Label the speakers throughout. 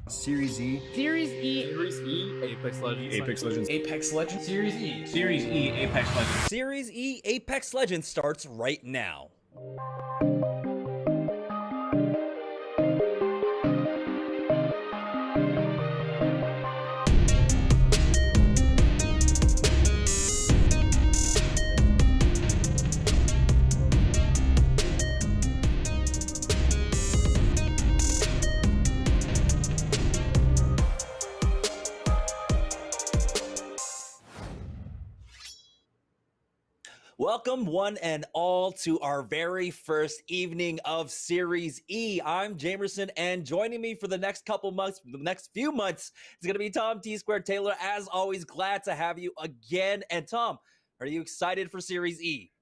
Speaker 1: Series E.
Speaker 2: Series E.
Speaker 3: Series E. Apex Legends.
Speaker 1: Apex Legends.
Speaker 3: Apex Legends.
Speaker 2: Series E.
Speaker 3: Series E. Apex Legends.
Speaker 4: Series E Apex Legends starts right now. Welcome, one and all, to our very first evening of Series E. I'm Jamerson, and joining me for the next couple months, the next few months, is going to be Tom T Squared Taylor. As always, glad to have you again. And Tom, are you excited for Series E?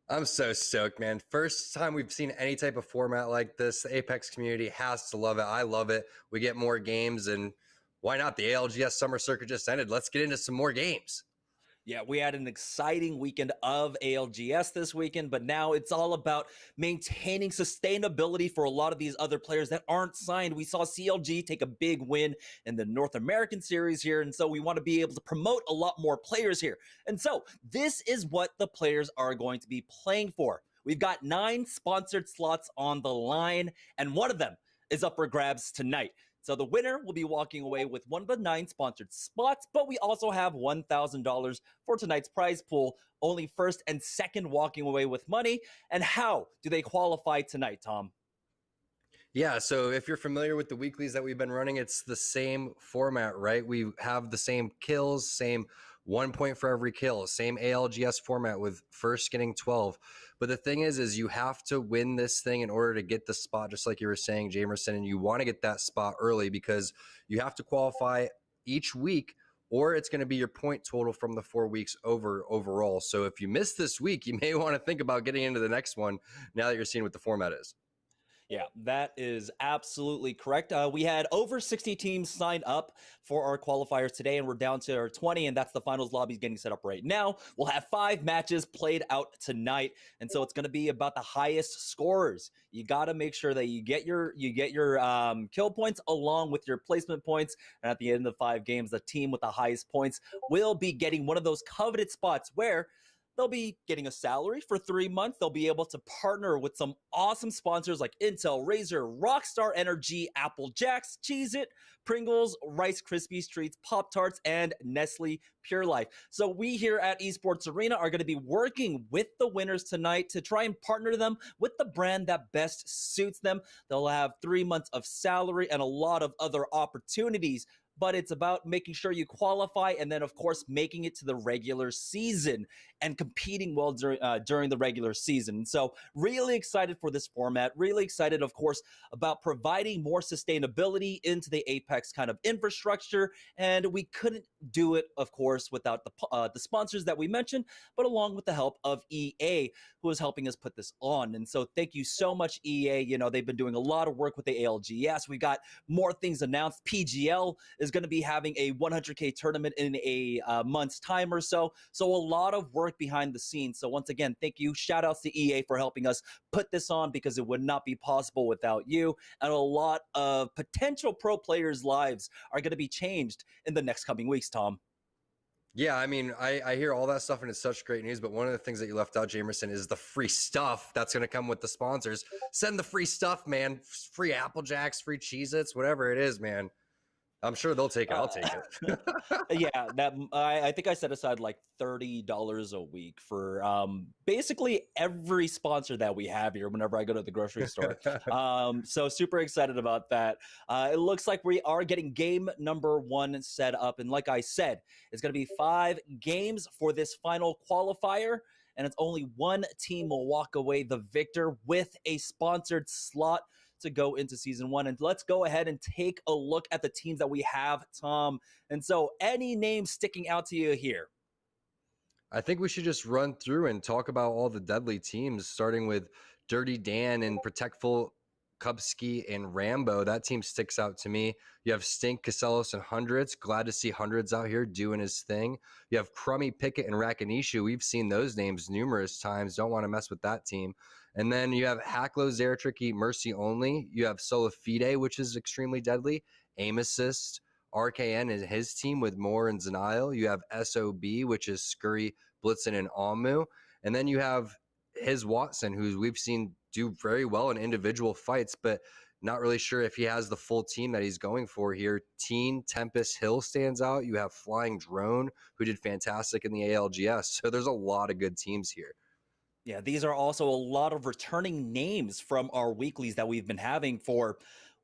Speaker 1: I'm so stoked, man. First time we've seen any type of format like this. The Apex community has to love it. I love it. We get more games, and why not? The ALGS Summer Circuit just ended. Let's get into some more games.
Speaker 4: Yeah, we had an exciting weekend of ALGS this weekend, but now it's all about maintaining sustainability for a lot of these other players that aren't signed. We saw CLG take a big win in the North American series here, and so we want to be able to promote a lot more players here. And so this is what the players are going to be playing for. We've got 9 sponsored slots on the line, and one of them is up for grabs tonight. So the winner will be walking away with one of the 9 sponsored spots, but we also have $1,000 for tonight's prize pool. Only first and second walking away with money. And how do they qualify tonight, Tom?
Speaker 1: Yeah, so if you're familiar with the weeklies that we've been running, it's the same format, right? We have the same kills, same 1 point for every kill, same ALGS format with first getting 12. But the thing is you have to win this thing in order to get the spot, just like you were saying, Jamerson, and you want to get that spot early because you have to qualify each week, or it's going to be your point total from the 4 weeks overall. So if you miss this week, you may want to think about getting into the next one now that you're seeing what the format is.
Speaker 4: Yeah, that is absolutely correct. We had over 60 teams sign up for our qualifiers today, and we're down to our 20, and that's the finals lobbies getting set up right now. We'll have 5 matches played out tonight, and so it's going to be about the highest scorers. You got to make sure that you get your kill points along with your placement points, and at the end of the 5 games, the team with the highest points will be getting one of those coveted spots where they'll be getting a salary for 3 months. They'll be able to partner with some awesome sponsors like Intel, Razer, Rockstar Energy, Apple Jacks, Cheez-It, Pringles, Rice Krispies Treats, Pop-Tarts, and Nestle Pure Life. So we here at Esports Arena are going to be working with the winners tonight to try and partner them with the brand that best suits them. They'll have 3 months of salary and a lot of other opportunities, but it's about making sure you qualify and then, of course, making it to the regular season and competing well during the regular season. So really excited for this format, really excited, of course, about providing more sustainability into the Apex kind of infrastructure. And we couldn't do it, of course, without the sponsors that we mentioned, but along with the help of EA, who is helping us put this on. And so thank you so much, EA. You know, they've been doing a lot of work with the ALGS. We got more things announced. PGL is going to be having a 100K tournament in a month's time or so. So a lot of work behind the scenes. So once again, thank you. Shout outs to EA for helping us put this on, because it would not be possible without you. And a lot of potential pro players' lives are going to be changed in the next coming weeks, Tom.
Speaker 1: Yeah, I mean, I hear all that stuff, and it's such great news. But one of the things that you left out, Jamerson, is the free stuff that's going to come with the sponsors. Send the free stuff, man. Free Apple Jacks, free Cheez-Its, whatever it is, man. I'm sure they'll take it. I'll take it.
Speaker 4: Yeah, that I think I set aside like $30 a week for basically every sponsor that we have here whenever I go to the grocery store. So super excited about that. It looks like we are getting game number 1 set up. And like I said, it's going to be 5 games for this final qualifier. And it's only one team will walk away the victor with a sponsored slot to go into season 1. And let's go ahead and take a look at the teams that we have, Tom. And so any names sticking out to you here?
Speaker 1: I think we should just run through and talk about all the deadly teams, starting with Dirty Dan and Protectful, Kubsky, and Rambo. That team sticks out to me. You have Stink, Casellos, and Hundreds. Glad to see Hundreds out here doing his thing. You have Crummy, Pickett, and Rakanishu. We've seen those names numerous times. Don't want to mess with that team. And then you have Hacklow, Zeratricky, Mercy Only. You have Solifide, which is extremely deadly. Aim Assist, RKN and his team with Moore and Zanile. You have SOB, which is Scurry, Blitzen, and Amu. And then you have his Watson, who we've seen do very well in individual fights, but not really sure if he has the full team that he's going for here. Teen, Tempest, Hill stands out. You have Flying Drone, who did fantastic in the ALGS. So there's a lot of good teams here.
Speaker 4: Yeah, these are also a lot of returning names from our weeklies that we've been having for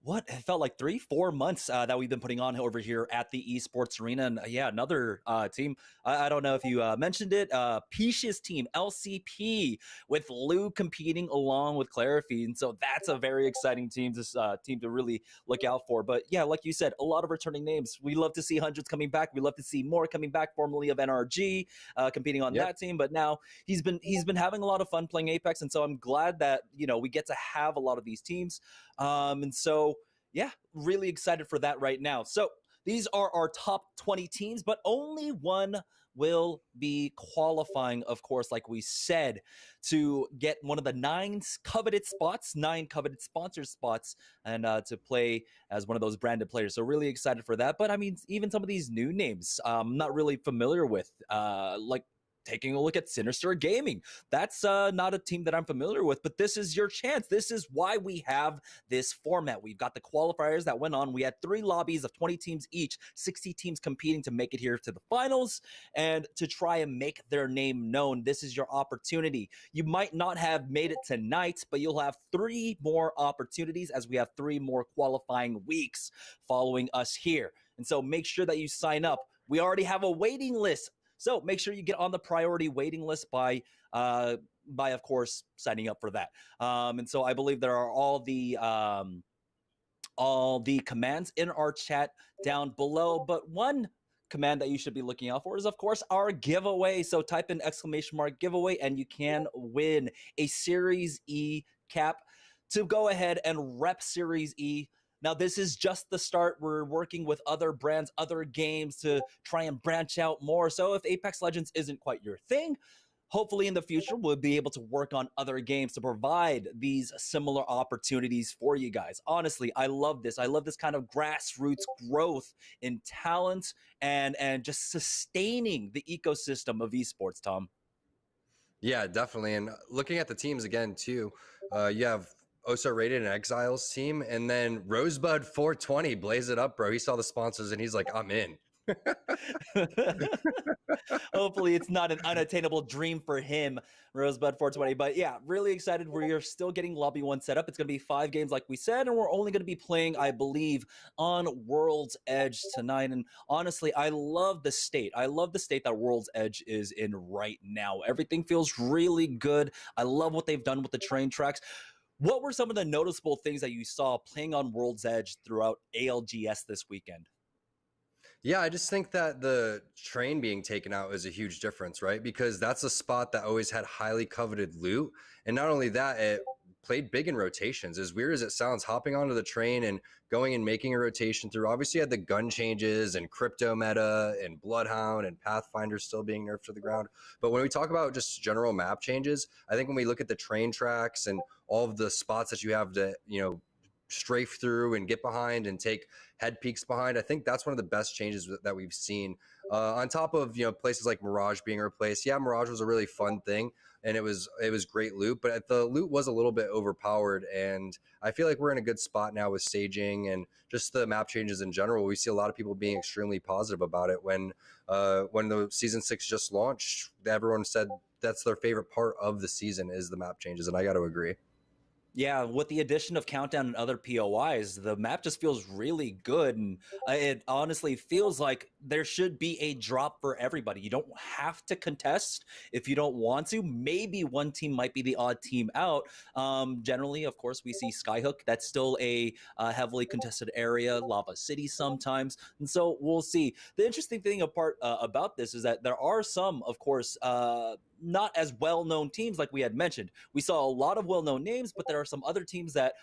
Speaker 4: what it felt like 3-4 months that we've been putting on over here at the Esports Arena. And yeah, another team. I don't know if you mentioned it. Peach's team, LCP, with Lou competing along with Clarify. And so that's a very exciting team, this team to really look out for. But yeah, like you said, a lot of returning names. We love to see Hundreds coming back. We love to see more coming back, formerly of NRG, competing on that team. But now he's been having a lot of fun playing Apex. And so I'm glad that, you know, we get to have a lot of these teams. And so, yeah, really excited for that right now. So these are our top 20 teams, but only one will be qualifying, of course, like we said, to get one of the 9 coveted spots, 9 coveted sponsor spots, and to play as one of those branded players. So really excited for that. But I mean, even some of these new names I'm not really familiar with, like taking a look at Sinister Gaming. That's not a team that I'm familiar with, but this is your chance. This is why we have this format. We've got the qualifiers that went on. We had 3 lobbies of 20 teams each, 60 teams competing to make it here to the finals and to try and make their name known. This is your opportunity. You might not have made it tonight, but you'll have 3 more opportunities as we have 3 more qualifying weeks following us here. And so make sure that you sign up. We already have a waiting list. So make sure you get on the priority waiting list by of course signing up for that. And so I believe there are all the commands in our chat down below, but one command that you should be looking out for is, of course, our giveaway. So type in !giveaway and you can win a Series E cap to go ahead and rep Series E. Now, this is just the start. We're working with other brands, other games to try and branch out more. So if Apex Legends isn't quite your thing, hopefully in the future, we'll be able to work on other games to provide these similar opportunities for you guys. Honestly, I love this. I love this kind of grassroots growth in talent and just sustaining the ecosystem of esports, Tom.
Speaker 1: Yeah, definitely. And looking at the teams again, too, you have Oso Rated and Exiles team, and then Rosebud 420 blaze it up, bro. He saw the sponsors and he's like, I'm in.
Speaker 4: Hopefully it's not an unattainable dream for him, Rosebud 420. But yeah, really excited. We are still getting Lobby 1 set up. It's going to be 5 games like we said, and we're only going to be playing, I believe, on World's Edge tonight. And honestly, I love the state. I love the state that World's Edge is in right now. Everything feels really good. I love what they've done with the train tracks. What were some of the noticeable things that you saw playing on World's Edge throughout ALGS this weekend?
Speaker 1: Yeah, I just think that the train being taken out is a huge difference, right? Because that's a spot that always had highly coveted loot. And not only that, it played big in rotations. As weird as it sounds, hopping onto the train and going and making a rotation through, obviously you had the gun changes and crypto meta and Bloodhound and Pathfinder still being nerfed to the ground. But when we talk about just general map changes, I think when we look at the train tracks and all of the spots that you have to, strafe through and get behind and take head peeks behind, I think that's one of the best changes that we've seen. On top of places like Mirage being replaced. Yeah, Mirage was a really fun thing and it was great loot, but the loot was a little bit overpowered, and I feel like we're in a good spot now with staging and just the map changes in general. We see a lot of people being extremely positive about it. When the season 6 just launched, everyone said that's their favorite part of the season is the map changes, and I got to agree.
Speaker 4: Yeah, with the addition of Countdown and other POIs, the map just feels really good. And it honestly feels like there should be a drop for everybody. You don't have to contest if you don't want to. Maybe one team might be the odd team out. Generally, of course, we see Skyhook. That's still a heavily contested area, Lava City sometimes. And so we'll see. The interesting thing about this is that there are some, of course, not as well-known teams like we had mentioned. We saw a lot of well-known names, but there are some other teams that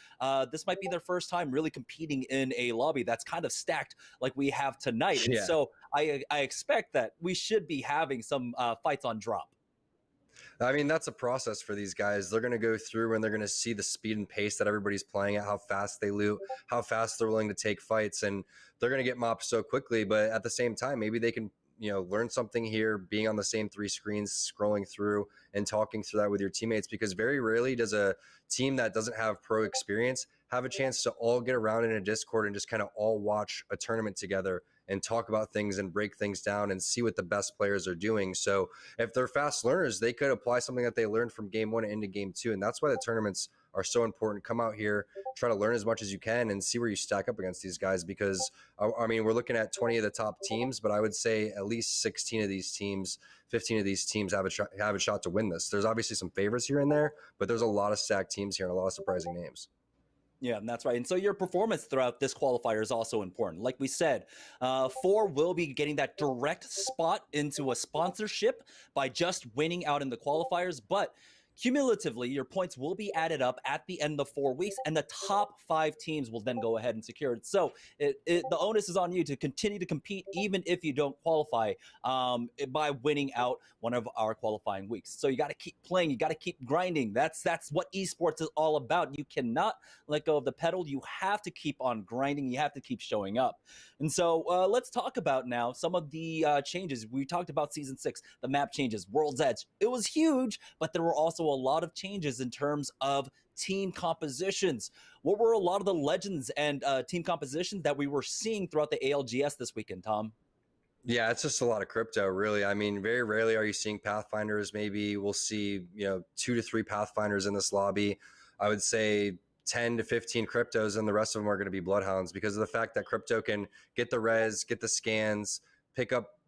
Speaker 4: this might be their first time really competing in a lobby that's kind of stacked like we have tonight.
Speaker 1: Yeah.
Speaker 4: And so I expect that we should be having some fights on drop.
Speaker 1: I mean, that's a process for these guys. They're going to go through and they're going to see the speed and pace that everybody's playing at, how fast they loot, how fast they're willing to take fights, and they're going to get mopped so quickly. But at the same time, maybe they can learn something here, being on the same 3 screens, scrolling through and talking through that with your teammates, because very rarely does a team that doesn't have pro experience have a chance to all get around in a Discord and just kind of all watch a tournament together and talk about things and break things down and see what the best players are doing. So if they're fast learners, they could apply something that they learned from game 1 into game 2. And that's why the tournaments are so important. Come out here, try to learn as much as you can and see where you stack up against these guys, because I mean, we're looking at 20 of the top teams, but I would say at least 16 of these teams, 15 of these teams have a shot to win this. There's obviously some favorites here and there, but there's a lot of stacked teams here and a lot of surprising names.
Speaker 4: Yeah, and that's right. And so your performance throughout this qualifier is also important. Like we said, 4 will be getting that direct spot into a sponsorship by just winning out in the qualifiers, but cumulatively, your points will be added up at the end of 4 weeks, and the top 5 teams will then go ahead and secure it. So the onus is on you to continue to compete, even if you don't qualify, by winning out one of our qualifying weeks. So you got to keep playing. You got to keep grinding. That's what esports is all about. You cannot let go of the pedal. You have to keep on grinding. You have to keep showing up. And so let's talk about now some of the changes. We talked about Season 6, the map changes, World's Edge. It was huge, but there were also a lot of changes in terms of team compositions. What were a lot of the legends and team compositions that we were seeing throughout the ALGS this weekend, Tom?
Speaker 1: Yeah, it's just a lot of crypto, really. I mean, very rarely are you seeing Pathfinders. Maybe we'll see, 2 to 3 Pathfinders in this lobby. I would say 10 to 15 cryptos, and the rest of them are going to be Bloodhounds, because of the fact that crypto can get the res, get the scans, pick up,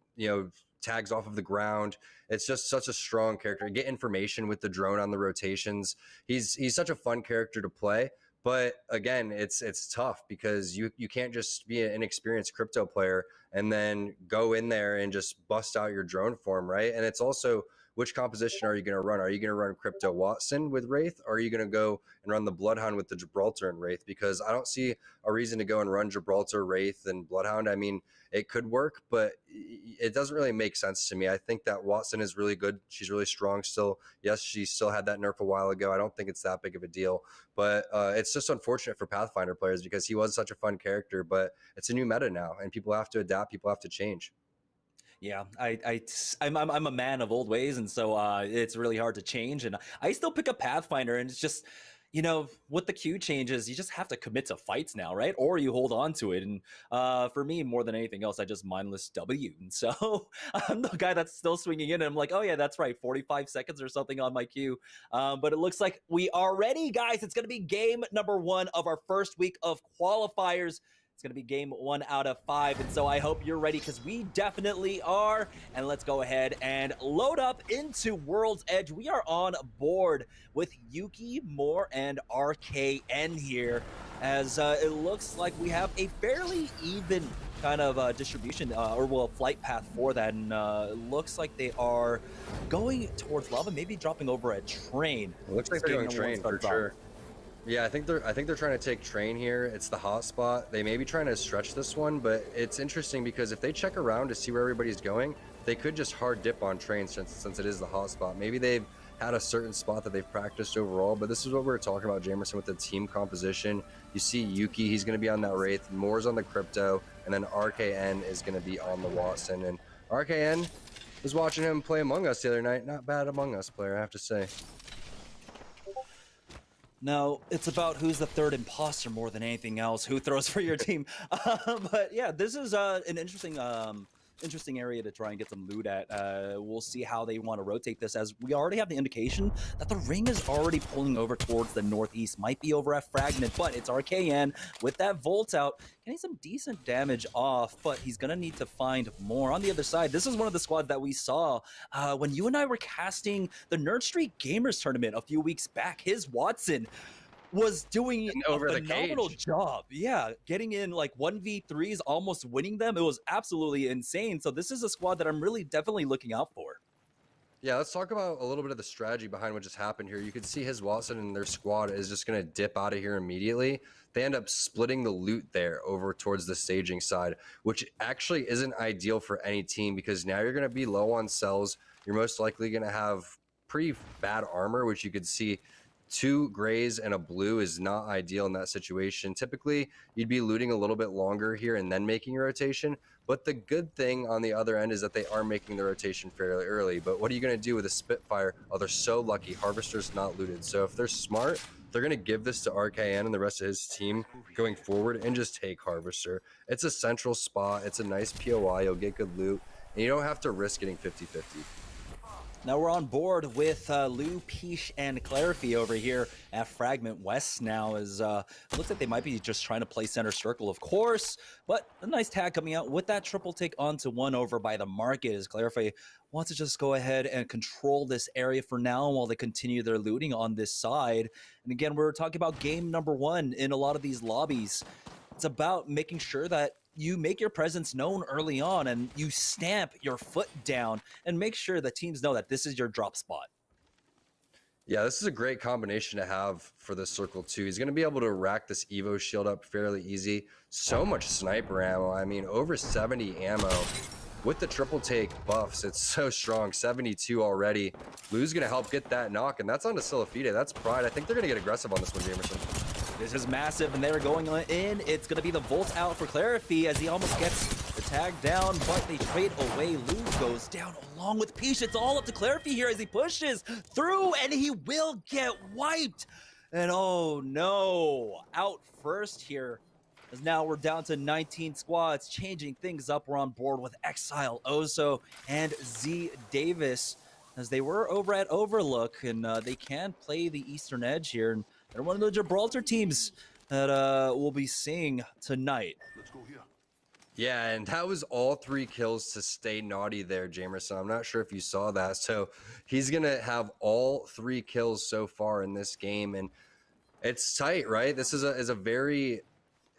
Speaker 1: tags off of the ground. It's just such a strong character. You get information with the drone on the rotations. He's such a fun character to play. But again, it's tough because you can't just be an inexperienced crypto player and then go in there and just bust out your drone form, right? And it's also, which composition are you going to run? Are you going to run Crypto Watson with Wraith, or are you going to go and run the Bloodhound with the Gibraltar and Wraith? Because I don't see a reason to go and run Gibraltar, Wraith, and Bloodhound. I mean, it could work, but it doesn't really make sense to me. I think that Watson is really good. She's really strong still. Yes, she still had that nerf a while ago. I don't think it's that big of a deal, but it's just unfortunate for Pathfinder players because he was such a fun character, but it's a new meta now and people have to adapt. People have to change.
Speaker 4: Yeah, I'm a man of old ways, and so it's really hard to change. And I still pick up Pathfinder, and it's just, you know, with the queue changes, you just have to commit to fights now, right? Or you hold on to it. And for me, more than anything else, I just mindless W. And so I'm the guy that's still swinging in, and I'm like, oh yeah, that's right, 45 seconds or something on my queue. But it looks like we are ready, guys. It's going to be game number 1 of our first week of qualifiers. It's going to be game 1 out of 5, and so I hope you're ready because we definitely are. And let's go ahead and load up into World's Edge. We are on board with Yuki, Moore, and RKN here, as it looks like we have a fairly even kind of distribution, flight path for that, and it looks like they are going towards lava, maybe dropping over a train.
Speaker 1: It looks like they're going train for sure. Yeah, I think they're trying to take train here. It's the hot spot. They may be trying to stretch this one, but it's interesting because if they check around to see where everybody's going, they could just hard dip on train since it is the hot spot. Maybe they've had a certain spot that they've practiced overall, but this is what we were talking about, Jamerson, with the team composition. You see Yuki, he's going to be on that Wraith, Moore's on the Crypto, and then RKN is going to be on the Watson. And RKN was watching him play Among Us the other night. Not bad Among Us player, I have to say.
Speaker 4: No, it's about who's the third imposter more than anything else, who throws for your team. But yeah, this is an interesting area to try and get some loot at. We'll see how they want to rotate this, as we already have the indication that the ring is already pulling over towards the northeast. Might be over at Fragment, but it's RKN with that Volt out, getting some decent damage off, but he's going to need to find more. On the other side, this is one of the squads that we saw when you and I were casting the Nerd Street Gamers tournament a few weeks back. His Watson was doing a phenomenal job. Yeah, getting in like 1v3s, almost winning them. It was absolutely insane. So this is a squad that I'm really definitely looking out for.
Speaker 1: Yeah, let's talk about a little bit of the strategy behind what just happened here. You can see his Watson and their squad is just going to dip out of here immediately. They end up splitting the loot there over towards the staging side, which actually isn't ideal for any team because now you're going to be low on cells. You're most likely going to have pretty bad armor, which you could see 2 grays and a blue is not ideal in that situation. Typically, you'd be looting a little bit longer here and then making your rotation. But the good thing on the other end is that they are making the rotation fairly early. But what are you going to do with a Spitfire? Oh, they're so lucky. Harvester's not looted. So if they're smart, they're going to give this to RKN and the rest of his team going forward and just take Harvester. It's a central spot. It's a nice POI. You'll get good loot. And you don't have to risk getting 50-50.
Speaker 4: Now we're on board with Lou, Peach, and Clarify over here at Fragment West now, as it looks like they might be just trying to play center circle, of course, but a nice tag coming out with that triple take onto 1 over by the market, as Clarify wants to just go ahead and control this area for now while they continue their looting on this side. And again, we're talking about game number 1 in a lot of these lobbies. It's about making sure that you make your presence known early on and you stamp your foot down and make sure that teams know that this is your drop spot.
Speaker 1: Yeah, this is a great combination to have for this circle too. He's going to be able to rack this Evo shield up fairly easy. So much sniper ammo. I mean, over 70 ammo with the triple take buffs. It's so strong. 72 already. Lou's going to help get that knock, and that's on to Silafide. That's Pride. I think they're going to get aggressive on this one, Jamerson.
Speaker 4: This is massive, and they're going in. It's going to be the Volt out for Clarify as he almost gets the tag down, but they trade away. Lou goes down along with Peach. It's all up to Clarify here as he pushes through, and he will get wiped. And oh no, out first here. As now we're down to 19 squads, changing things up. We're on board with Exile, Ozo, and Z Davis, as they were over at Overlook, and they can play the Eastern Edge here. And they're one of the Gibraltar teams that we'll be seeing tonight.
Speaker 2: Let's go here.
Speaker 1: Yeah, and that was all 3 kills to stay naughty there, Jamerson. I'm not sure if you saw that. So he's going to have all 3 kills so far in this game. And it's tight, right? This is a very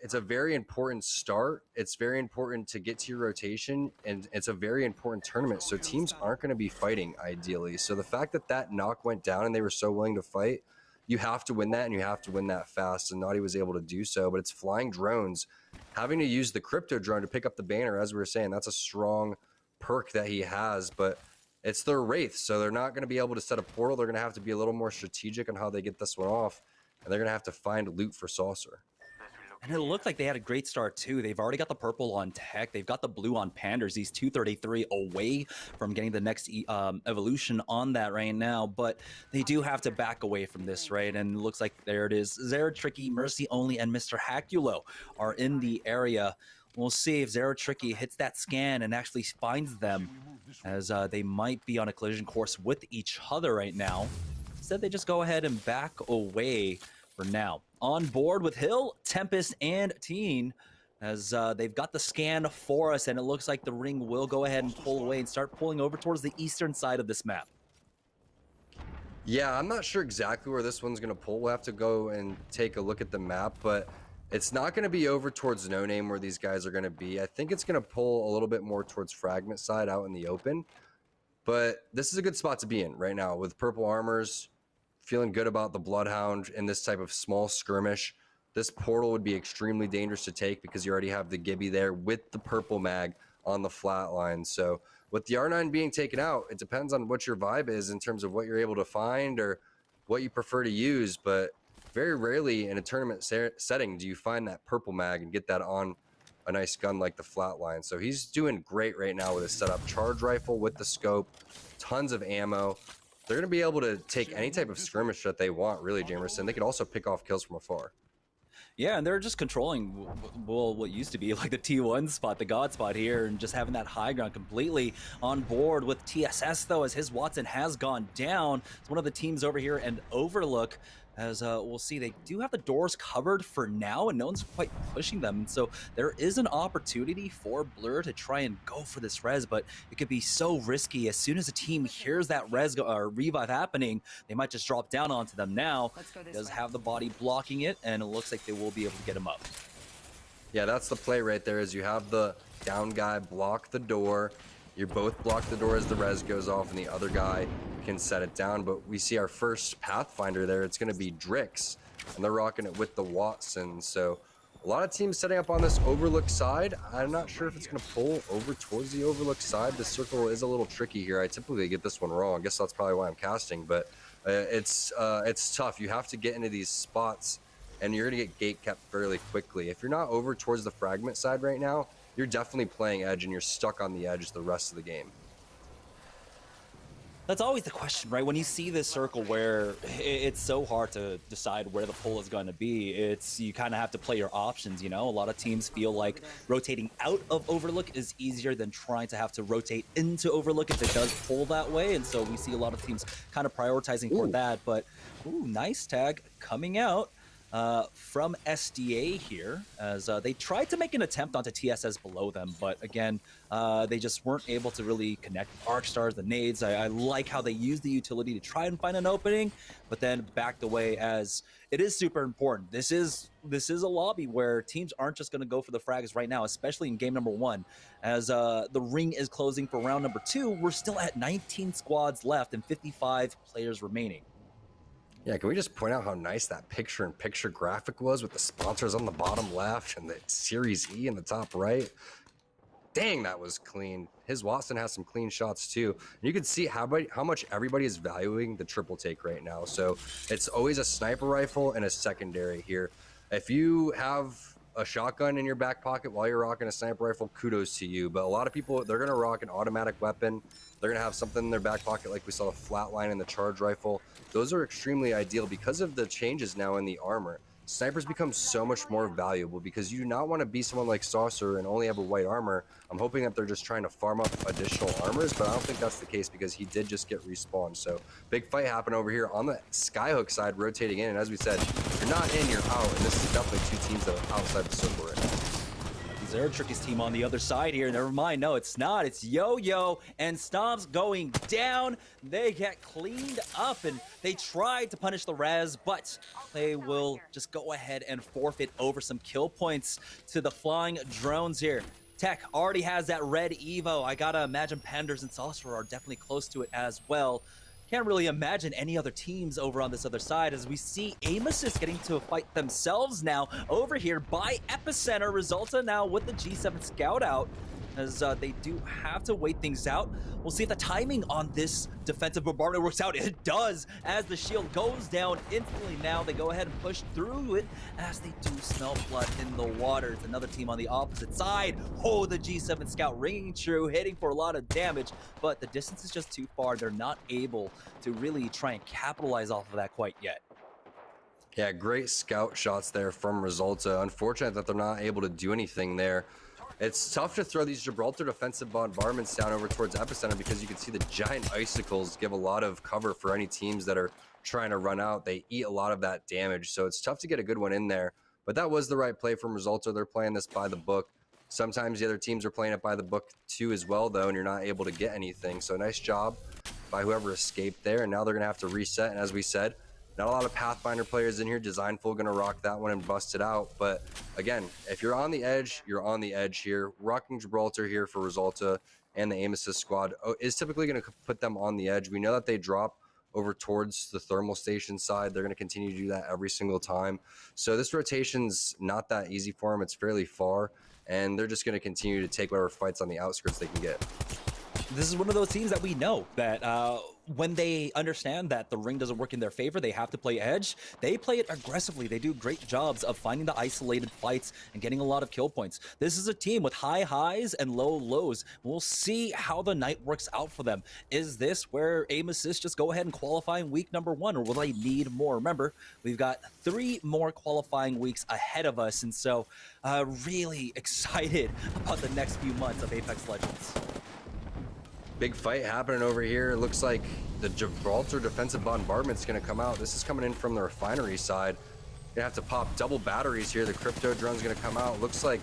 Speaker 1: it's a very important start. It's very important to get to your rotation, and it's a very important tournament. So teams aren't going to be fighting ideally. So the fact that that knock went down and they were so willing to fight, you have to win that, and you have to win that fast. And Naughty was able to do so, but it's flying drones. Having to use the crypto drone to pick up the banner, as we were saying, that's a strong perk that he has, but it's their Wraith, so they're not going to be able to set a portal. They're going to have to be a little more strategic on how they get this one off, and they're going to have to find loot for Saucer.
Speaker 4: And it looked like they had a great start too. They've already got the purple on Tech. They've got the blue on Panders. He's 233 away from getting the next evolution on that right now. But they do have to back away from this, right? And it looks like there it is. Zeratricky, Mercy Only, and Mr. Haculo are in the area. We'll see if Zeratricky hits that scan and actually finds them, as they might be on a collision course with each other right now. Instead, they just go ahead and back away for now. On board with Hill, Tempest, and Teen, as they've got the scan for us, and it looks like the ring will go ahead and pull away and start pulling over towards the eastern side of this map.
Speaker 1: Yeah, I'm not sure exactly where this one's going to pull. We'll have to go and take a look at the map, but it's not going to be over towards No Name where these guys are going to be. I think it's going to pull a little bit more towards Fragment side out in the open, but this is a good spot to be in right now with purple armors. Feeling good about the Bloodhound in this type of small skirmish. This portal would be extremely dangerous to take because you already have the Gibby there with the purple mag on the flat line. So with the R9 being taken out, it depends on what your vibe is in terms of what you're able to find or what you prefer to use. But very rarely in a tournament setting do you find that purple mag and get that on a nice gun like the flatline. So he's doing great right now with his setup. Charge rifle with the scope, tons of ammo. They're going to be able to take any type of skirmish that they want, really, Jamerson. They could also pick off kills from afar.
Speaker 4: Yeah, and they're just controlling, well, what used to be like the T1 spot, the God spot here, and just having that high ground completely on board with TSS, though, as his Watson has gone down. It's one of the teams over here, and Overlook, as we'll see, they do have the doors covered for now, and no one's quite pushing them. So there is an opportunity for Blur to try and go for this res, but it could be so risky. As soon as a team hears that res or revive happening, they might just drop down onto them now. Does have the body blocking it, and it looks like they will be able to get him up.
Speaker 1: Yeah, that's the play right there, is you have the down guy block the door. You both block the door as the res goes off, and the other guy can set it down. But we see our first Pathfinder there. It's going to be Drix, and they're rocking it with the Watson. So a lot of teams setting up on this Overlook side. I'm not sure if it's going to pull over towards the Overlook side. The circle is a little tricky here. I typically get this one wrong. I guess that's probably why I'm casting, but it's tough. You have to get into these spots, and you're going to get gate kept fairly quickly. If you're not over towards the Fragment side right now, you're definitely playing edge, and you're stuck on the edge the rest of the game.
Speaker 4: That's always the question, right? When you see this circle where it's so hard to decide where the pull is going to be, you kind of have to play your options, you know? A lot of teams feel like rotating out of Overlook is easier than trying to have to rotate into Overlook if it does pull that way. And so we see a lot of teams kind of prioritizing for that. But, nice tag coming out from SDA here, as they tried to make an attempt onto TSS below them, but again, they just weren't able to really connect Arc Stars, the nades. I like how they used the utility to try and find an opening, but then backed away, as it is super important. This is a lobby where teams aren't just going to go for the frags right now, especially in game number 1, as the ring is closing for round number 2. We're still at 19 squads left and 55 players remaining.
Speaker 1: Yeah, can we just point out how nice that picture-in-picture graphic was with the sponsors on the bottom left and the Series E in the top right? Dang, that was clean. His Watson has some clean shots too. And you can see how much everybody is valuing the triple take right now. So it's always a sniper rifle and a secondary here. If you have a shotgun in your back pocket while you're rocking a sniper rifle, kudos to you. But a lot of people, they're going to rock an automatic weapon. They're going to have something in their back pocket like we saw the flatline and the charge rifle. Those are extremely ideal because of the changes now in the armor. Snipers become so much more valuable because you do not want to be someone like Saucer and only have a white armor. I'm hoping that they're just trying to farm up additional armors, but I don't think that's the case because he did just get respawned. So big fight happened over here on the Skyhook side, rotating in. And as we said, if you're not in, you're out. And this is definitely two teams that are outside the circle right now.
Speaker 4: there a trickiest team on the other side here? Never mind. No, it's not. It's Yo-Yo and Stomp's going down. They get cleaned up, and they tried to punish the Res, but they will just go ahead and forfeit over some kill points to the flying drones here. Tech already has that red Evo. I gotta imagine Panders and Sorcerer are definitely close to it as well. Can't really imagine any other teams over on this other side as we see Aim Assist getting to a fight themselves now over here by Epicenter. Resulta now with the G7 Scout out as they do have to wait things out. We'll see if the timing on this defensive bombardment works out. It does, as the shield goes down instantly. Now they go ahead and push through it as they do smell blood in the water. It's another team on the opposite side. Oh, the G7 Scout ringing true, hitting for a lot of damage, but the distance is just too far. They're not able to really try and capitalize off of that quite yet.
Speaker 1: Yeah, great scout shots there from Resulta. Unfortunate that they're not able to do anything there. It's tough to throw these Gibraltar defensive bombardments down over towards Epicenter because you can see the giant icicles give a lot of cover for any teams that are trying to run out. They eat a lot of that damage, so it's tough to get a good one in there. But that was the right play from Resulta. They're playing this by the book. Sometimes the other teams are playing it by the book too as well, though, and you're not able to get anything. So nice job by whoever escaped there, and now they're going to have to reset. And as we said, not a lot of Pathfinder players in here. Designful going to rock that one and bust it out. But again, if you're on the edge, you're on the edge here. Rocking Gibraltar here for Resulta and the Aim Assist squad is typically going to put them on the edge. We know that they drop over towards the thermal station side. They're going to continue to do that every single time. So this rotation's not that easy for them. It's fairly far, and they're just going to continue to take whatever fights on the outskirts they can get.
Speaker 4: This is one of those teams that we know that when they understand that the ring doesn't work in their favor, they have to play edge. They play it aggressively. They do great jobs of finding the isolated fights and getting a lot of kill points. This is a team with high highs and low lows. We'll see how the night works out for them. Is this where Aim Assist just go ahead and qualify in week number 1, or will they need more? Remember, we've got 3 more qualifying weeks ahead of us, and so really excited about the next few months of Apex Legends.
Speaker 1: Big fight happening over here. It looks like the Gibraltar defensive bombardment's going to come out. This is coming in from the refinery side. Gonna have to pop double batteries here. The crypto drone's going to come out. Looks like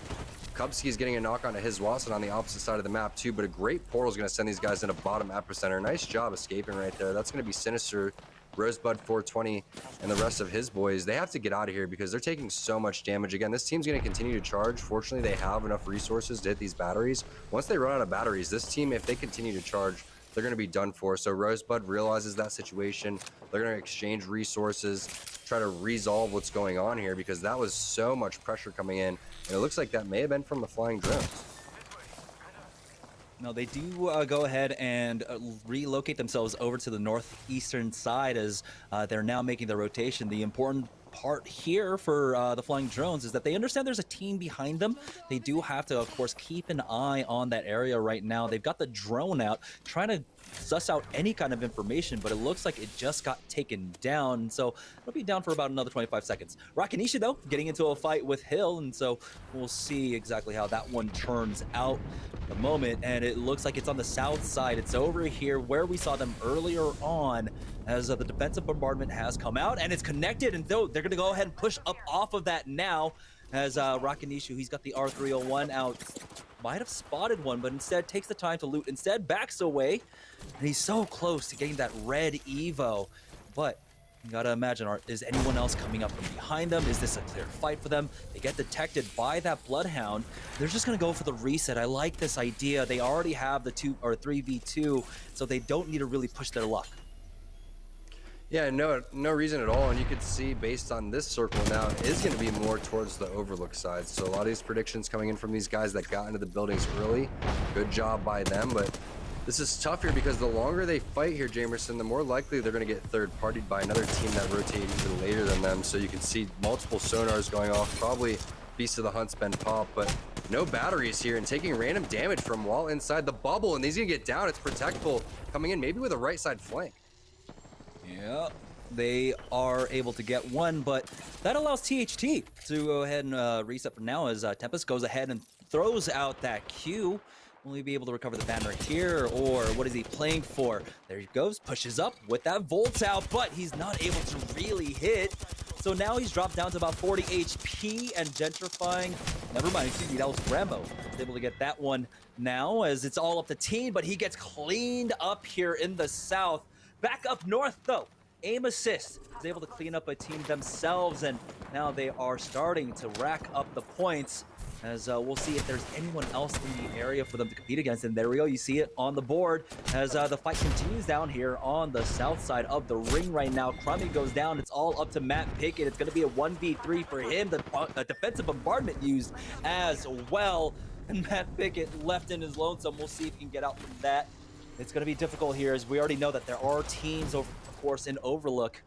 Speaker 1: Kubsky's getting a knock onto his Watson on the opposite side of the map too, but a great portal's going to send these guys into bottom epicenter. Nice job escaping right there. That's going to be Sinister, Rosebud 420, and the rest of his boys. They have to get out of here because they're taking so much damage. Again, this team's going to continue to charge. Fortunately, they have enough resources to hit these batteries. Once they run out of batteries, this team, if they continue to charge, they're going to be done for. So Rosebud realizes that situation. They're going to exchange resources, try to resolve what's going on here because that was so much pressure coming in. And it looks like that may have been from the flying drones.
Speaker 4: No, they do go ahead and relocate themselves over to the northeastern side as they're now making the rotation. The important part here for the flying drones is that they understand there's a team behind them. They do have to, of course, keep an eye on that area right now. They've got the drone out, trying to suss out any kind of information, but it looks like it just got taken down. So it'll be down for about another 25 seconds. Rakanishi, though, getting into a fight with Hill, and so we'll see exactly how that one turns out at the moment. And it looks like it's on the south side. It's over here where we saw them earlier on as the defensive bombardment has come out, and it's connected, and though they're going to go ahead and push up off of that now as Rakanishu, he's got the R301 out. Might have spotted one, but instead takes the time to loot. Instead, backs away, and he's so close to getting that red Evo. But you gotta imagine, is anyone else coming up from behind them? Is this a clear fight for them? They get detected by that Bloodhound. They're just gonna go for the reset. I like this idea. They already have the 2 or 3v2, so they don't need to really push their luck.
Speaker 1: Yeah, no reason at all. And you could see based on this circle now, it is going to be more towards the Overlook side. So a lot of these predictions coming in from these guys that got into the buildings early. Good job by them. But this is tough here because the longer they fight here, Jamerson, the more likely they're going to get third-partied by another team that rotated even later than them. So you can see multiple sonars going off. Probably Beast of the Hunt's been popped, but no batteries here and taking random damage from while inside the bubble. And he's going to get down. It's protectable coming in maybe with a right side flank.
Speaker 4: Yeah, they are able to get one, but that allows THT to go ahead and reset for now as Tempest goes ahead and throws out that Q. Will he be able to recover the banner here, or what is he playing for? There he goes, pushes up with that Volt out, but he's not able to really hit. So now he's dropped down to about 40 HP and gentrifying. Never mind, excuse me, that was Rambo. He's able to get that one now as it's all up to Teen, but he gets cleaned up here in the south. Back up north though, aim assist is able to clean up a team themselves, and now they are starting to rack up the points. As we'll see if there's anyone else in the area for them to compete against. And there we go, you see it on the board as the fight continues down here on the south side of the ring right now. Crummy goes down, it's all up to Matt Pickett. It's gonna be a 1v3 for him. The defensive bombardment used as well. And Matt Pickett left in his lonesome. We'll see if he can get out from that. It's gonna be difficult here as we already know that there are teams, of course, in Overlook.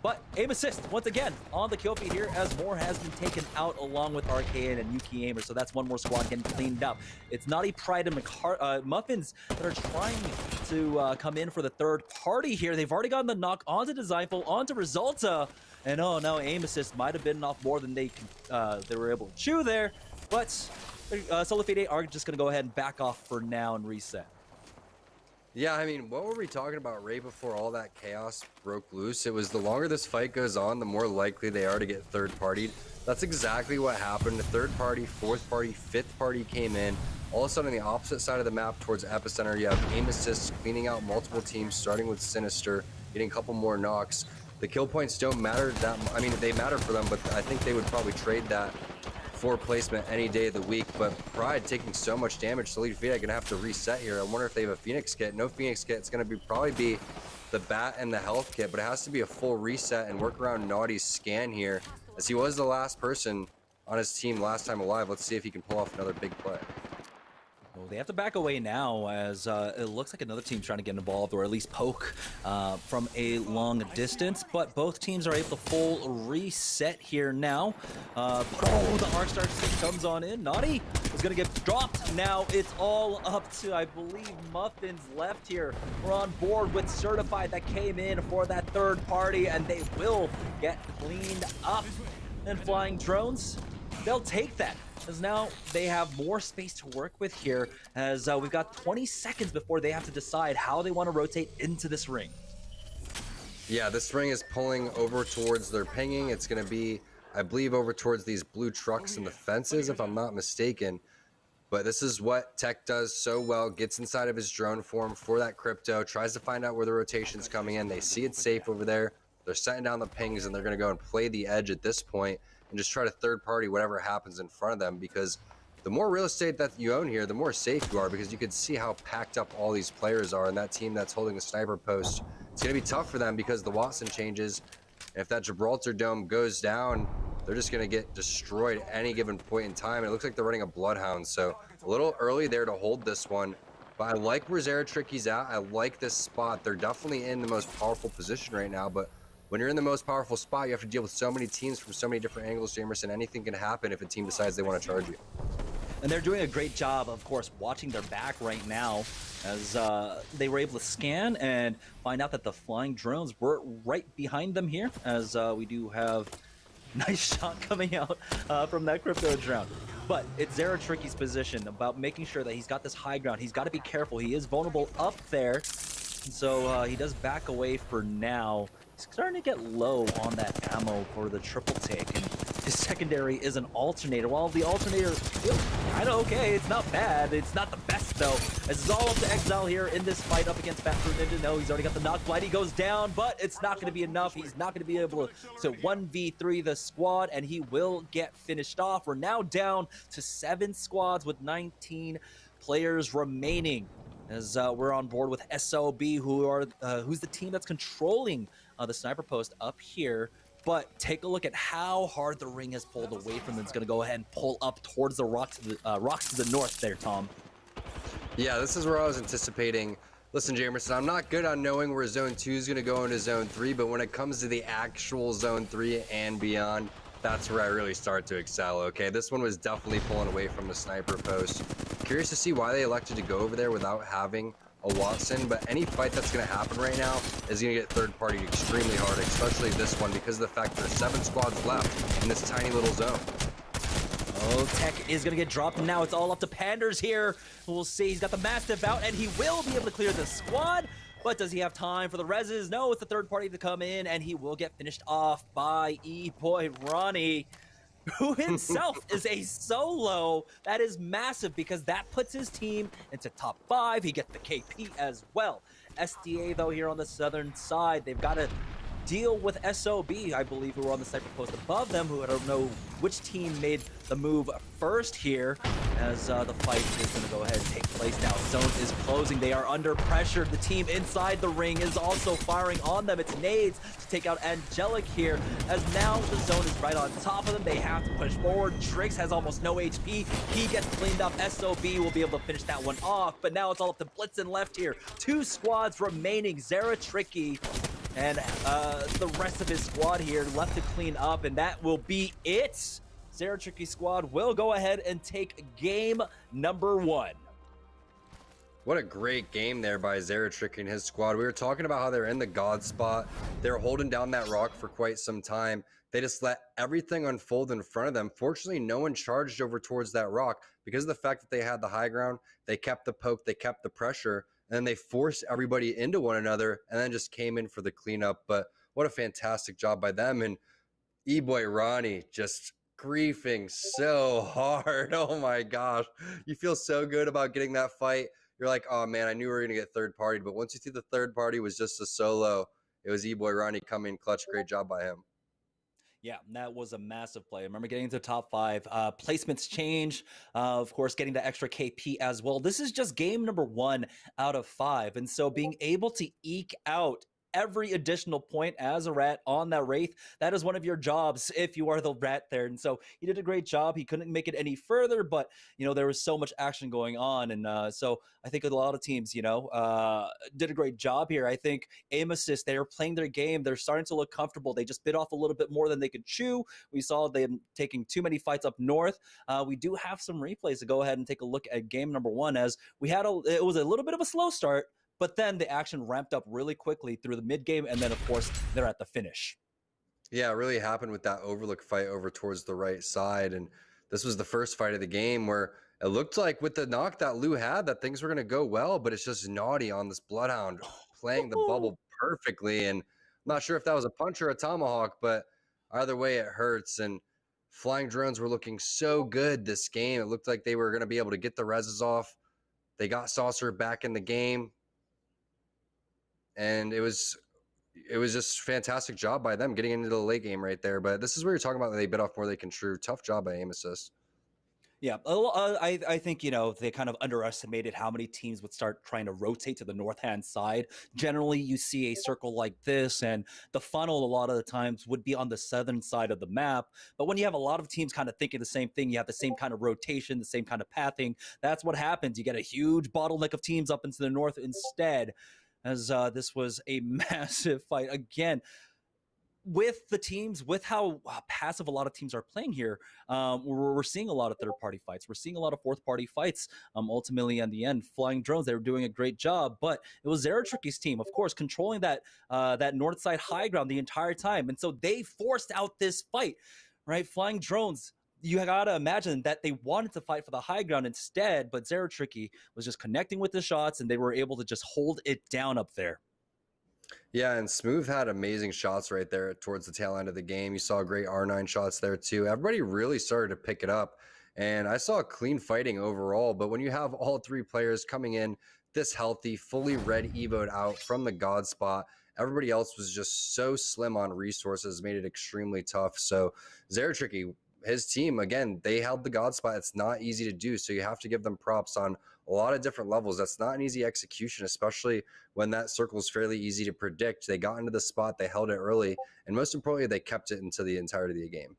Speaker 4: But aim assist, once again, on the kill feed here as more has been taken out along with Arcade and Yuki Aimer. So that's one more squad getting cleaned up. It's Naughty, Pride, and Muffins that are trying to come in for the third party here. They've already gotten the knock onto Designful, onto Resulta. And oh no, aim assist might have been off more than they were able to chew there. But Solifide are just going to go ahead and back off for now and reset.
Speaker 1: Yeah, I mean, what were we talking about right before all that chaos broke loose? It was the longer this fight goes on, the more likely they are to get third-partied. That's exactly what happened. The third party, fourth party, fifth party came in. All of a sudden, on the opposite side of the map towards Epicenter, you have aim assists cleaning out multiple teams, starting with Sinister, getting a couple more knocks. The kill points don't matter that much. I mean, they matter for them, but I think they would probably trade that for placement any day of the week. But Pride taking so much damage, so Solifide gonna have to reset here. I wonder if they have a Phoenix kit. No Phoenix kit. It's gonna probably be the bat and the health kit, but it has to be a full reset and work around Naughty's scan here, as he was the last person on his team last time alive. Let's see if he can pull off another big play.
Speaker 4: Well, they have to back away now as it looks like another team's trying to get involved or at least poke from a long distance, but both teams are able to full reset here now. The Arc Star stick comes on in. Naughty is going to get dropped. Now it's all up to, I believe, Muffins left here. We're on board with Certified that came in for that third party, and they will get cleaned up. And Flying Drones, they'll take that, because now they have more space to work with here, as we've got 20 seconds before they have to decide how they want to rotate into this ring.
Speaker 1: Yeah, this ring is pulling over towards their pinging. It's going to be, I believe, over towards these blue trucks and the fences, if I'm not mistaken. But this is what Tech does so well, gets inside of his drone form for that crypto, tries to find out where the rotation's coming in. They see it's safe over there. They're setting down the pings, and they're going to go and play the edge at this point and just try to third party whatever happens in front of them, because the more real estate that you own here, the more safe you are, because you can see how packed up all these players are, and that team that's holding the sniper post, it's going to be tough for them because the Watson changes. And if that Gibraltar dome goes down, they're just going to get destroyed at any given point in time. And it looks like they're running a Bloodhound, so a little early there to hold this one. But I like where Zeratricky's at. I like this spot. They're definitely in the most powerful position right now, but when you're in the most powerful spot, you have to deal with so many teams from so many different angles, Jamerson. Anything can happen if a team decides they want to charge you.
Speaker 4: And they're doing a great job, of course, watching their back right now, as they were able to scan and find out that the Flying Drones were right behind them here, as we do have a nice shot coming out from that crypto drone. But it's Zeratricky's position about making sure that he's got this high ground. He's got to be careful. He is vulnerable up there, and so he does back away for now. He's starting to get low on that ammo for the triple take, and his secondary is an alternator. While the alternator feels kind of okay, it's not bad. It's not the best, though. As it's all up to Exile here in this fight up against Fat Fruit Ninja. No, he's already got the knock blind. He goes down, but it's not going to be enough. He's not going to be able to 1v3 the squad, and he will get finished off. We're now down to 7 squads with 19 players remaining, as we're on board with SOB, who's the team that's controlling the sniper post up here. But take a look at how hard the ring has pulled away from them. It's going to go ahead and pull up towards the rocks to the north there, Tom.
Speaker 1: Yeah, this is where I was anticipating. Listen, Jamerson, I'm not good on knowing where Zone 2 is going to go into Zone 3, but when it comes to the actual Zone 3 and beyond, that's where I really start to excel, okay? This one was definitely pulling away from the sniper post. Curious to see why they elected to go over there without having a Watson, but any fight that's going to happen right now is going to get third party extremely hard, especially this one, because of the fact there's 7 squads left in this tiny little zone.
Speaker 4: Oh, Tech is going to get dropped, and now it's all up to Panders here. We'll see. He's got the Mastiff out, and he will be able to clear the squad. But does he have time for the reses? No, it's the third party to come in, and he will get finished off by E-Boy Ronnie, who himself is a solo. That is massive because that puts his team into top 5. He gets the KP as well. SDA, though, here on the southern side, they've got to deal with SOB, I believe, who are on the sniper post above them, who I don't know which team made the move first here, as the fight is going to go ahead and take place now. Zone is closing. They are under pressure. The team inside the ring is also firing on them. It's nades to take out Angelic here, as now the zone is right on top of them. They have to push forward. Trix has almost no HP. He gets cleaned up. SOB will be able to finish that one off, but now it's all up to Blitzen left here. 2 squads remaining. Zera Tricky and the rest of his squad here left to clean up, and that will be it. Zera Tricky squad will go ahead and take game number 1.
Speaker 1: What a great game there by Zera Tricky and his squad. We were talking about how they're in the God spot. They were holding down that rock for quite some time. They just let everything unfold in front of them. Fortunately, no one charged over towards that rock because of the fact that they had the high ground. They kept the poke, they kept the pressure, and then they forced everybody into one another and then just came in for the cleanup. But what a fantastic job by them. And E-Boy Ronnie just griefing so hard. Oh my gosh. You feel so good about getting that fight. You're like, oh man, I knew we were going to get third party. But once you see the third party was just a solo, it was E-Boy Ronnie coming clutch. Great job by him.
Speaker 4: Yeah, that was a massive play. I remember getting into the top 5. Placements change, of course, getting the extra KP as well. This is just game number 1 out of 5. And so being able to eke out every additional point as a rat on that Wraith, that is one of your jobs if you are the rat there. And so he did a great job. He couldn't make it any further, but you know, there was so much action going on. And so I think a lot of teams, you know, did a great job here. I think aim assist, they are playing their game. They're starting to look comfortable. They just bit off a little bit more than they could chew. We saw them taking too many fights up north. We do have some replays to go ahead and take a look at game number 1, as we had it was a little bit of a slow start, but then the action ramped up really quickly through the mid game, and then of course they're at the finish.
Speaker 1: Yeah, it really happened with that Overlook fight over towards the right side. And this was the first fight of the game where it looked like with the knock that Lou had that things were going to go well, but it's just Naughty on this Bloodhound playing the bubble perfectly. And I'm not sure if that was a punch or a tomahawk, but either way it hurts. And Flying Drones were looking so good this game. It looked like they were going to be able to get the reses off. They got Saucer back in the game. And it was just fantastic job by them getting into the late game right there. But this is where you're talking about that they bit off more than they can chew. Tough job by aim assist.
Speaker 4: Yeah, I think, you know, they kind of underestimated how many teams would start trying to rotate to the north-hand side. Generally, you see a circle like this, and the funnel a lot of the times would be on the southern side of the map. But when you have a lot of teams kind of thinking the same thing, you have the same kind of rotation, the same kind of pathing, that's what happens. You get a huge bottleneck of teams up into the north instead, as this was a massive fight. Again, with the teams, with how passive a lot of teams are playing here, we're seeing a lot of third-party fights. We're seeing a lot of fourth-party fights. Ultimately, in the end, Flying Drones, they were doing a great job, but it was Zera Tricky's team, of course, controlling that north side high ground the entire time, and so they forced out this fight, right? Flying Drones, you gotta imagine that they wanted to fight for the high ground instead, but Zera Tricky was just connecting with the shots, and they were able to just hold it down up there.
Speaker 1: Yeah, and Smooth had amazing shots right there towards the tail end of the game. You saw great R9 shots there too. Everybody really started to pick it up, and I saw clean fighting overall. But when you have all 3 players coming in this healthy, fully red evoed out from the God spot, everybody else was just so slim on resources, made it extremely tough. So Zera Tricky, his team, again, they held the God spot. It's not easy to do, so you have to give them props on a lot of different levels. That's not an easy execution, especially when that circle is fairly easy to predict. They got into the spot, they held it early, and most importantly, they kept it into the entirety of the game.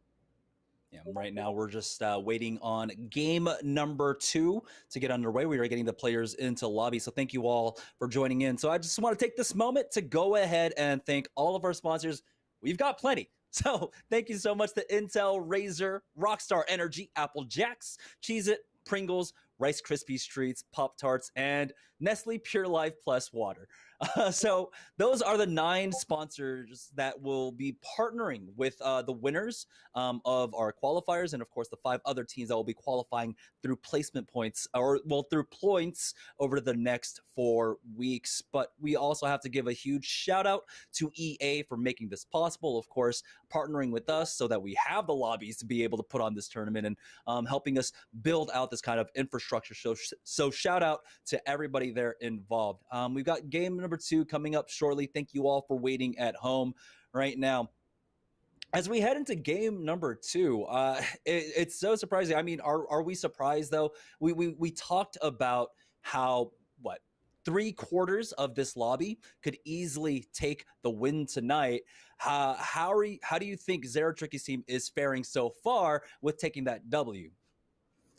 Speaker 4: Yeah, right now we're just waiting on game number 2 to get underway. We are getting the players into lobby, so thank you all for joining in. So I just want to take this moment to go ahead and thank all of our sponsors. We've got plenty. So thank you so much to Intel, Razer, Rockstar Energy, Apple Jacks, Cheez-It, Pringles, Rice Krispie Treats, Pop-Tarts, and Nestle Pure Life Plus Water. So those are the 9 sponsors that will be partnering with the winners of our qualifiers, and of course the 5 other teams that will be qualifying through placement points, or well, through points over the next 4 weeks. But we also have to give a huge shout out to EA for making this possible, of course, partnering with us so that we have the lobbies to be able to put on this tournament, and helping us build out this kind of infrastructure. So shout out to everybody there involved. We've got game number 2 coming up shortly. Thank you all for waiting at home right now. As we head into game number 2, it's so surprising. I mean, are we surprised though? We talked about how 3/4 of this lobby could easily take the win tonight. How do you think Zero Tricky's team is faring so far with taking that W?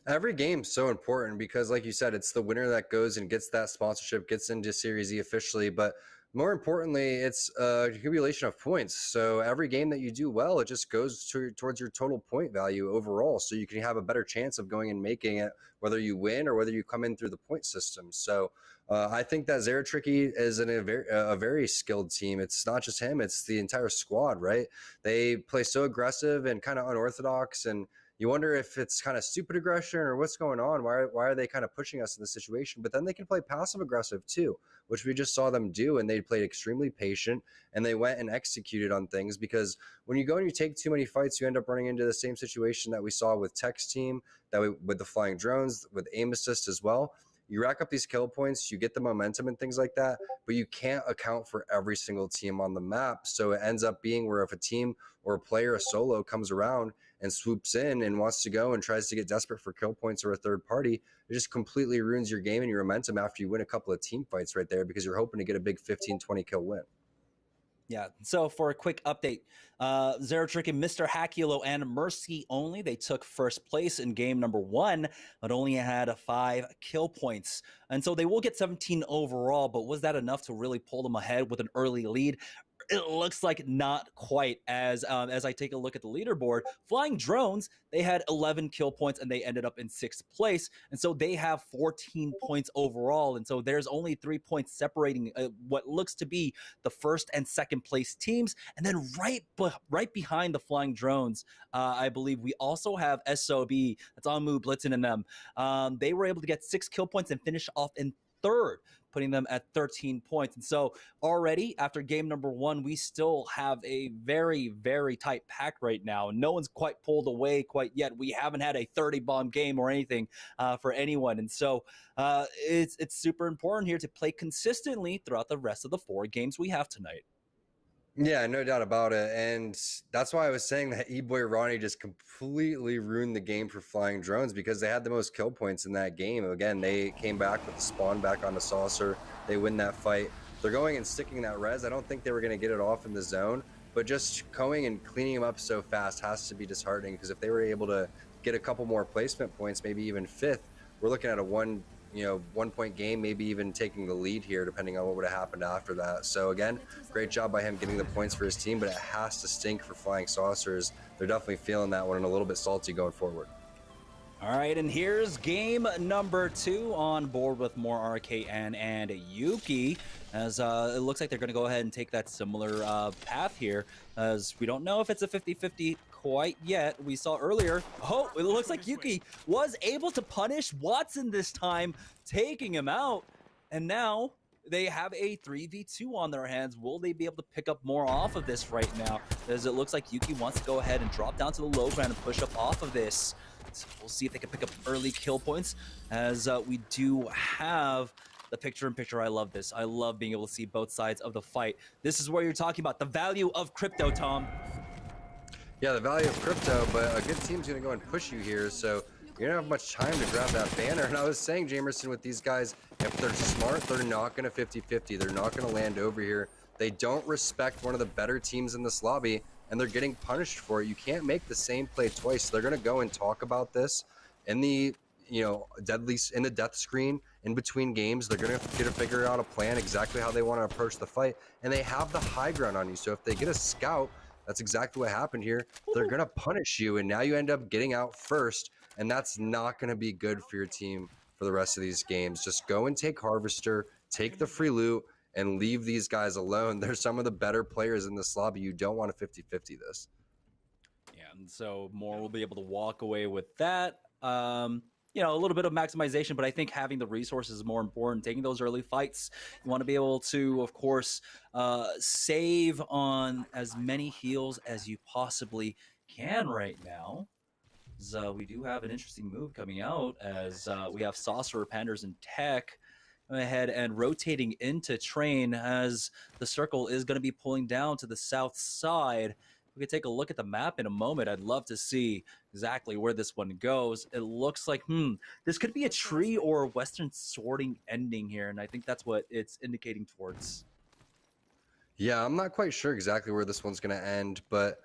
Speaker 1: Every game's so important because, like you said, it's the winner that goes and gets that sponsorship, gets into Series E officially. But more importantly, it's a accumulation of points. So every game that you do well, it just goes towards your total point value overall. So you can have a better chance of going and making it, whether you win or whether you come in through the point system. So I think that Zero Tricky is a very skilled team. It's not just him, it's the entire squad, right? They play so aggressive and kind of unorthodox, and you wonder if it's kind of stupid aggression or what's going on. Why are they kind of pushing us in this situation? But then they can play passive aggressive too, which we just saw them do. And they played extremely patient and they went and executed on things, because when you go and you take too many fights, you end up running into the same situation that we saw with Tech's team, with the flying drones, with aim assist as well. You rack up these kill points, you get the momentum and things like that, but you can't account for every single team on the map. So it ends up being where if a team or a player, a solo, comes around and swoops in and wants to go and tries to get desperate for kill points or a third party, it just completely ruins your game and your momentum after you win a couple of team fights right there, because you're hoping to get a big 15-20 kill win.
Speaker 4: Yeah, so for a quick update, Zero Tricky, Mr. Hakulo, and Mercy Only, they took first place in game number 1, but only had 5 kill points. And so they will get 17 overall, but was that enough to really pull them ahead with an early lead? It looks like not quite. As I take a look at the leaderboard, Flying Drones, they had 11 kill points and they ended up in 6th place, and so they have 14 points overall, and so there's only 3 points separating what looks to be the 1st and 2nd place teams. And then right behind the Flying Drones, I believe we also have SOB, that's Amu, Blitzen, and them. They were able to get 6 kill points and finish off in 3rd, putting them at 13 points. And so already after game number 1, we still have a very, very tight pack right now. No one's quite pulled away quite yet. We haven't had a 30 bomb game or anything for anyone. And so it's super important here to play consistently throughout the rest of the 4 games we have tonight.
Speaker 1: Yeah, no doubt about it. And that's why I was saying that E-Boy Ronnie just completely ruined the game for Flying Drones, because they had the most kill points in that game. Again, they came back with the spawn back on the saucer. They win that fight. They're going and sticking that res. I don't think they were going to get it off in the zone, but just going and cleaning them up so fast has to be disheartening, because if they were able to get a couple more placement points, maybe even 5th, we're looking at a 1 point game, maybe even taking the lead here, depending on what would have happened after that. So again, great job by him getting the points for his team, but it has to stink for Flying Saucers. They're definitely feeling that one and a little bit salty going forward.
Speaker 4: All right, and here's game number 2 on board with more RKN and Yuki, as it looks like they're going to go ahead and take that similar path here, as we don't know if it's a 50-50 quite yet. We saw earlier, it looks like Yuki was able to punish Watson this time, taking him out, and now they have a 3v2 on their hands. Will they be able to pick up more off of this right now? As it looks like Yuki wants to go ahead and drop down to the low ground and push up off of this. So we'll see if they can pick up early kill points, as we do have the picture-in-picture. I love this. I love being able to see both sides of the fight. This is where you're talking about the value of crypto, Tom.
Speaker 1: Yeah, the value of crypto, but a good team's going to go and push you here, so you don't have much time to grab that banner. And I was saying, Jamerson, with these guys, if they're smart, they're not going to 50-50. They're not going to land over here. They don't respect one of the better teams in this lobby, and they're getting punished for it. You can't make the same play twice. So they're going to go and talk about this in the, in the death screen in between games. They're going to get to figure out a plan, exactly how they want to approach the fight, and they have the high ground on you. So if they get a scout, that's exactly what happened here. They're going to punish you, and now you end up getting out first, and that's not going to be good for your team for the rest of these games. Just go and take Harvester, take the free loot, and leave these guys alone. They're some of the better players in this lobby. You don't want to 50-50 this.
Speaker 4: Yeah, and so more will be able to walk away with that. You know, a little bit of maximization, but I think having the resources is more important. Taking those early fights, you want to be able to, of course, save on as many heals as you possibly can right now. So we do have an interesting move coming out as we have Saucer, Panders, and Tech ahead and rotating into Train as the circle is going to be pulling down to the south side. We can take a look at the map in a moment. I'd love to see exactly where this one goes. It looks like, this could be a tree or western sorting ending here, and I think that's what it's indicating towards.
Speaker 1: Yeah, I'm not quite sure exactly where this one's going to end, but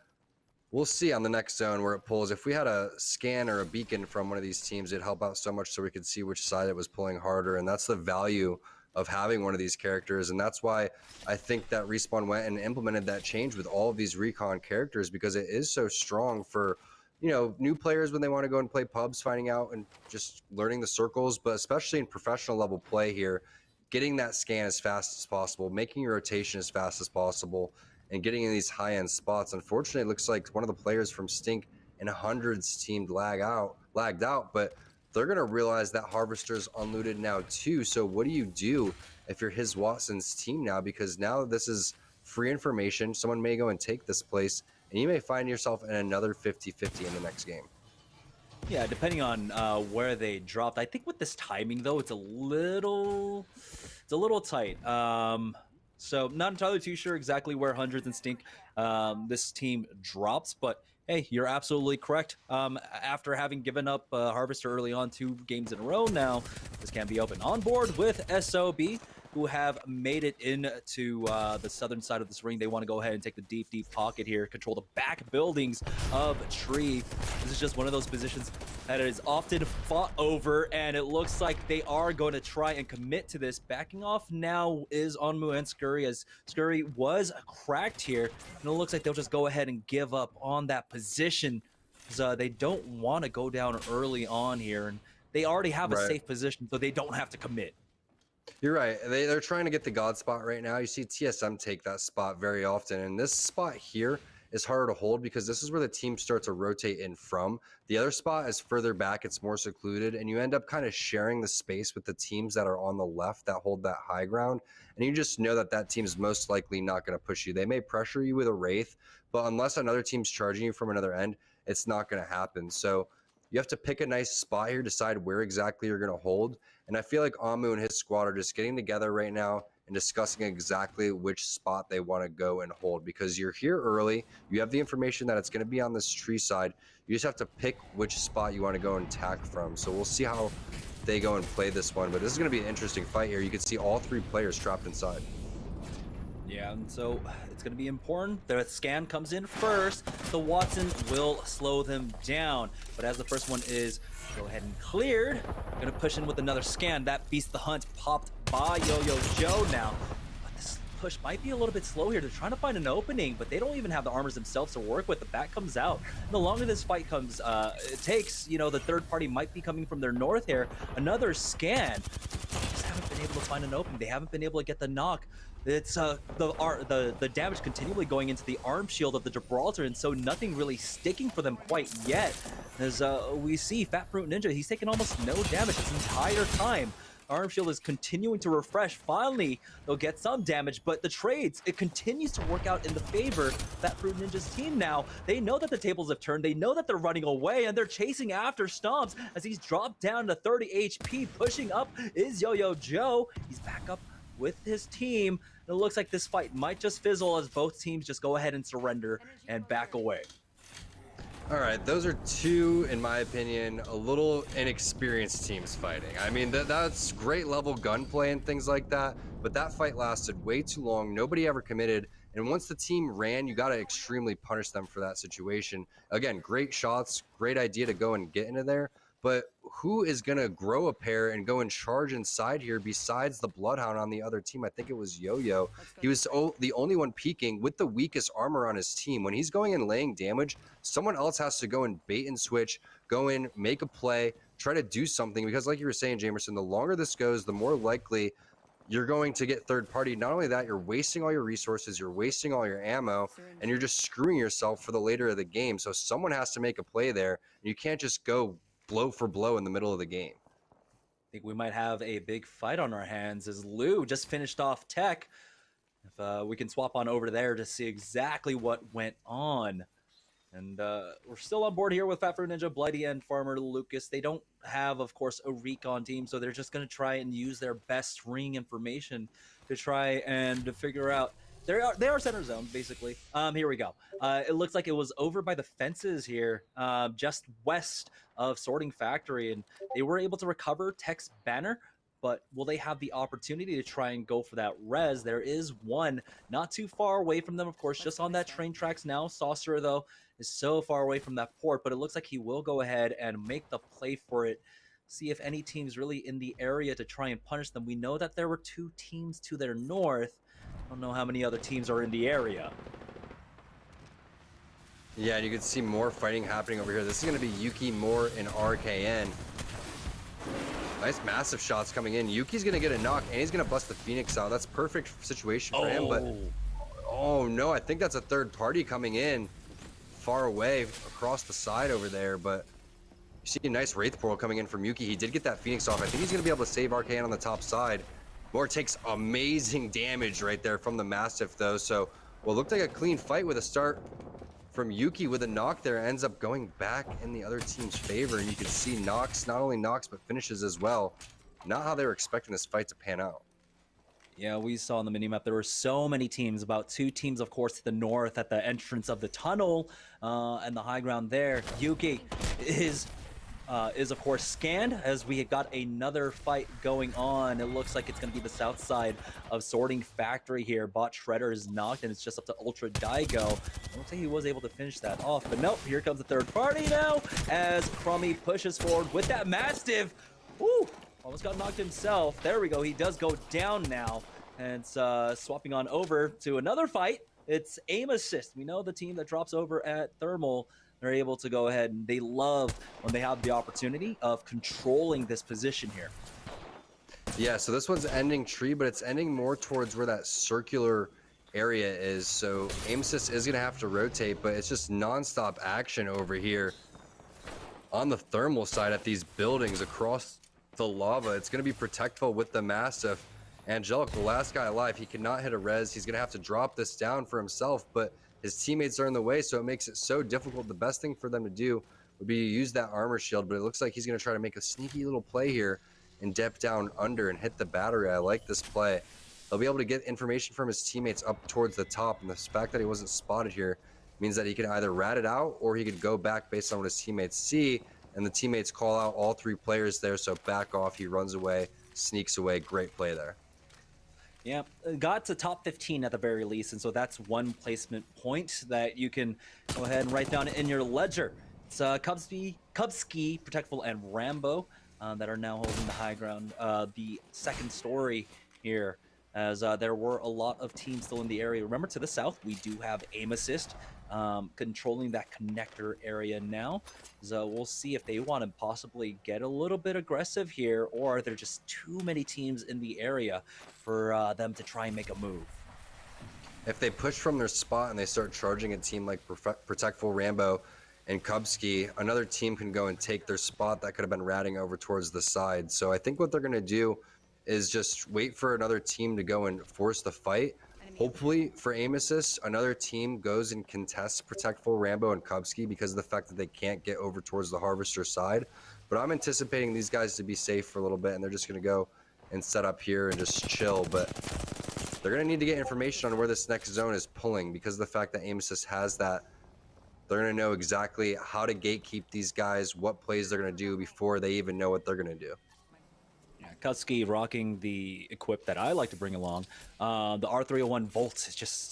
Speaker 1: we'll see on the next zone where it pulls. If we had a scan or a beacon from one of these teams, it'd help out so much so we could see which side it was pulling harder, and that's the value of having one of these characters. And that's why I think that Respawn went and implemented that change with all of these recon characters, because it is so strong for, you know, new players when they want to go and play pubs, finding out and just learning the circles, but especially in professional level play here, getting that scan as fast as possible, making your rotation as fast as possible, and getting in these high-end spots. Unfortunately, it looks like one of the players from Stink and Hundreds team lagged out, but they're going to realize that Harvester's unlooted now too. So what do you do if you're his Watson's team now? Because now this is free information. Someone may go and take this place, and you may find yourself in another 50-50 in the next game.
Speaker 4: Yeah, depending on where they dropped. I think with this timing, though, it's a little tight. So not entirely too sure exactly where Hundreds and Stink this team drops, but hey, you're absolutely correct. After having given up Harvester early on 2 games in a row now, this can be open. On board with SOB, who have made it into the southern side of this ring. They want to go ahead and take the deep, deep pocket here, control the back buildings of Tree. This is just one of those positions that is often fought over, and it looks like they are going to try and commit to this. Backing off now is Onmu and Scurry, as Scurry was cracked here, and it looks like they'll just go ahead and give up on that position. So they don't want to go down early on here, and they already have a safe position, so they don't have to commit.
Speaker 1: You're right. They're trying to get the God spot right now. You see TSM take that spot very often, and this spot here is harder to hold because this is where the team starts to rotate in from. The other spot is further back, it's more secluded, and you end up kind of sharing the space with the teams that are on the left that hold that high ground, and you just know that that team is most likely not going to push you. They may pressure you with a Wraith, but unless another team's charging you from another end, it's not going to happen. So you have to pick a nice spot here, decide where exactly you're going to hold. And I feel like Amu and his squad are just getting together right now and discussing exactly which spot they want to go and hold, because you're here early. You have the information that it's going to be on this tree side. You just have to pick which spot you want to go and attack from. So we'll see how they go and play this one. But this is going to be an interesting fight here. You can see all 3 players trapped inside.
Speaker 4: Yeah, and so it's going to be important. The scan comes in first. The Watson will slow them down. But as the first one is go ahead and cleared, going to push in with another scan. That Beast the Hunt popped by Yo-Yo Joe now. But this push might be a little bit slow here. They're trying to find an opening, but they don't even have the armors themselves to work with. The back comes out. And the longer this fight comes, it takes, you know, the third party might be coming from their north here. Another scan. They just haven't been able to find an opening. They haven't been able to get the knock. It's the damage continually going into the arm shield of the Gibraltar, and so nothing really sticking for them quite yet. As we see Fat Fruit Ninja, he's taken almost no damage this entire time. Arm shield is continuing to refresh. Finally, they'll get some damage, but the trades, it continues to work out in the favor of Fat Fruit Ninja's team now. They know that the tables have turned. They know that they're running away, and they're chasing after Stomps as he's dropped down to 30 HP. Pushing up is Yo-Yo Joe. He's back up with his team. It looks like this fight might just fizzle as both teams just go ahead and surrender and back away.
Speaker 1: All right, those are 2, in my opinion, a little inexperienced teams fighting. I mean, that's great level gunplay and things like that, but that fight lasted way too long. Nobody ever committed, and once the team ran, you got to extremely punish them for that situation. Again, great shots, great idea to go and get into there, but who is going to grow a pair and go and charge inside here besides the Bloodhound on the other team? I think it was Yo-Yo. He was the only one peeking with the weakest armor on his team. When he's going and laying damage, someone else has to go and bait and switch, go in, make a play, try to do something, because like you were saying, Jamerson, the longer this goes, the more likely you're going to get third party. Not only that, you're wasting all your resources, you're wasting all your ammo, and you're just screwing yourself for the later of the game. So someone has to make a play there. You can't just go blow for blow in the middle of the game.
Speaker 4: I think we might have a big fight on our hands as Lou just finished off tech. If we can swap on over there to see exactly what went on. And we're still on board here with Fat Fruit Ninja, Blighty, and Farmer Lucas. They don't have, of course, a recon team, so they're just going to try and use their best ring information to try and figure out. They are center zone, basically. Here we go. It looks like it was over by the fences here, just west of Sorting Factory, and they were able to recover Tech's banner. But will they have the opportunity to try and go for that res? There is one not too far away from them, of course, just on that train tracks now. Saucer, though, is so far away from that port, but it looks like he will go ahead and make the play for it. See if any team's really in the area to try and punish them. We know that there were 2 teams to their north. I don't know how many other teams are in the area.
Speaker 1: Yeah, and you can see more fighting happening over here. This is going to be Yuki, Moore, and RKN. Nice massive shots coming in. Yuki's going to get a knock, and he's going to bust the Phoenix out. That's perfect situation for him, but oh no, I think that's a third party coming in far away across the side over there, but you see a nice Wraith Portal coming in from Yuki. He did get that Phoenix off. I think he's going to be able to save RKN on the top side. Moore takes amazing damage right there from the Mastiff, though, so what looked like a clean fight with a start from Yuki with a knock there ends up going back in the other team's favor, and you can see knocks, not only knocks, but finishes as well. Not how they were expecting this fight to pan out.
Speaker 4: Yeah, we saw on the minimap there were so many teams, about 2 teams, of course, to the north at the entrance of the tunnel and the high ground there. Yuki is of course scanned as we got another fight going on. It looks like it's going to be the south side of Sorting Factory here. Bot Shredder is knocked, and it's just up to Ultra Daigo. I don't think he was able to finish that off, but nope, here comes the third party now as Crummy pushes forward with that Mastiff. Woo! Almost got knocked himself. There we go. He does go down now, and it's swapping on over to another fight. It's aim assist. We know the team that drops over at Thermal, they're able to go ahead, and they love when they have the opportunity of controlling this position here.
Speaker 1: Yeah, so this one's ending tree, but it's ending more towards where that circular area is. So aim assist is going to have to rotate, but it's just nonstop action over here on the thermal side at these buildings across the lava. It's going to be protectful with the Mastiff. Angelic, the last guy alive, he cannot hit a res. He's going to have to drop this down for himself, but his teammates are in the way, so it makes it so difficult. The best thing for them to do would be to use that armor shield, but it looks like he's going to try to make a sneaky little play here and dip down under and hit the battery. I like this play. He'll be able to get information from his teammates up towards the top, and the fact that he wasn't spotted here means that he can either rat it out or he could go back based on what his teammates see, and the teammates call out all 3 players there, so back off. He runs away, sneaks away. Great play there.
Speaker 4: Yeah, got to top 15 at the very least, and so that's one placement point that you can go ahead and write down in your ledger. It's Cubsky, Protectful, and Rambo that are now holding the high ground. The second story here, as there were a lot of teams still in the area. Remember, to the south, we do have aim assist controlling that connector area now. So we'll see if they want to possibly get a little bit aggressive here, or are there just too many teams in the area for them to try and make a move.
Speaker 1: If they push from their spot and they start charging a team like Protectful, Rambo, and Cubsky, another team can go and take their spot that could have been ratting over towards the side. So I think what they're going to do is just wait for another team to go and force the fight. Hopefully for aim assist, another team goes and contests Protectful, Rambo, and Cubsky because of the fact that they can't get over towards the Harvester side. But I'm anticipating these guys to be safe for a little bit, and they're just going to go and set up here and just chill. But they're going to need to get information on where this next zone is pulling because of the fact that aim assist has that. They're going to know exactly how to gatekeep these guys, what plays they're going to do before they even know what they're going to do.
Speaker 4: Kutsky rocking the equip that I like to bring along. The R301 Volt,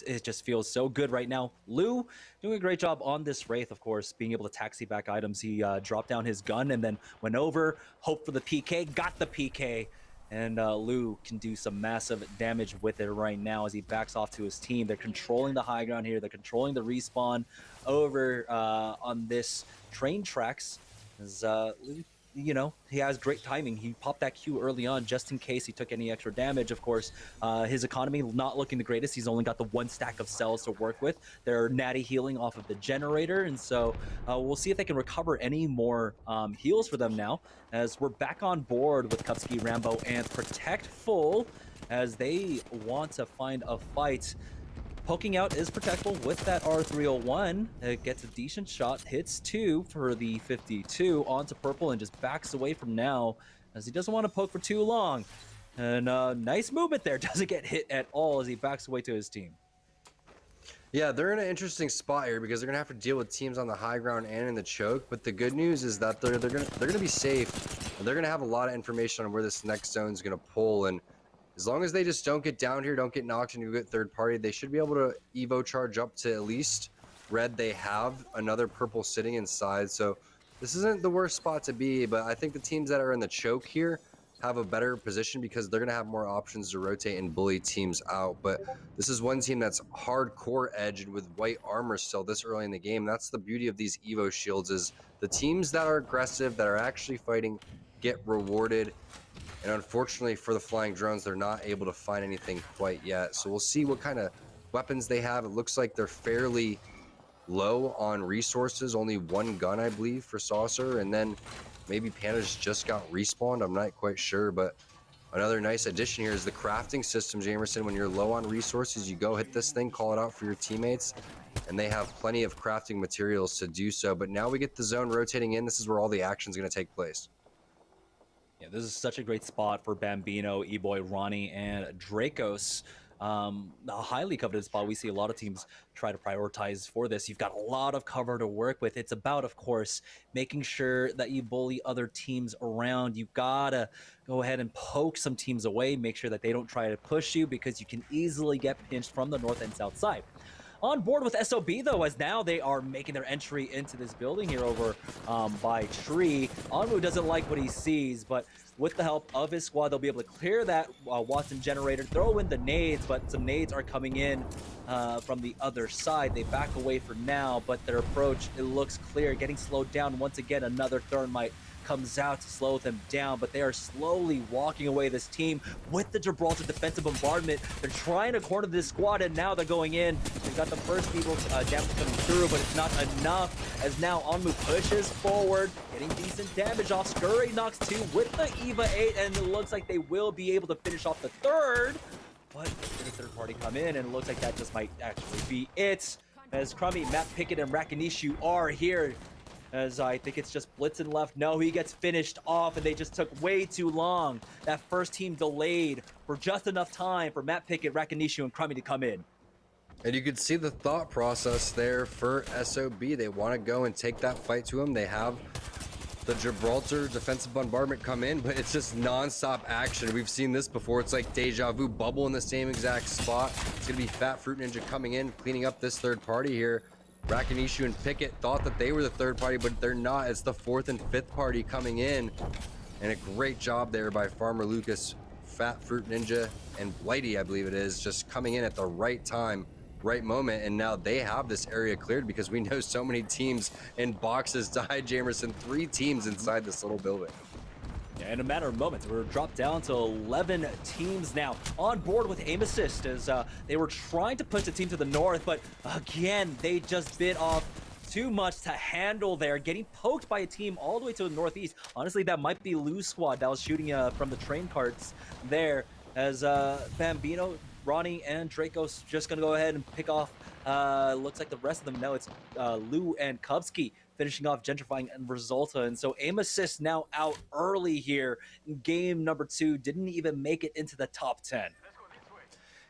Speaker 4: it just feels so good right now. Lou doing a great job on this Wraith, of course, being able to taxi back items. He dropped down his gun and then went over, hoped for the PK, got the PK, and Lou can do some massive damage with it right now as he backs off to his team. They're controlling the high ground here. They're controlling the respawn over on this train tracks. As Lou you know, he has great timing. He popped that Q early on just in case he took any extra damage. Of course, his economy not looking the greatest. He's only got the 1 stack of cells to work with. They're natty healing off of the generator, and so we'll see if they can recover any more heals for them now, as we're back on board with Kupski, Rambo, and Protect Full, as they want to find a fight. Poking out is protectable with that R301. It gets a decent shot, hits 2 for the 52 onto Purple, and just backs away from now, as he doesn't want to poke for too long. And nice movement there, doesn't get hit at all as he backs away to his team.
Speaker 1: Yeah, they're in an interesting spot here because they're gonna have to deal with teams on the high ground and in the choke. But the good news is that they're gonna be safe, and they're gonna have a lot of information on where this next zone is gonna pull. And as long as they just don't get down here, don't get knocked into a good third party, they should be able to Evo charge up to at least red. They have another purple sitting inside, so this isn't the worst spot to be. But I think the teams that are in the choke here have a better position because they're going to have more options to rotate and bully teams out. But this is one team that's hardcore edged with white armor still this early in the game. That's the beauty of these Evo shields, is the teams that are aggressive, that are actually fighting, get rewarded. And unfortunately for the flying drones, they're not able to find anything quite yet. So we'll see what kind of weapons they have. It looks like they're fairly low on resources. Only 1 gun, I believe, for Saucer. And then maybe Panda's just got respawned. I'm not quite sure. But another nice addition here is the crafting system, Jamerson. When you're low on resources, you go hit this thing, call it out for your teammates. And they have plenty of crafting materials to do so. But now we get the zone rotating in. This is where all the action's going to take place.
Speaker 4: Yeah, this is such a great spot for Bambino, E-Boy, Ronnie, and Dracos. A highly coveted spot. We see a lot of teams try to prioritize for this. You've got a lot of cover to work with. It's about, of course, making sure that you bully other teams around. You gotta go ahead and poke some teams away. Make sure that they don't try to push you, because you can easily get pinched from the north and south side. On board with SOB, though, as now they are making their entry into this building here over by Tree. Onwu doesn't like what he sees, but with the help of his squad, they'll be able to clear that Watson generator, throw in the nades, but some nades are coming in from the other side. They back away for now, but their approach, it looks clear, getting slowed down once again. Another Thermite comes out to slow them down, but they are slowly walking away, this team, with the Gibraltar defensive bombardment. They're trying to corner this squad, and now they're going in. They've got the first people damage coming through, but it's not enough, as now Onmu pushes forward, getting decent damage off. Scurry knocks 2 with the EVA 8, and it looks like they will be able to finish off the third. But the third party come in, and it looks like that just might actually be it, as Crummy, Matt Pickett, and Rakanishu are here. As I think it's just Blitzen left. No, he gets finished off, and they just took way too long. That first team delayed for just enough time for Matt Pickett, Rakanishu, and Crummy to come in.
Speaker 1: And you could see the thought process there for SOB. They want to go and take that fight to him. They have the Gibraltar defensive bombardment come in, but it's just non-stop action. We've seen this before. It's like deja vu, bubble in the same exact spot. It's going to be Fat Fruit Ninja coming in, cleaning up this third party here. Rakanishu and Pickett thought that they were the third party, but they're not. It's the fourth and fifth party coming in. And a great job there by Farmer Lucas, Fat Fruit Ninja, and Blighty, I believe it is, just coming in at the right time, right moment. And now they have this area cleared, because we know so many teams in boxes died, Jamerson. 3 teams inside this little building.
Speaker 4: Yeah, in a matter of moments, we're dropped down to 11 teams now. On board with aim assist, as they were trying to push the team to the north, but again, they just bit off too much to handle there, getting poked by a team all the way to the northeast. Honestly, that might be Lou's squad that was shooting from the train carts there, as Bambino, Ronnie, and Draco's just going to go ahead and pick off, looks like the rest of them. Now it's Lou and Kubski finishing off Gentrifying and Resulta. And so aim assist now out early here in game number 2. Didn't even make it into the top 10.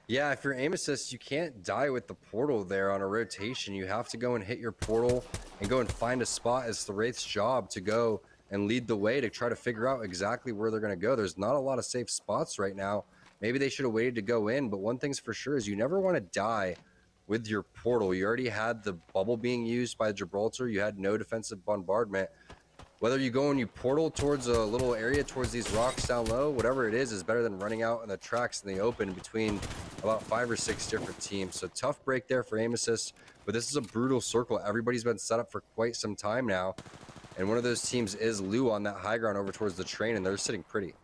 Speaker 1: Yeah, if you're aim assist, you can't die with the portal there on a rotation. You have to go and hit your portal and go and find a spot. It's the Wraith's job to go and lead the way to try to figure out exactly where they're going to go. There's not a lot of safe spots right now. Maybe they should have waited to go in, but one thing's for sure is you never want to die with your portal. You already had the bubble being used by Gibraltar. You had no defensive bombardment. Whether you go and you portal towards a little area towards these rocks down low, whatever it is better than running out in the tracks in the open between about 5 or 6 different teams. So tough break there for aim assist, but this is a brutal circle. Everybody's been set up for quite some time now. And one of those teams is Lou on that high ground over towards the train, and they're sitting pretty.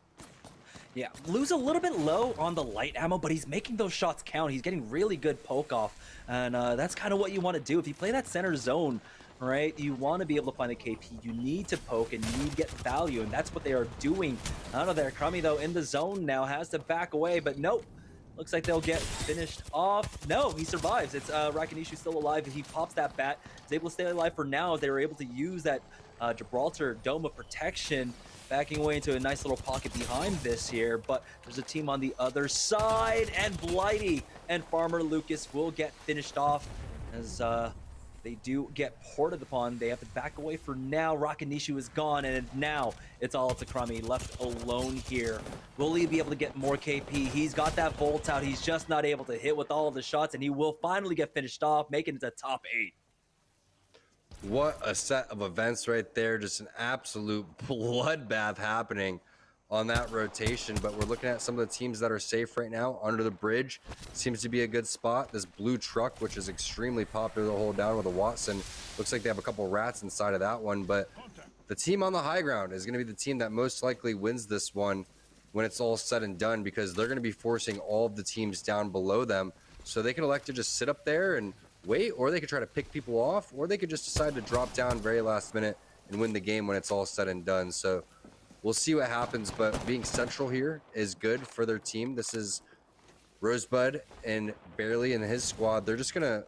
Speaker 4: Yeah, Lou's a little bit low on the light ammo, but he's making those shots count. He's getting really good poke off, and that's kind of what you want to do. If you play that center zone, right, you want to be able to find a KP. You need to poke and you need to get value, and that's what they are doing out of there. Crummy, though, in the zone now, has to back away, but nope. Looks like they'll get finished off. No, he survives. It's Rakanishu still alive, and he pops that bat. He's able to stay alive for now. They were able to use that Gibraltar dome of protection, backing away into a nice little pocket behind this here, but there's a team on the other side, and Blighty and Farmer Lucas will get finished off as they do get ported upon. They have to back away for now. Rakanishu is gone, and now it's all up to Crummy, left alone here. Will he be able to get more KP? He's got that bolt out. He's just not able to hit with all of the shots, and he will finally get finished off, making it to top 8.
Speaker 1: What a set of events right there. Just an absolute bloodbath happening on that rotation. But we're looking at some of the teams that are safe right now. Under the bridge seems to be a good spot. This blue truck, which is extremely popular to hold down with a Watson. Looks like they have a couple rats inside of that one. But the team on the high ground is going to be the team that most likely wins this one when it's all said and done, because they're going to be forcing all of the teams down below them. So they can elect to just sit up there and wait, or they could try to pick people off, or they could just decide to drop down very last minute and win the game when it's all said and done. So we'll see what happens, but being central here is good for their team. This is Rosebud and Barely and his squad. They're just gonna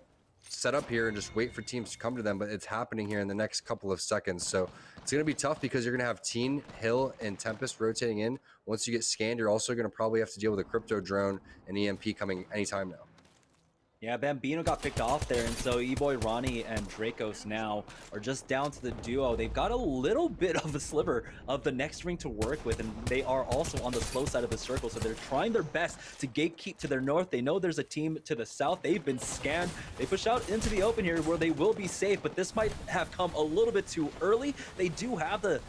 Speaker 1: set up here and just wait for teams to come to them, but it's happening here in the next couple of seconds. So it's gonna be tough because you're gonna have Teen, Hill, and Tempest rotating in. Once you get scanned, you're also gonna probably have to deal with a crypto drone and EMP coming anytime now.
Speaker 4: Yeah, Bambino got picked off there, and so E-Boy, Ronnie, and Dracos now are just down to the duo. They've got a little bit of a sliver of the next ring to work with, and they are also on the slow side of the circle, so they're trying their best to gatekeep to their north. They know there's a team to the south. They've been scanned. They push out into the open here where they will be safe, but this might have come a little bit too early. They do have the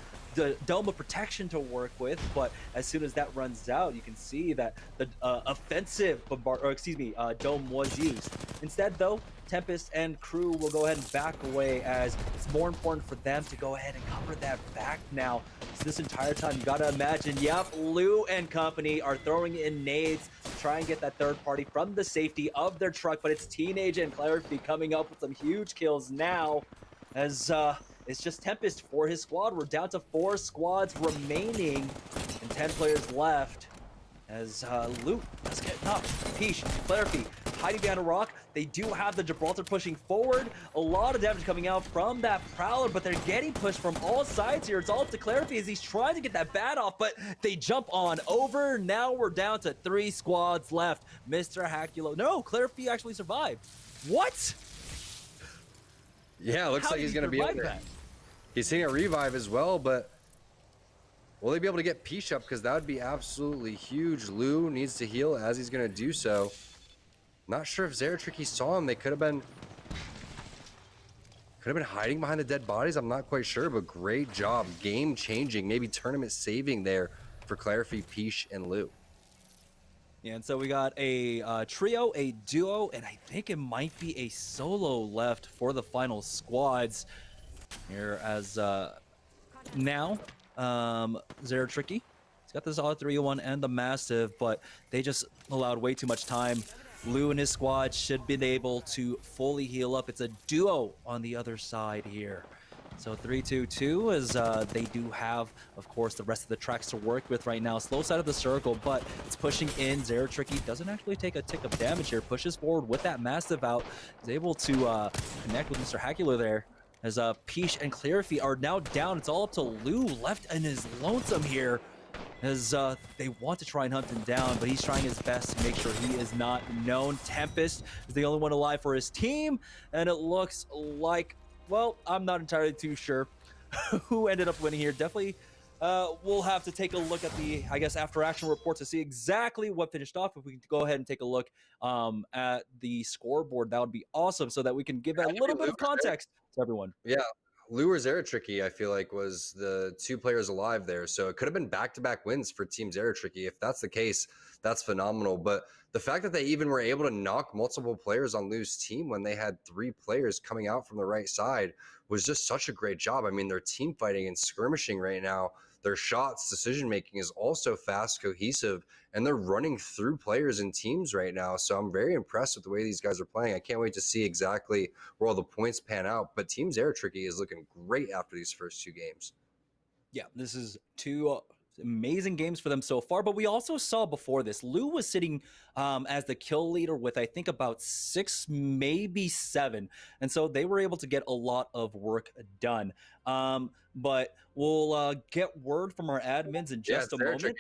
Speaker 4: dome of protection to work with, but as soon as that runs out, you can see that the offensive dome was used. Instead, though, Tempest and crew will go ahead and back away, as it's more important for them to go ahead and cover that back now. So this entire time, you gotta imagine, yep, Lou and company are throwing in nades to try and get that third party from the safety of their truck, but it's Teenage and Clarity coming up with some huge kills now, as it's just Tempest for his squad. We're down to 4 squads remaining and 10 players left. As Luke does get knocked. Peach, Clarify, hiding behind a rock. They do have the Gibraltar pushing forward. A lot of damage coming out from that Prowler, but they're getting pushed from all sides here. It's all up to Clarify as he's trying to get that bat off, but they jump on over. Now we're down to 3 squads left. Mr. Haculo. No, Clarify actually survived. What?
Speaker 1: Yeah, looks like he's going to be able to. He's seeing a revive as well, but will they be able to get Peach up? Because that would be absolutely huge. Lou needs to heal as he's going to do so. Not sure if Zeratricky saw him. They could have been hiding behind the dead bodies. I'm not quite sure, but great job. Game changing, maybe tournament saving there for Clarify, Peach, and Lou.
Speaker 4: Yeah, and so we got a trio, a duo, and I think it might be a solo left for the final squads here, as now Zeratricky, he's got the solid 301 and the massive, but they just allowed way too much time. Lou and his squad should have been able to fully heal up. It's a duo on the other side here. So 3-2-2, as they do have, of course, the rest of the tracks to work with right now. Slow side of the circle, but it's pushing in. Zeratricky doesn't actually take a tick of damage here. Pushes forward with that massive out. Is able to connect with Mr. Haculo there. As Peach and Clarify are now down. It's all up to Lou, left and is lonesome here. As they want to try and hunt him down, but he's trying his best to make sure he is not known. Tempest is the only one alive for his team, and it looks like, well, I'm not entirely too sure who ended up winning here. Definitely, we'll have to take a look at the, I guess, after action report to see exactly what finished off. If we could go ahead and take a look at the scoreboard, that would be awesome, so that we can give a little bit of context to everyone.
Speaker 1: Yeah, Lou or Zeratricky, I feel like, was the two players alive there. So it could have been back-to-back wins for Team Zeratricky. If that's the case, that's phenomenal. But the fact that they even were able to knock multiple players on Lou's team when they had 3 players coming out from the right side was just such a great job. I mean, their team fighting and skirmishing right now, their shots, decision-making is also fast, cohesive, and they're running through players and teams right now. So I'm very impressed with the way these guys are playing. I can't wait to see exactly where all the points pan out. But Team Zeratricky is looking great after these first 2 games.
Speaker 4: Yeah, this is 2 amazing games for them so far. But we also saw before this, Lou was sitting as the kill leader with, I think, about 6, maybe 7. And so they were able to get a lot of work done. But we'll get word from our admins in just a moment.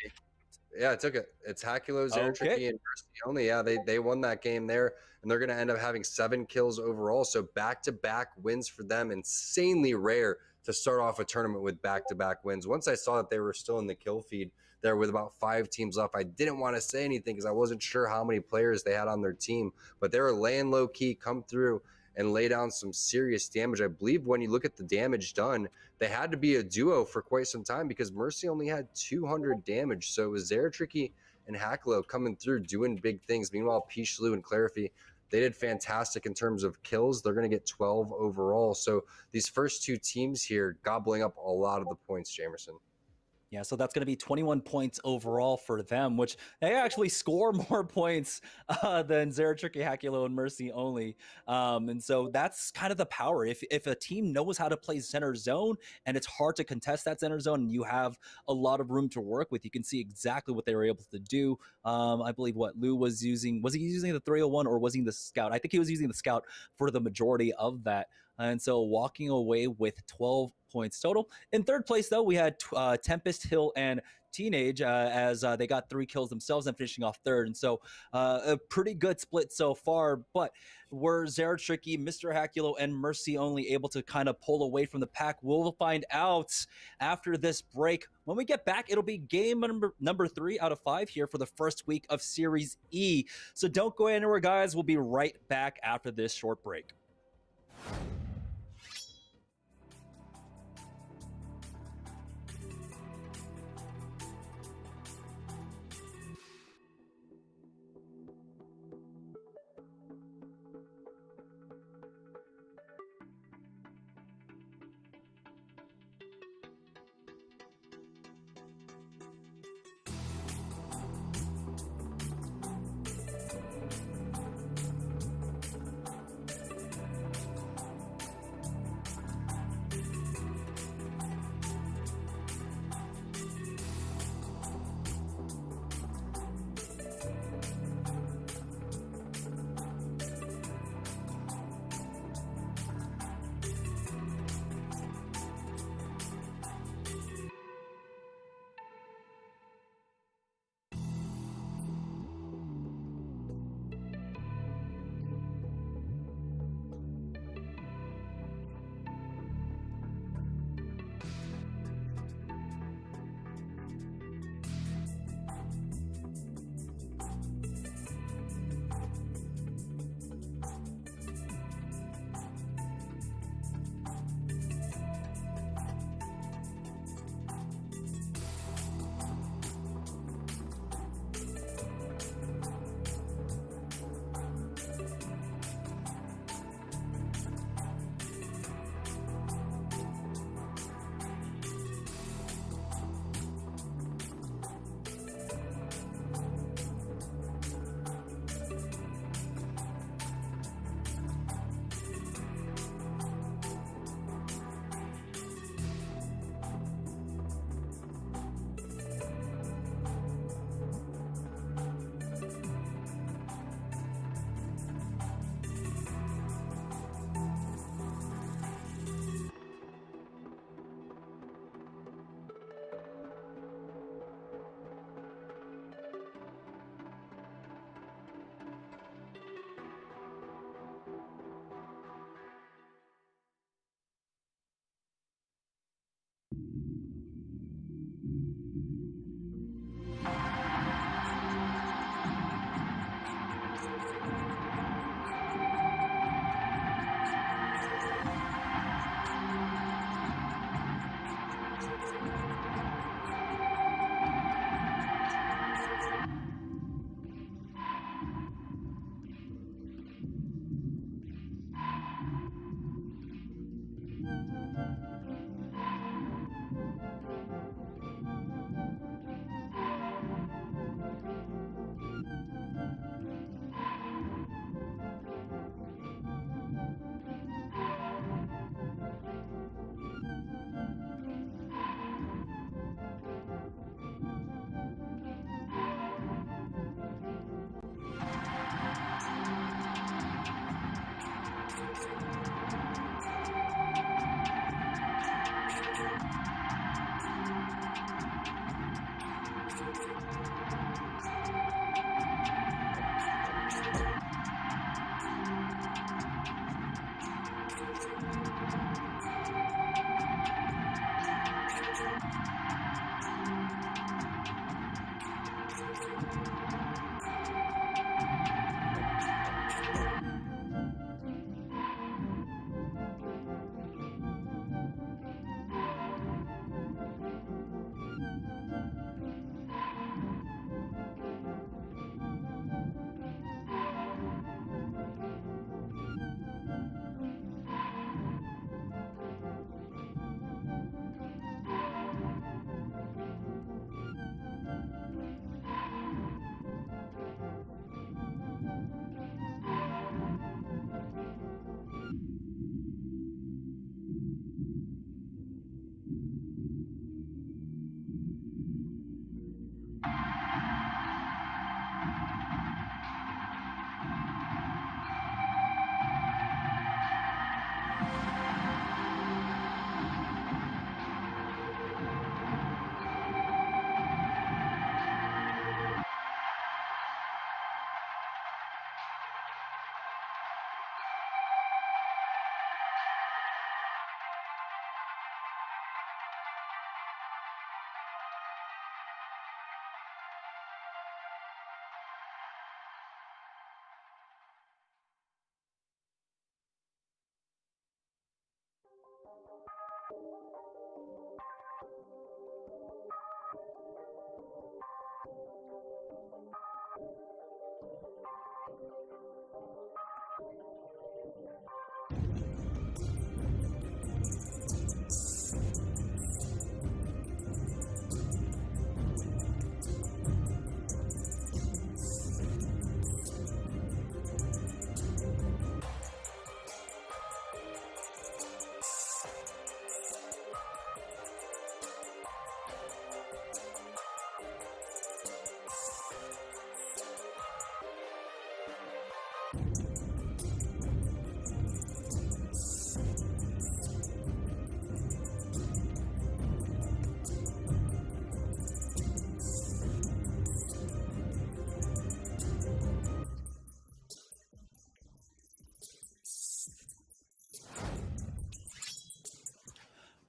Speaker 1: Yeah, I took it. It's Hakulo, Zeratricky, and Mercy only. Yeah, they won that game there, and they're going to end up having 7 kills overall. So back-to-back wins for them. Insanely rare to start off a tournament with back-to-back wins. Once I saw that they were still in the kill feed there with about 5 teams left, I didn't want to say anything because I wasn't sure how many players they had on their team. But they were laying low-key, come through and lay down some serious damage. I believe when you look at the damage done, they had to be a duo for quite some time because Mercy only had 200 damage. So it was Zeratricky and Hakulo coming through doing big things. Meanwhile, Pichlu and Clarify, they did fantastic in terms of kills. They're going to get 12 overall. So these first 2 teams here gobbling up a lot of the points, Jamerson.
Speaker 4: Yeah, so that's going to be 21 points overall for them, which they actually score more points than Zeratricky, Hakulo, and Mercy only. And so that's kind of the power. If a team knows how to play center zone and it's hard to contest that center zone and you have a lot of room to work with, you can see exactly what they were able to do. I believe what Lou was he using the 301 or was he the scout? I think he was using the scout for the majority of that. And so walking away with 12 points total. In third place, though, we had Tempest, Hill, and Teenage as they got 3 kills themselves and finishing off third. And so a pretty good split so far. But were Zeratricky, Mr. Hakulo, and Mercy only able to kind of pull away from the pack? We'll find out after this break. When we get back, it'll be game number 3 out of 5 here for the first week of Series E. So don't go anywhere, guys. We'll be right back after this short break.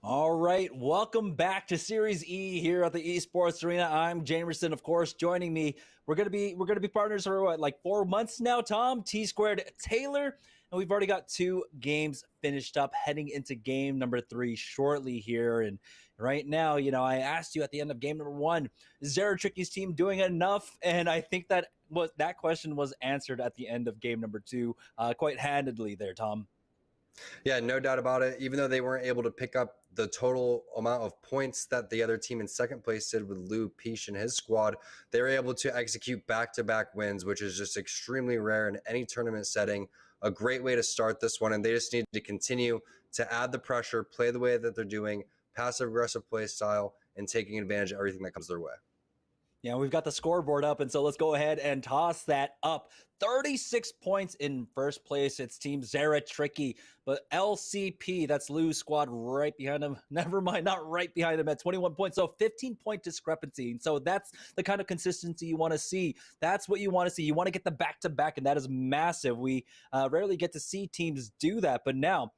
Speaker 4: All right, welcome back to Series E here at the Esports Arena. I'm Jamerson, of course. Joining me, we're gonna be partners for what, like 4 months now. Tom, T Squared, Taylor, and we've already got 2 games finished up, heading into game number 3 shortly here. And right now, you know, I asked you at the end of game number 1, is Zara Tricky's team doing enough? And I think that question was answered at the end of game number 2, quite handedly there, Tom.
Speaker 1: Yeah, no doubt about it. Even though they weren't able to pick up the total amount of points that the other team in second place did with Lou Peach and his squad, they were able to execute back-to-back wins, which is just extremely rare in any tournament setting. A great way to start this one, and they just need to continue to add the pressure, play the way that they're doing, passive-aggressive play style, and taking advantage of everything that comes their way.
Speaker 4: Yeah, we've got the scoreboard up, and so let's go ahead and toss that up. 36 points in first place. It's Team Zara Tricky, but LCP, that's Lou's squad, right behind him. Never mind, not right behind him at 21 points. So 15-point discrepancy. And so that's the kind of consistency you want to see. That's what you want to see. You want to get the back-to-back, and that is massive. We rarely get to see teams do that, but now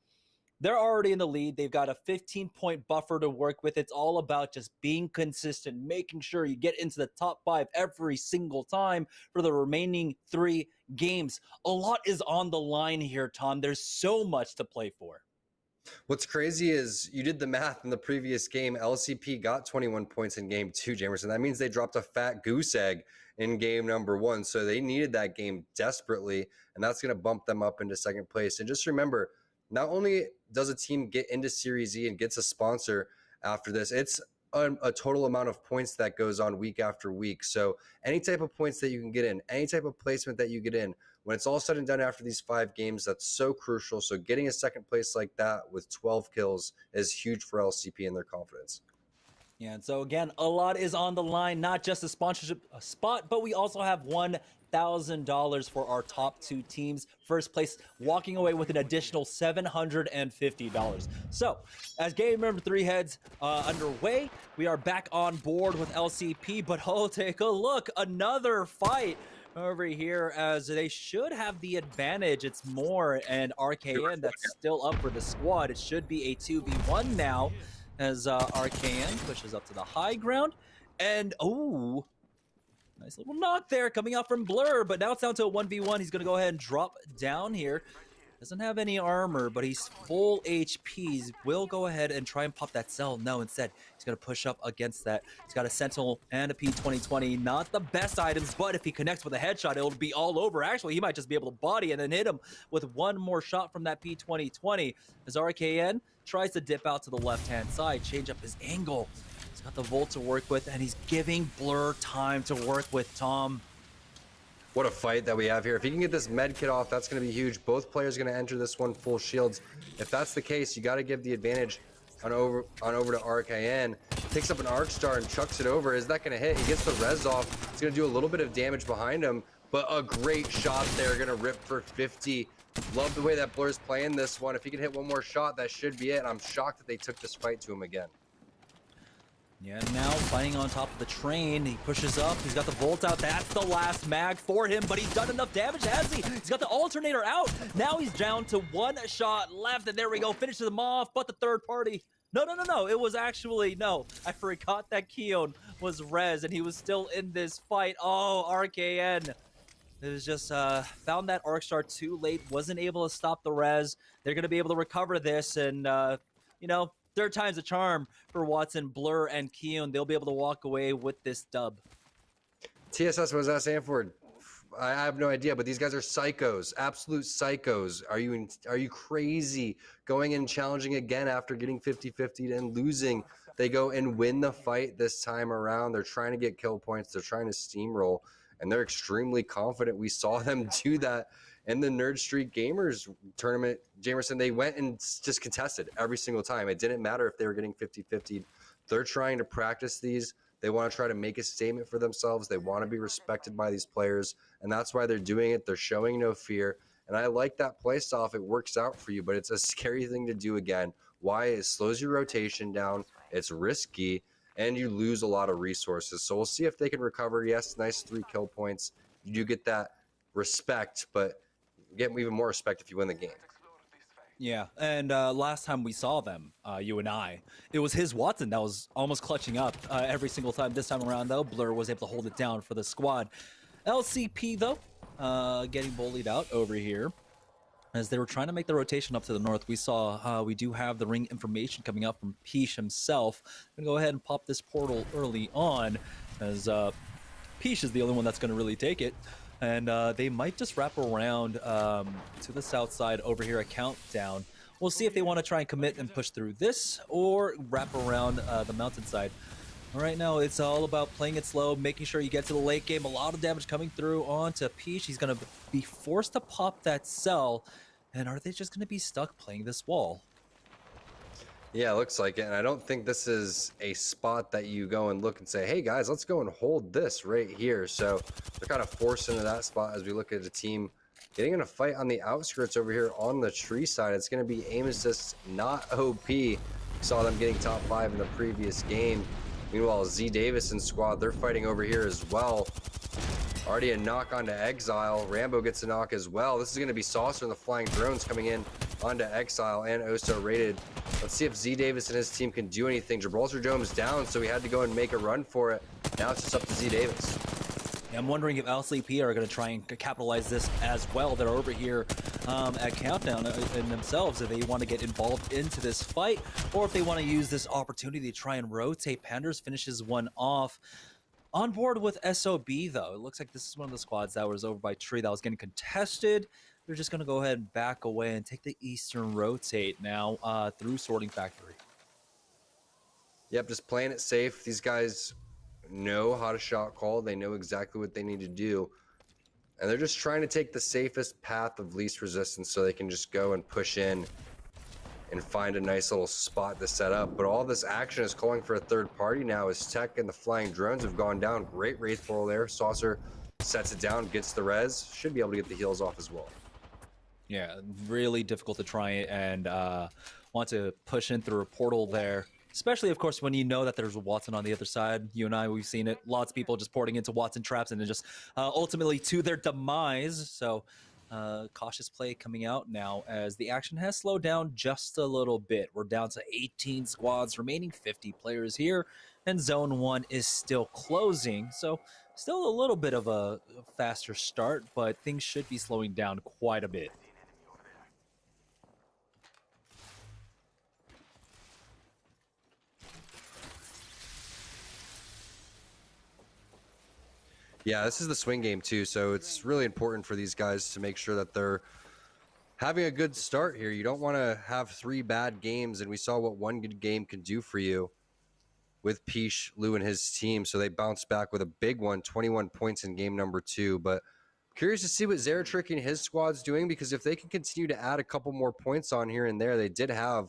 Speaker 4: they're already in the lead. They've got a 15-point buffer to work with. It's all about just being consistent, making sure you get into the top 5 every single time for the remaining 3 games. A lot is on the line here, Tom. There's so much to play for.
Speaker 1: What's crazy is you did the math in the previous game. LCP got 21 points in game 2, Jamerson. That means they dropped a fat goose egg in game number 1. So they needed that game desperately, and that's going to bump them up into second place. And just remember, not only does a team get into Series E and gets a sponsor after this, it's a total amount of points that goes on week after week. So any type of points that you can get in, any type of placement that you get in, when it's all said and done after these 5 games, that's so crucial. So getting a second place like that with 12 kills is huge for LCP and their confidence.
Speaker 4: Yeah, and so again, a lot is on the line, not just a sponsorship spot, but we also have $1,000 for our top 2 teams. First place walking away with an additional $750. So as game number 3 heads underway, we are back on board with LCP, but oh, take a look, another fight over here as they should have the advantage. It's Moore and RKN that's still up for the squad. It should be a 2v1 now as RKN pushes up to the high ground. And, oh, Nice little knock there coming out from Blur, but now it's down to a 1v1. He's going to go ahead and drop down here. Doesn't have any armor, but he's full HPs. Will go ahead and try and pop that cell. No, instead, he's going to push up against that. He's got a Sentinel and a P2020. Not the best items, but if he connects with a headshot, it'll be all over. Actually, he might just be able to body and then hit him with one more shot from that P2020. As RKN tries to dip out to the left-hand side, change up his angle. He's got the Volt to work with, and he's giving Blur time to work with, Tom.
Speaker 1: What a fight that we have here. If he can get this med kit off, that's going to be huge. Both players going to enter this one full shields. If that's the case, you got to give the advantage on over to RKN. Picks up an Arc Star and chucks it over. Is that going to hit? He gets the res off. It's going to do a little bit of damage behind him, but a great shot there. Going to rip for 50. Love the way that Blur's playing this one. If he can hit one more shot, that should be it. And I'm shocked that they took this fight to him again.
Speaker 4: Yeah, now fighting on top of the train. He pushes up. He's got the Volt out. That's the last mag for him, but he's done enough damage, has he? He's got the alternator out. Now he's down to one shot left, and there we go. Finishes him off, but the third party. No. It was actually, no. I forgot that Keon was res, and he was still in this fight. Oh, RKN. It was just found that Arc Star too late. Wasn't able to stop the res. They're going to be able to recover this, and, you know, third time's a charm for Watson, Blur, and Keon. They'll be able to walk away with this dub.
Speaker 1: TSS, what does that stand for? I have no idea, but these guys are psychos, absolute psychos. Are you crazy? Going and challenging again after getting 50-50 and losing. They go and win the fight this time around. They're trying to get kill points. They're trying to steamroll, and they're extremely confident. We saw them do that in the Nerd Street Gamers tournament. Jamerson, they went and just contested every single time. It didn't matter if they were getting 50-50. They're trying to practice these. They want to try to make a statement for themselves. They want to be respected by these players, and that's why they're doing it. They're showing no fear, and I like that play style if it works out for you, but it's a scary thing to do again. Why? It slows your rotation down. It's risky, and you lose a lot of resources. So we'll see if they can recover. Yes, nice 3 kill points. You do get that respect, but get even more respect if you win the game.
Speaker 4: Yeah, and last time we saw them, you and I, it was his Watson that was almost clutching up every single time. This time around, though, Blur was able to hold it down for the squad. LCP, though, getting bullied out over here. As they were trying to make the rotation up to the north, we saw we do have the ring information coming up from Peach himself. I'm going to go ahead and pop this portal early on, as Peach is the only one that's going to really take it. And they might just wrap around to the south side over here at Countdown. We'll see if they want to try and commit and push through this or wrap around the mountainside. Right now, it's all about playing it slow, making sure you get to the late game. A lot of damage coming through onto Peach. He's going to be forced to pop that cell. And are they just going to be stuck playing this wall?
Speaker 1: Yeah, it looks like it. And I don't think this is a spot that you go and look and say, hey, guys, let's go and hold this right here. So they're kind of forced into that spot as we look at the team getting in a fight on the outskirts over here on the tree side. It's going to be aim assist, not OP. We saw them getting top 5 in the previous game. Meanwhile, Z Davis and squad, they're fighting over here as well. Already a knock onto Exile. Rambo gets a knock as well. This is going to be Saucer and the Flying Drones coming in onto Exile and Oso rated. Let's see if Z Davis and his team can do anything. Gibraltar Dome's down, so he had to go and make a run for it. Now it's just up to Z Davis.
Speaker 4: Yeah, I'm wondering if LCP are going to try and capitalize this as well. They're over here at Countdown in themselves, if they want to get involved into this fight, or if they want to use this opportunity to try and rotate. Panders finishes one off. On board with SOB, though. It looks like this is one of the squads that was over by Tree that was getting contested. They're just going to go ahead and back away and take the eastern rotate now through Sorting Factory.
Speaker 1: Yep, just playing it safe. These guys know how to shot call. They know exactly what they need to do. And they're just trying to take the safest path of least resistance so they can just go and push in and find a nice little spot to set up. But all this action is calling for a third party now as Tech and the Flying Drones have gone down. Great Wraith Portal there. Saucer sets it down, gets the res. Should be able to get the heals off as well.
Speaker 4: Yeah, really difficult to try and want to push in through a portal there. Especially, of course, when you know that there's Watson on the other side. You and I, we've seen it. Lots of people just porting into Watson traps and then just ultimately to their demise. So cautious play coming out now as the action has slowed down just a little bit. We're down to 18 squads, remaining 50 players here, and Zone 1 is still closing. So Still a little bit of a faster start, but things should be slowing down quite a bit.
Speaker 1: Yeah, this is the swing game too, so it's really important for these guys to make sure that they're having a good start here. You don't want to have 3 bad games, and we saw what 1 good game can do for you with Peach, Lou, and his team. So they bounced back with a big one, 21 points in game number 2. But curious to see what Zeratrick and his squad's doing, because if they can continue to add a couple more points on here and there, they did have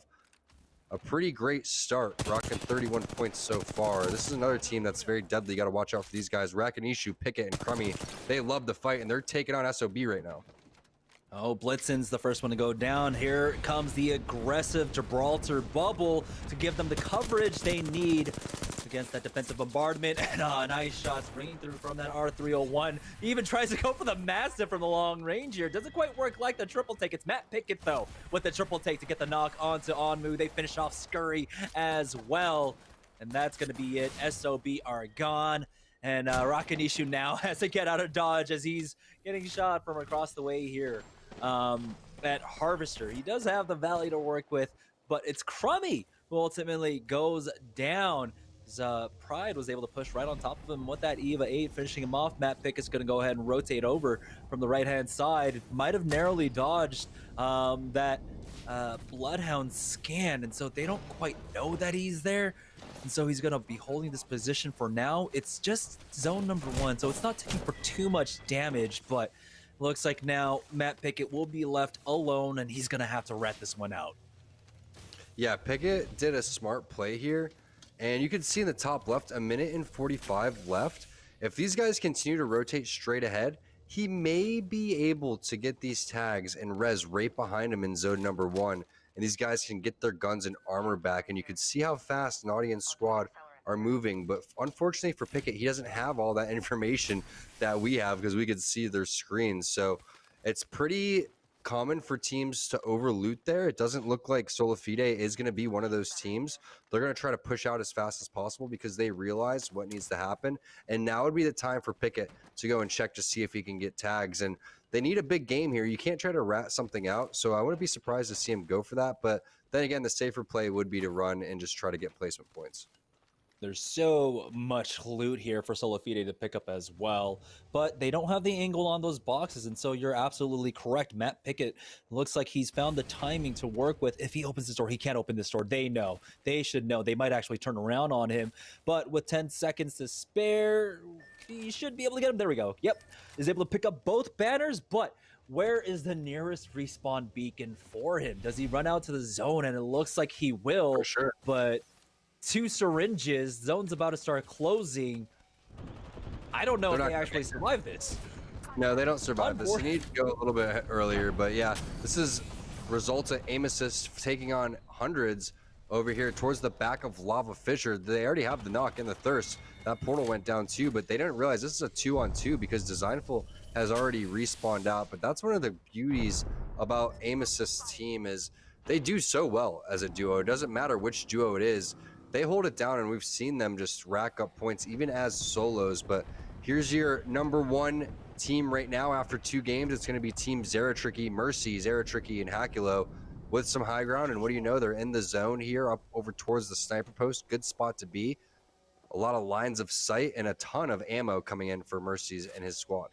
Speaker 1: a pretty great start, rocking 31 points so far. This is another team that's very deadly. You got to watch out for these guys. Rakanishu, Pickett, and Crummy, they love the fight, and they're taking on SOB right now.
Speaker 4: Oh, Blitzen's the first one to go down. Here comes the aggressive Gibraltar bubble to give them the coverage they need against that defensive bombardment. And nice shots bringing through from that R301. He even tries to go for the Mastiff from the long range here. Doesn't quite work like the triple take. It's Matt Pickett, though, with the triple take to get the knock onto Onmu. They finish off Scurry as well. And that's going to be it. SOB are gone. And Rakanishu now has to get out of dodge as he's getting shot from across the way here. At Harvester, he does have the Valley to work with, but it's Crummy who ultimately goes down. Pride was able to push right on top of him with that EVA 8, finishing him off. Matt Pickett's going to go ahead and rotate over from the right-hand side. Might have narrowly dodged that Bloodhound scan, and so they don't quite know that he's there. And so he's going to be holding this position for now. It's just zone number 1, so it's not taking for too much damage, but looks like now Matt Pickett will be left alone, and he's going to have to rat this one out.
Speaker 1: Yeah, Pickett did a smart play here, and you can see in the top left, 1:45 left. If these guys continue to rotate straight ahead, he may be able to get these tags and res right behind him in zone number 1, and these guys can get their guns and armor back, and you can see how fast an audience squad are moving. But unfortunately for Pickett, he doesn't have all that information that we have, because we could see their screens. So it's pretty common for teams to over loot there. It doesn't look like Solafide is going to be one of those teams. They're going to try to push out as fast as possible because they realize what needs to happen. And now would be the time for Pickett to go and check to see if he can get tags. And they need a big game here. You can't try to rat something out. So I wouldn't be surprised to see him go for that. But then again, the safer play would be to run and just try to get placement points.
Speaker 4: There's so much loot here for Solafide to pick up as well, but they don't have the angle on those boxes, and so you're absolutely correct. Matt Pickett looks like he's found the timing to work with. If he opens this door, he can't open this door. They know. They should know. They might actually turn around on him, but with 10 seconds to spare, he should be able to get him. There we go. Yep. Is able to pick up both banners, but where is the nearest respawn beacon for him? Does he run out to the zone? And it looks like he will,
Speaker 1: For sure.
Speaker 4: But 2 syringes, zone's about to start closing. I don't know if they actually survive this.
Speaker 1: No, they don't survive this. They need to go a little bit earlier, but yeah, this is Resulta aim assist taking on hundreds over here towards the back of Lava Fissure. They already have the knock and the thirst. That portal went down too, but they didn't realize this is a 2-on-2 because Designful has already respawned out. But that's one of the beauties about aim assist's team is they do so well as a duo. It doesn't matter which duo it is. They hold it down, and we've seen them just rack up points even as solos. But here's your number 1 team right now after 2 games. It's going to be Team Zeratricky, Mercy, Zeratricky, and Hakulo with some high ground. And what do you know? They're in the zone here up over towards the sniper post. Good spot to be. A lot of lines of sight and a ton of ammo coming in for Mercy's and his squad.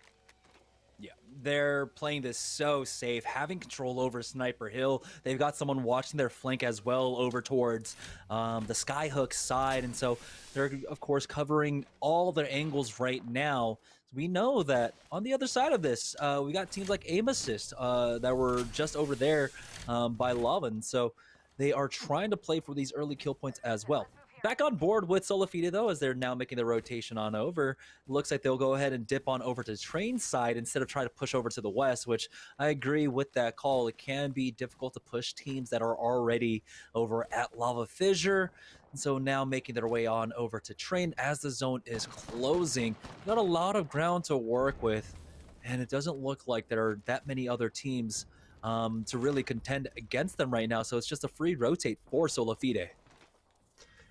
Speaker 4: Yeah, they're playing this so safe, having control over Sniper Hill. They've got someone watching their flank as well over towards the Skyhook side. And so they're, of course, covering all their angles right now. We know that on the other side of this, we got teams like Aim Assist that were just over there by Lovin. So they are trying to play for these early kill points as well. Back on board with Solafide, though, as they're now making the rotation on over. Looks like they'll go ahead and dip on over to Train side instead of trying to push over to the west, which I agree with that call. It can be difficult to push teams that are already over at Lava Fissure. And so now making their way on over to Train as the zone is closing. Got a lot of ground to work with, and it doesn't look like there are that many other teams to really contend against them right now. So it's just a free rotate for Solafide.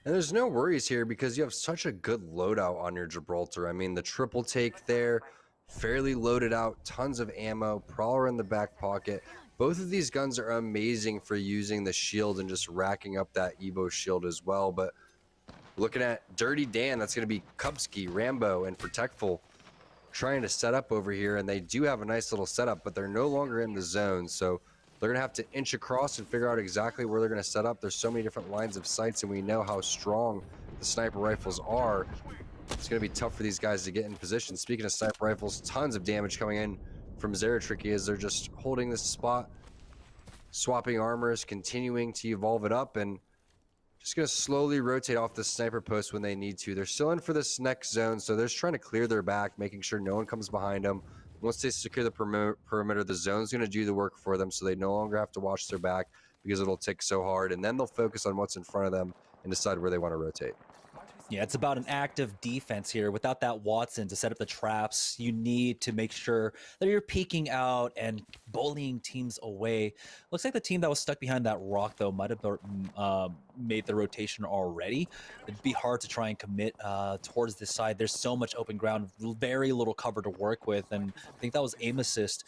Speaker 1: And there's no worries here because you have such a good loadout on your Gibraltar. I mean, the triple take there, fairly loaded out, tons of ammo, Prowler in the back pocket. Both of these guns are amazing for using the shield and just racking up that Evo shield as well. But looking at Dirty Dan, that's going to be Kubsky, Rambo, and Protectful trying to set up over here. And they do have a nice little setup, but they're no longer in the zone. So they're going to have to inch across and figure out exactly where they're going to set up. There's so many different lines of sights, and we know how strong the sniper rifles are. It's going to be tough for these guys to get in position. Speaking of sniper rifles, tons of damage coming in from Zeratricky as they're just holding this spot, swapping armors, continuing to evolve it up, and just going to slowly rotate off the sniper post when they need to. They're still in for this next zone, so they're just trying to clear their back, making sure no one comes behind them. Once they secure the perimeter, the zone's going to do the work for them, so they no longer have to watch their back because it'll tick so hard, and then they'll focus on what's in front of them and decide where they want to rotate.
Speaker 4: Yeah, it's about an active defense here. Without that Watson to set up the traps, you need to make sure that you're peeking out and bullying teams away. Looks like the team that was stuck behind that rock, though, might have made the rotation already. It'd be hard to try and commit towards this side. There's so much open ground, very little cover to work with, and I think that was aim assist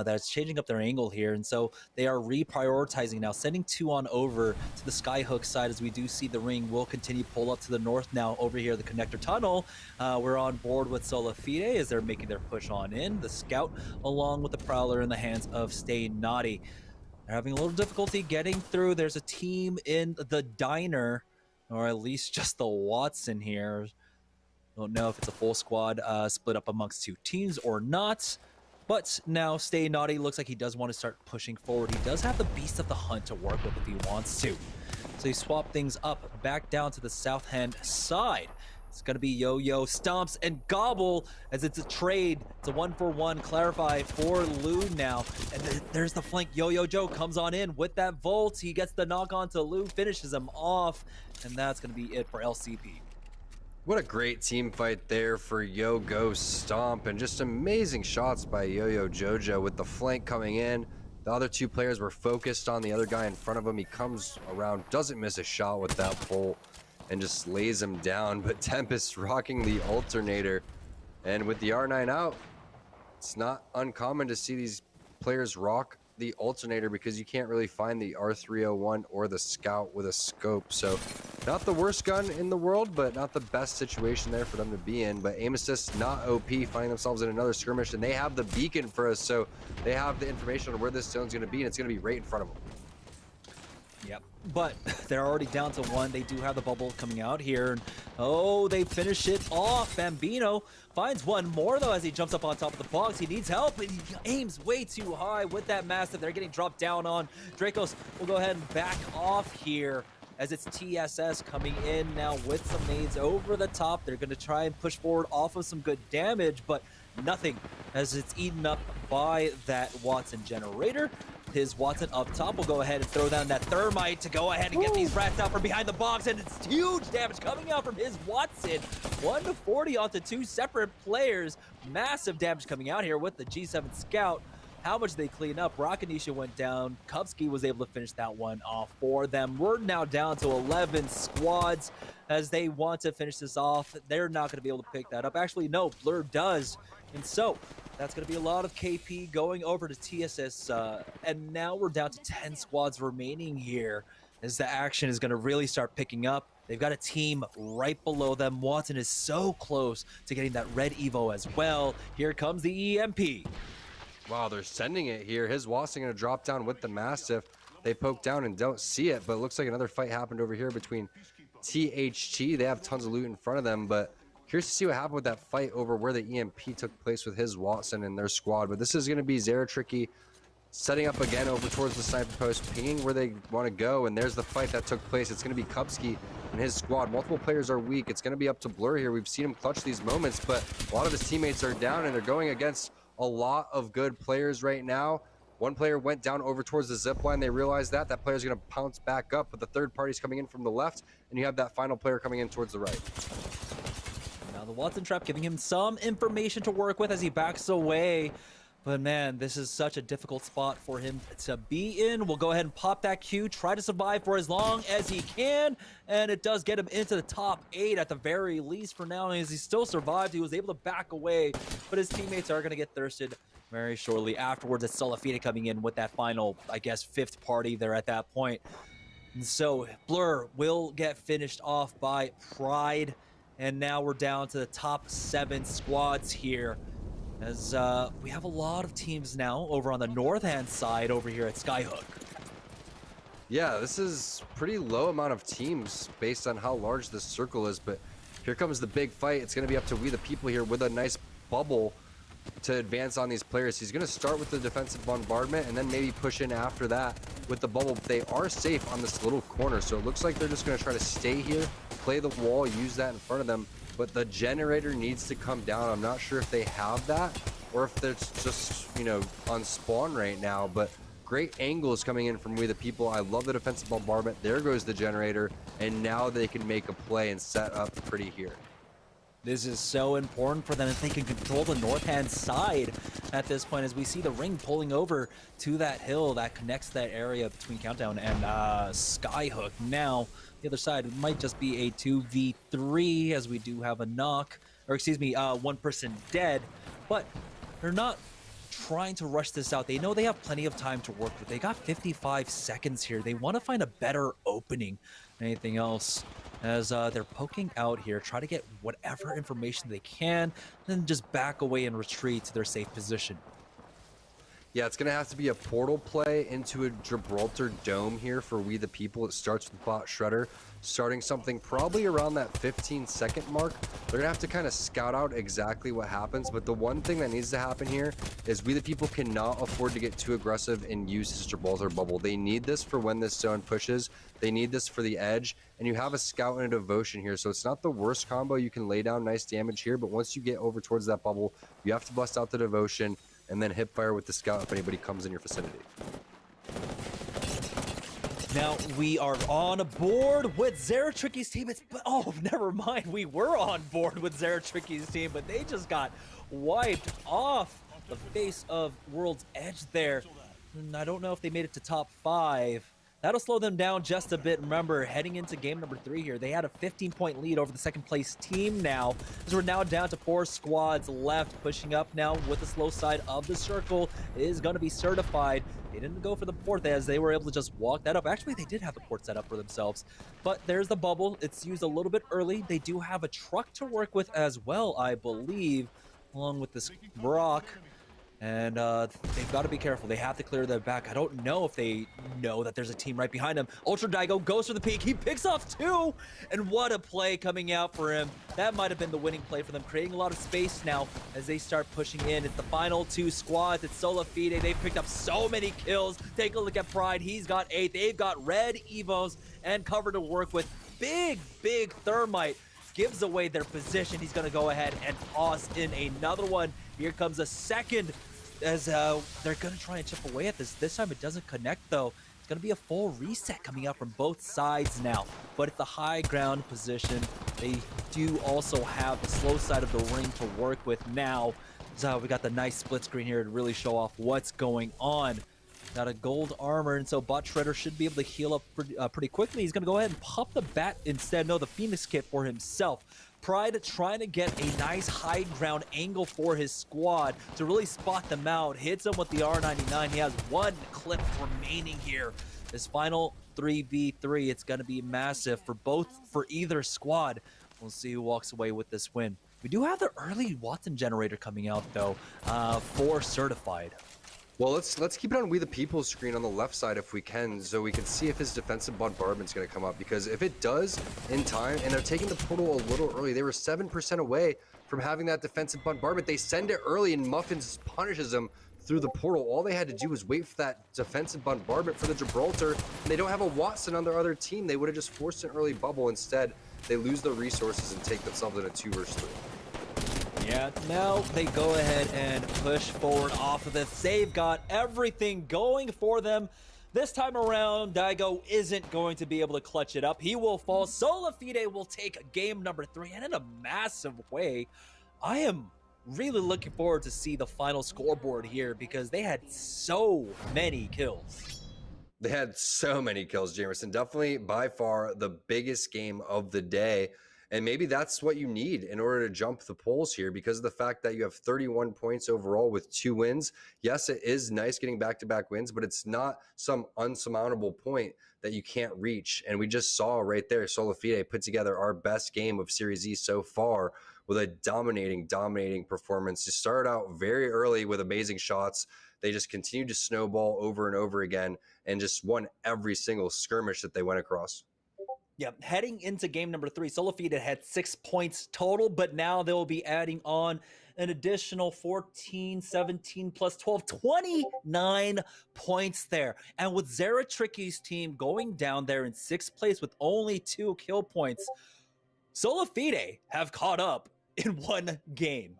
Speaker 4: that's changing up their angle here. And so they are reprioritizing now, sending 2 on over to the Skyhook side, as we do see the ring will continue to pull up to the north now over here, the connector tunnel. We're on board with Solafide as they're making their push on in. The scout along with the Prowler in the hands of Stay Naughty. They're having a little difficulty getting through. There's a team in the diner, or at least just the Watson here. Don't know if it's a full squad split up amongst 2 teams or not. But now Stay Naughty looks like he does want to start pushing forward. He does have the Beast of the Hunt to work with if he wants to. So he swapped things up back down to the south hand side. It's going to be Yo-Yo, Stomps, and Gobble as it's a trade. It's a 1-for-1 Clarify for Lou now. And there's the flank. Yo-Yo Joe comes on in with that Volt. He gets the knock on to Lou, finishes him off. And that's going to be it for LCP.
Speaker 1: What a great team fight there for Yo-Go Stomp, and just amazing shots by Yo-Yo Jojo with the flank coming in. The other 2 players were focused on the other guy in front of him. He comes around, doesn't miss a shot with that bolt, and just lays him down. But Tempest rocking the alternator, and with the R9 out, it's not uncommon to see these players rock the alternator because you can't really find the R301 or the Scout with a scope. So not the worst gun in the world, but not the best situation there for them to be in. But aim assist not OP, finding themselves in another skirmish, and they have the beacon for us, so they have the information on where this zone's going to be, and it's going to be right in front of them.
Speaker 4: Yep, but they're already down to 1. They do have the bubble coming out here. And, oh, they finish it off. Bambino finds one more, though, as he jumps up on top of the box. He needs help, and he aims way too high with that Mastiff. They're getting dropped down on. Dracos will go ahead and back off here as it's TSS coming in now with some nades over the top. They're going to try and push forward off of some good damage, but nothing as it's eaten up by that Watson generator. His Watson up top will go ahead and throw down that thermite to go ahead and get these rats out from behind the box, and it's huge damage coming out from his Watson. 1-40 onto 2 separate players. Massive damage coming out here with the G7 Scout. How much they clean up? Rakanisha went down. Kubsky was able to finish that one off for them. We're now down to 11 squads as they want to finish this off. They're not going to be able to pick that up. Actually, no, Blur does. And so that's going to be a lot of KP going over to TSS. And now we're down to 10 squads remaining here as the action is going to really start picking up. They've got a team right below them. Watson is so close to getting that red Evo as well. Here comes the EMP.
Speaker 1: Wow, they're sending it here. His Watson going to drop down with the Mastiff. They poke down and don't see it, but it looks like another fight happened over here between THT. They have tons of loot in front of them, but curious to see what happened with that fight over where the EMP took place with his Watson and their squad. But this is going to be Zeratricky setting up again over towards the sniper post, pinging where they want to go, and there's the fight that took place. It's going to be Kubsky and his squad. Multiple players are weak. It's going to be up to Blur here. We've seen him clutch these moments, but a lot of his teammates are down, and they're going against a lot of good players right now. One player went down over towards the zip line. They realized that player's going to pounce back up, but the third party's coming in from the left, and you have that final player coming in towards the right.
Speaker 4: Now the Watson trap giving him some information to work with as he backs away But man, this is such a difficult spot for him to be in. We'll go ahead and pop that Q, try to survive for as long as he can, and it does get him into the top 8 at the very least for now. As he still survived, he was able to back away, but his teammates are going to get thirsted very shortly afterwards. It's Solafita coming in with that final, I guess, 5th party there at that point. And so Blur will get finished off by Pride, and now we're down to the top 7 squads here. As we have a lot of teams now over on the north-hand side over here at Skyhook.
Speaker 1: Yeah, this is pretty low amount of teams based on how large this circle is, but here comes the big fight. It's going to be up to We The People here with a nice bubble to advance on these players. He's going to start with the defensive bombardment and then maybe push in after that with the bubble. They are safe on this little corner, so it looks like they're just going to try to stay here, play the wall, use that in front of them. But the generator needs to come down. I'm not sure if they have that or if it's just, you know, on spawn right now. But great angles coming in from We The People. I love the defensive bombardment. There goes the generator. And now they can make a play and set up pretty here.
Speaker 4: This is so important for them if they can control the north-hand side at this point, as we see the ring pulling over to that hill that connects that area between Countdown and Skyhook. Now, the other side might just be a 2v3, as we do have a knock, or excuse me, 1 person dead, but they're not trying to rush this out. They know they have plenty of time to work with. They got 55 seconds here. They want to find a better opening than anything else, as they're poking out here, try to get whatever information they can, then just back away and retreat to their safe position.
Speaker 1: Yeah, it's going to have to be a portal play into a Gibraltar dome here for We The People. It starts with Bot Shredder, starting something probably around that 15-second mark. They're going to have to kind of scout out exactly what happens, but the one thing that needs to happen here is We The People cannot afford to get too aggressive and use this Gibraltar bubble. They need this for when this zone pushes. They need this for the edge, and you have a scout and a devotion here, so it's not the worst combo. You can lay down nice damage here, but once you get over towards that bubble, you have to bust out the devotion and then hip fire with the scout if anybody comes in your vicinity.
Speaker 4: Now we are on board with Zeratricky's team. Oh, never mind. We were on board with Zeratricky's team, but they just got wiped off the face of World's Edge there. And I don't know if they made it to top 5. That'll slow them down just a bit. Remember, heading into game number 3 here, they had a 15-point lead over the second place team now, as we're now down to 4 squads left. Pushing up now with the slow side of the circle is going to be certified. They didn't go for the port, as they were able to just walk that up. Actually, they did have the port set up for themselves, but there's the bubble. It's used a little bit early. They do have a truck to work with as well, I believe, along with this rock. And they've got to be careful. They have to clear their back. I don't know if they know that there's a team right behind them. Ultra Daigo goes for the peak. He picks off 2. And what a play coming out for him. That might have been the winning play for them, creating a lot of space now as they start pushing in. It's the final 2 squads. It's Solafide. They've picked up so many kills. Take a look at Pride. He's got 8. They've got red Evos and cover to work with. Big Thermite gives away their position. He's going to go ahead and toss in another one. Here comes a second, as they're going to try and chip away at this. This time it doesn't connect, though. It's going to be a full reset coming out from both sides now. But at the high ground position, they do also have the slow side of the ring to work with now. So we got the nice split screen here to really show off what's going on. Got a gold armor, and so Bot Shredder should be able to heal up pretty quickly. He's going to go ahead and pop the bat instead. No, the Phoenix kit for himself. Pride trying to get a nice high ground angle for his squad to really spot them out. Hits him with the R99. He has 1 clip remaining here. This final 3v3, it's going to be massive for either squad. We'll see who walks away with this win. We do have the early Watson generator coming out, though, for certified.
Speaker 1: Well, let's keep it on We The People's screen on the left side if we can, so we can see if his defensive bombardment's going to come up, because if it does in time, and they're taking the portal a little early, they were 7% away from having that defensive bombardment. They send it early and Muffins punishes them through the portal. All they had to do was wait for that defensive bombardment for the Gibraltar, and they don't have a Watson on their other team. They would have just forced an early bubble. Instead, they lose their resources and take themselves in a 2 versus 3.
Speaker 4: Yeah, now they go ahead and push forward off of this. They've got everything going for them. This time around, Daigo isn't going to be able to clutch it up. He will fall. Solafide will take game number 3, and in a massive way. I am really looking forward to see the final scoreboard here because they had so many kills.
Speaker 1: They had so many kills, Jamerson. Definitely by far the biggest game of the day. And maybe that's what you need in order to jump the polls here because of the fact that you have 31 points overall with 2 wins. Yes, it is nice getting back-to-back wins, but it's not some unsurmountable point that you can't reach. And we just saw right there, Solafide put together our best game of Series E so far with a dominating performance. They started out very early with amazing shots. They just continued to snowball over and over again and just won every single skirmish that they went across.
Speaker 4: Yeah, heading into game number 3, Solafide had 6 points total, but now they will be adding on an additional 14, 17 plus 12, 29 points there. And with Zeratricky's team going down there in 6th place with only 2 kill points, Solafide have caught up in 1 game.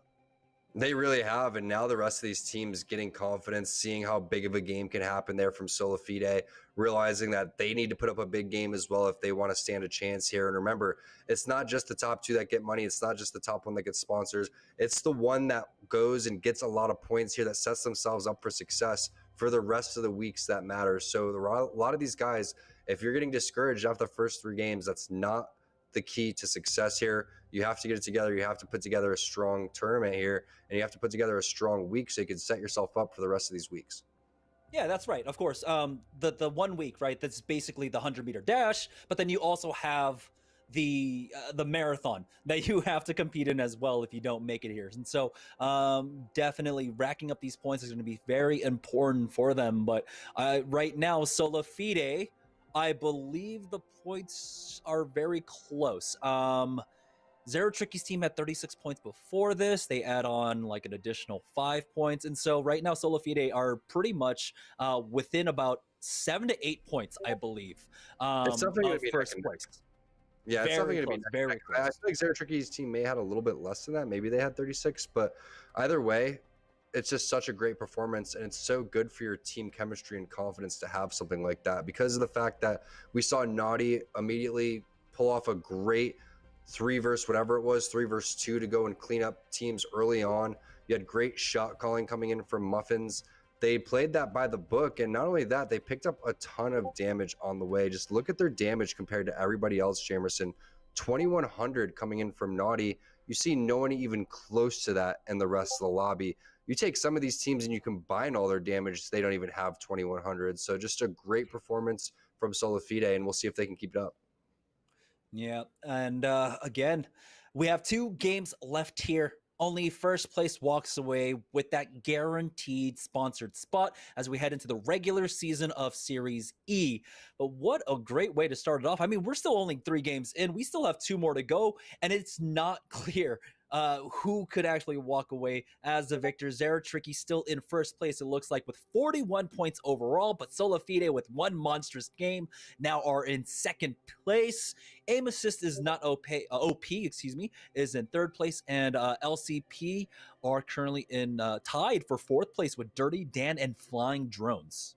Speaker 1: They really have, and now the rest of these teams getting confidence, seeing how big of a game can happen there from Solafide, realizing that they need to put up a big game as well if they want to stand a chance here. And remember, it's not just the top 2 that get money. It's not just the top 1 that gets sponsors. It's the one that goes and gets a lot of points here that sets themselves up for success for the rest of the weeks that matter. So a lot of these guys, if you're getting discouraged after the first 3 games, that's not the key to success here. You have to get it together. You have to put together a strong tournament here, and you have to put together a strong week so you can set yourself up for the rest of these weeks.
Speaker 4: Yeah, that's right. Of course, the 1 week, right? That's basically the 100-meter dash, but then you also have the marathon that you have to compete in as well if you don't make it here. And so definitely racking up these points is going to be very important for them. But right now, Solafide, I believe the points are very close. Zeratricky's team had 36 points before this. They add on like an additional 5 points. And so right now, Solafide are pretty much within about 7 to 8 points, I believe.
Speaker 1: It's definitely going to be
Speaker 4: first place.
Speaker 1: Yeah, it's definitely going to be
Speaker 4: very close.
Speaker 1: I feel like Zeratricky's team may have had a little bit less than that. Maybe they had 36, but either way, it's just such a great performance, and it's so good for your team chemistry and confidence to have something like that because of the fact that we saw Naughty immediately pull off a great 3 versus whatever it was, 3 versus 2 to go and clean up teams early on. You had great shot calling coming in from Muffins. They played that by the book, and not only that, they picked up a ton of damage on the way. Just look at their damage compared to everybody else, Jamerson. 2,100 coming in from Naughty. You see no one even close to that in the rest of the lobby. You take some of these teams and you combine all their damage, they don't even have 2,100. So just a great performance from Solafide, and we'll see if they can keep it up.
Speaker 4: Yeah, and again, we have 2 games left here. Only first place walks away with that guaranteed sponsored spot as we head into the regular season of Series E. But what a great way to start it off. I mean, we're still only 3 games in. We still have 2 more to go, and it's not clear who could actually walk away as the victor. Zeratricky still in first place, it looks like, with 41 points overall, but Solafide with 1 monstrous game now are in 2nd place. Aim Assist is not OP, is in 3rd place, and LCP are currently in tied for 4th place with Dirty Dan and Flying Drones.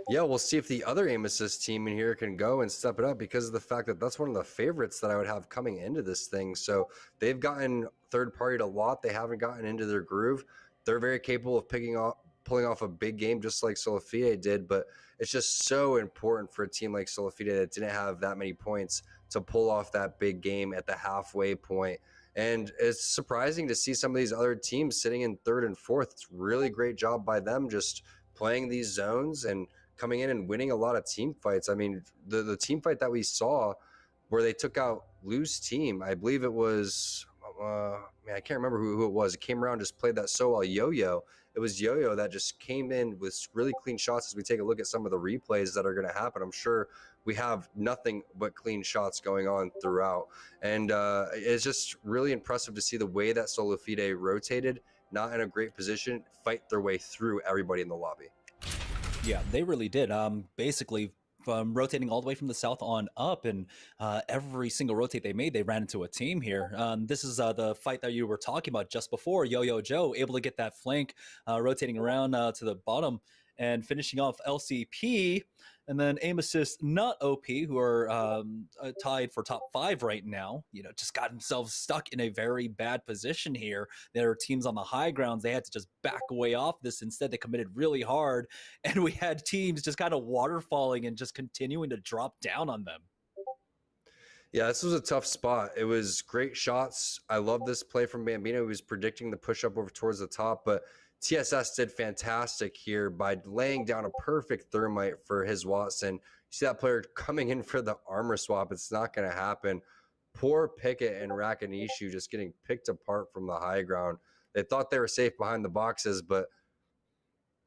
Speaker 1: Yeah, we'll see if the other Aim Assist team in here can go and step it up because of the fact that that's one of the favorites that I would have coming into this thing. So they've gotten third-partied a lot. They haven't gotten into their groove. They're very capable of pulling off a big game just like Solafide did, but it's just so important for a team like Solafide that didn't have that many points to pull off that big game at the halfway point. And it's surprising to see some of these other teams sitting in 3rd and 4th. It's really great job by them just playing these zones and coming in and winning a lot of team fights. I mean, the team fight that we saw where they took out Lou's team, I believe it was, I can't remember who it was. It came around, just played that so well. Yo-Yo. It was Yo-Yo that just came in with really clean shots as we take a look at some of the replays that are going to happen. I'm sure we have nothing but clean shots going on throughout. And it's just really impressive to see the way that Solafide rotated, not in a great position, fight their way through everybody in the lobby.
Speaker 4: Yeah, they really did. Basically, rotating all the way from the south on up, and every single rotate they made, they ran into a team here. This is the fight that you were talking about just before. Yo-Yo Joe able to get that flank, rotating around to the bottom, and finishing off LCP. And then aim assist not OP, who are tied for top 5 right now, just got themselves stuck in a very bad position here. There are teams on the high grounds. They had to just back away off this. Instead, they committed really hard. And we had teams just kind of waterfalling and just continuing to drop down on them.
Speaker 1: Yeah, this was a tough spot. It was great shots. I love this play from Bambino. He was predicting the push up over towards the top, but TSS did fantastic here by laying down a perfect thermite for his Watson. You see that player coming in for the armor swap. It's not going to happen. Poor Pickett and Rakanishu just getting picked apart from the high ground. They thought they were safe behind the boxes, but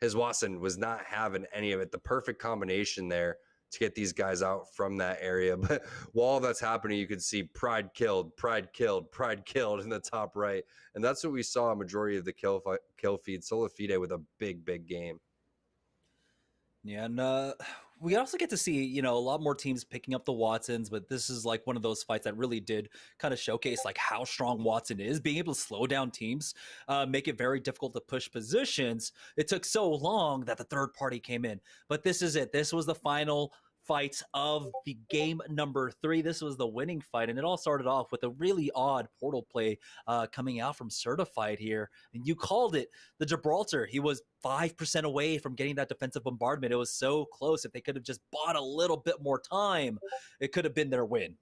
Speaker 1: his Watson was not having any of it. The perfect combination there to get these guys out from that area. But while that's happening, you could see pride killed, pride killed, pride killed in the top right. And that's what we saw a majority of the kill feed. Solifide with a big, big game.
Speaker 4: Yeah, and we also get to see, a lot more teams picking up the Watsons, but this is like one of those fights that really did kind of showcase like how strong Watson is, being able to slow down teams, make it very difficult to push positions. It took so long that the third party came in, but this is it. This was the final fight of the game number 3. This was the winning fight, and it all started off with a really odd portal play coming out from Certified here. And you called it, the Gibraltar. He was 5% away from getting that defensive bombardment. It was so close. If they could have just bought a little bit more time, it could have been their win.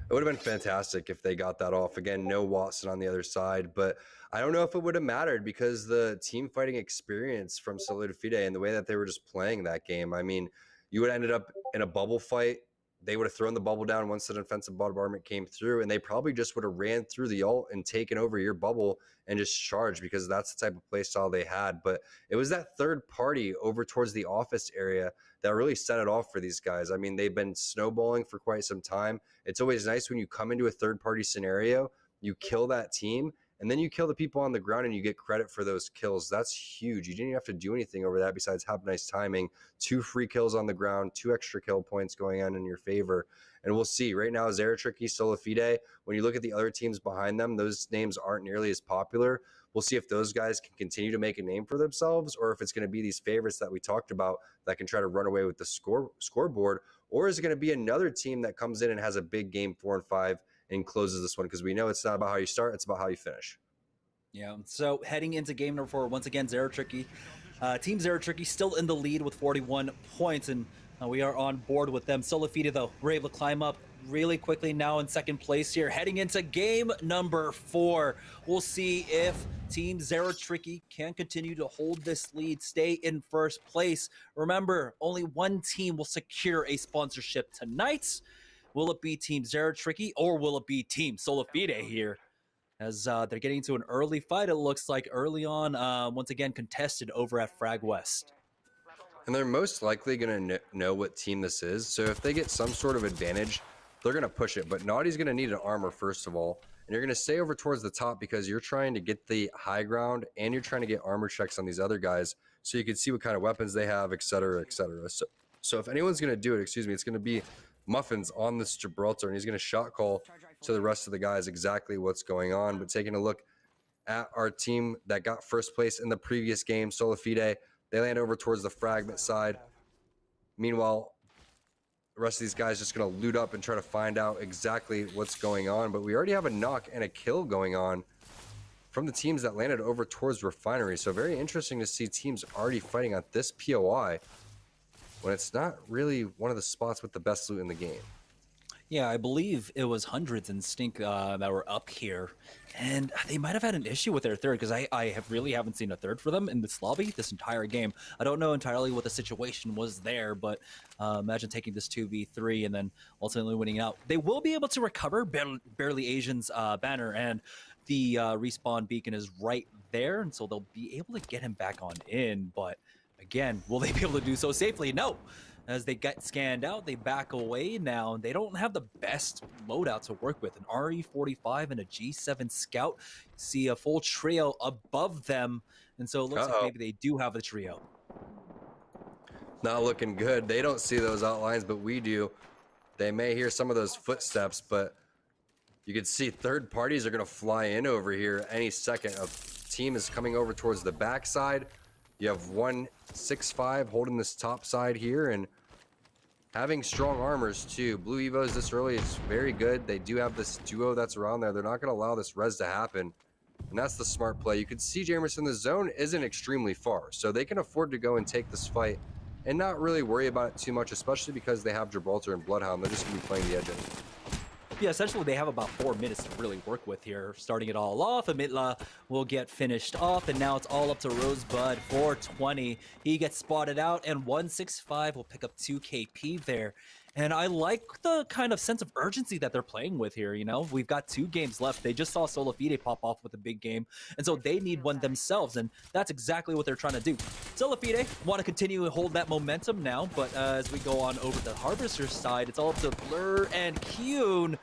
Speaker 1: It would have been fantastic if they got that off. Again, no Watson on the other side, but I don't know if it would have mattered because the team fighting experience from Solidifide and the way that they were just playing that game. I mean, you would have ended up in a bubble fight. They would have thrown the bubble down once the defensive bombardment came through, and they probably just would have ran through the ult and taken over your bubble and just charged, because that's the type of play style they had. But it was that third party over towards the office area that really set it off for these guys. I mean, they've been snowballing for quite some time. It's always nice when you come into a third party scenario, you kill that team, and then you kill the people on the ground and you get credit for those kills. That's huge. You didn't have to do anything over that besides have nice timing. 2 free kills on the ground, 2 extra kill points going on in your favor. And we'll see. Right now, Zeratricky, Solifide, when you look at the other teams behind them, those names aren't nearly as popular. We'll see if those guys can continue to make a name for themselves, or if it's going to be these favorites that we talked about that can try to run away with the scoreboard, or is it going to be another team that comes in and has a big game 4 and 5 and closes this one? Because we know it's not about how you start, it's about how you finish.
Speaker 4: Yeah, so heading into game number 4, once again, Zeratricky. Team Zeratricky still in the lead with 41 points, and we are on board with them. Solifide, though, we're able to climb up really quickly now in second place here. Heading into game number 4, we'll see if Team Zeratricky can continue to hold this lead, stay in first place. Remember, only one team will secure a sponsorship tonight. Will it be Team Zeratricky or will it be Team Solifide here? As they're getting into an early fight, it looks like early on, once again, contested over at Frag West.
Speaker 1: And they're most likely going to know what team this is. So if they get some sort of advantage, they're going to push it. But Naughty's going to need an armor, first of all. And you're going to stay over towards the top because you're trying to get the high ground and you're trying to get armor checks on these other guys so you can see what kind of weapons they have, et cetera, et cetera. So if anyone's going to do it, it's going to be Muffins on this Gibraltar, and he's going to shot call to the rest of the guys exactly what's going on. But taking a look at our team that got first place in the previous game, Solifide, they land over towards the fragment side. Meanwhile, the rest of these guys just going to loot up and try to find out exactly what's going on. But we already have a knock and a kill going on from the teams that landed over towards Refinery. So very interesting to see teams already fighting on this POI when it's not really one of the spots with the best loot in the game.
Speaker 4: Yeah, I believe it was Hundreds and Stink that were up here, and they might have had an issue with their third, because I really haven't seen a third for them in this lobby this entire game. I don't know entirely what the situation was there, but imagine taking this 2v3 and then ultimately winning out. They will be able to recover Barely Asian's banner, and the respawn beacon is right there, and so they'll be able to get him back on in, but again, will they be able to do so safely? No. As they get scanned out, they back away now. They don't have the best loadout to work with. An RE45 and a G7 Scout. See a full trio above them. And so it looks like maybe they do have a trio.
Speaker 1: Not looking good. They don't see those outlines, but we do. They may hear some of those footsteps, but you can see third parties are going to fly in over here any second. A team is coming over towards the backside. You have 165 holding this top side here and having strong armors too. Blue Evos this early is very good. They do have this duo that's around there. They're not going to allow this res to happen. And that's the smart play. You can see Jamerson, the zone isn't extremely far, so they can afford to go and take this fight and not really worry about it too much, especially because they have Gibraltar and Bloodhound. They're just going to be playing the edge of it.
Speaker 4: Yeah, essentially they have about 4 minutes to really work with here. Starting it all off, Amitla will get finished off, and now it's all up to Rosebud. 420, he gets spotted out, and 165 will pick up 2 KP there. And I like the kind of sense of urgency that they're playing with here, you know? We've got 2 games left. They just saw Solafide pop off with a big game, and so they need one themselves, and that's exactly what they're trying to do. Solafide want to continue to hold that momentum now, but as we go on over to the Harvester's side, it's all up to Blur and Kyun.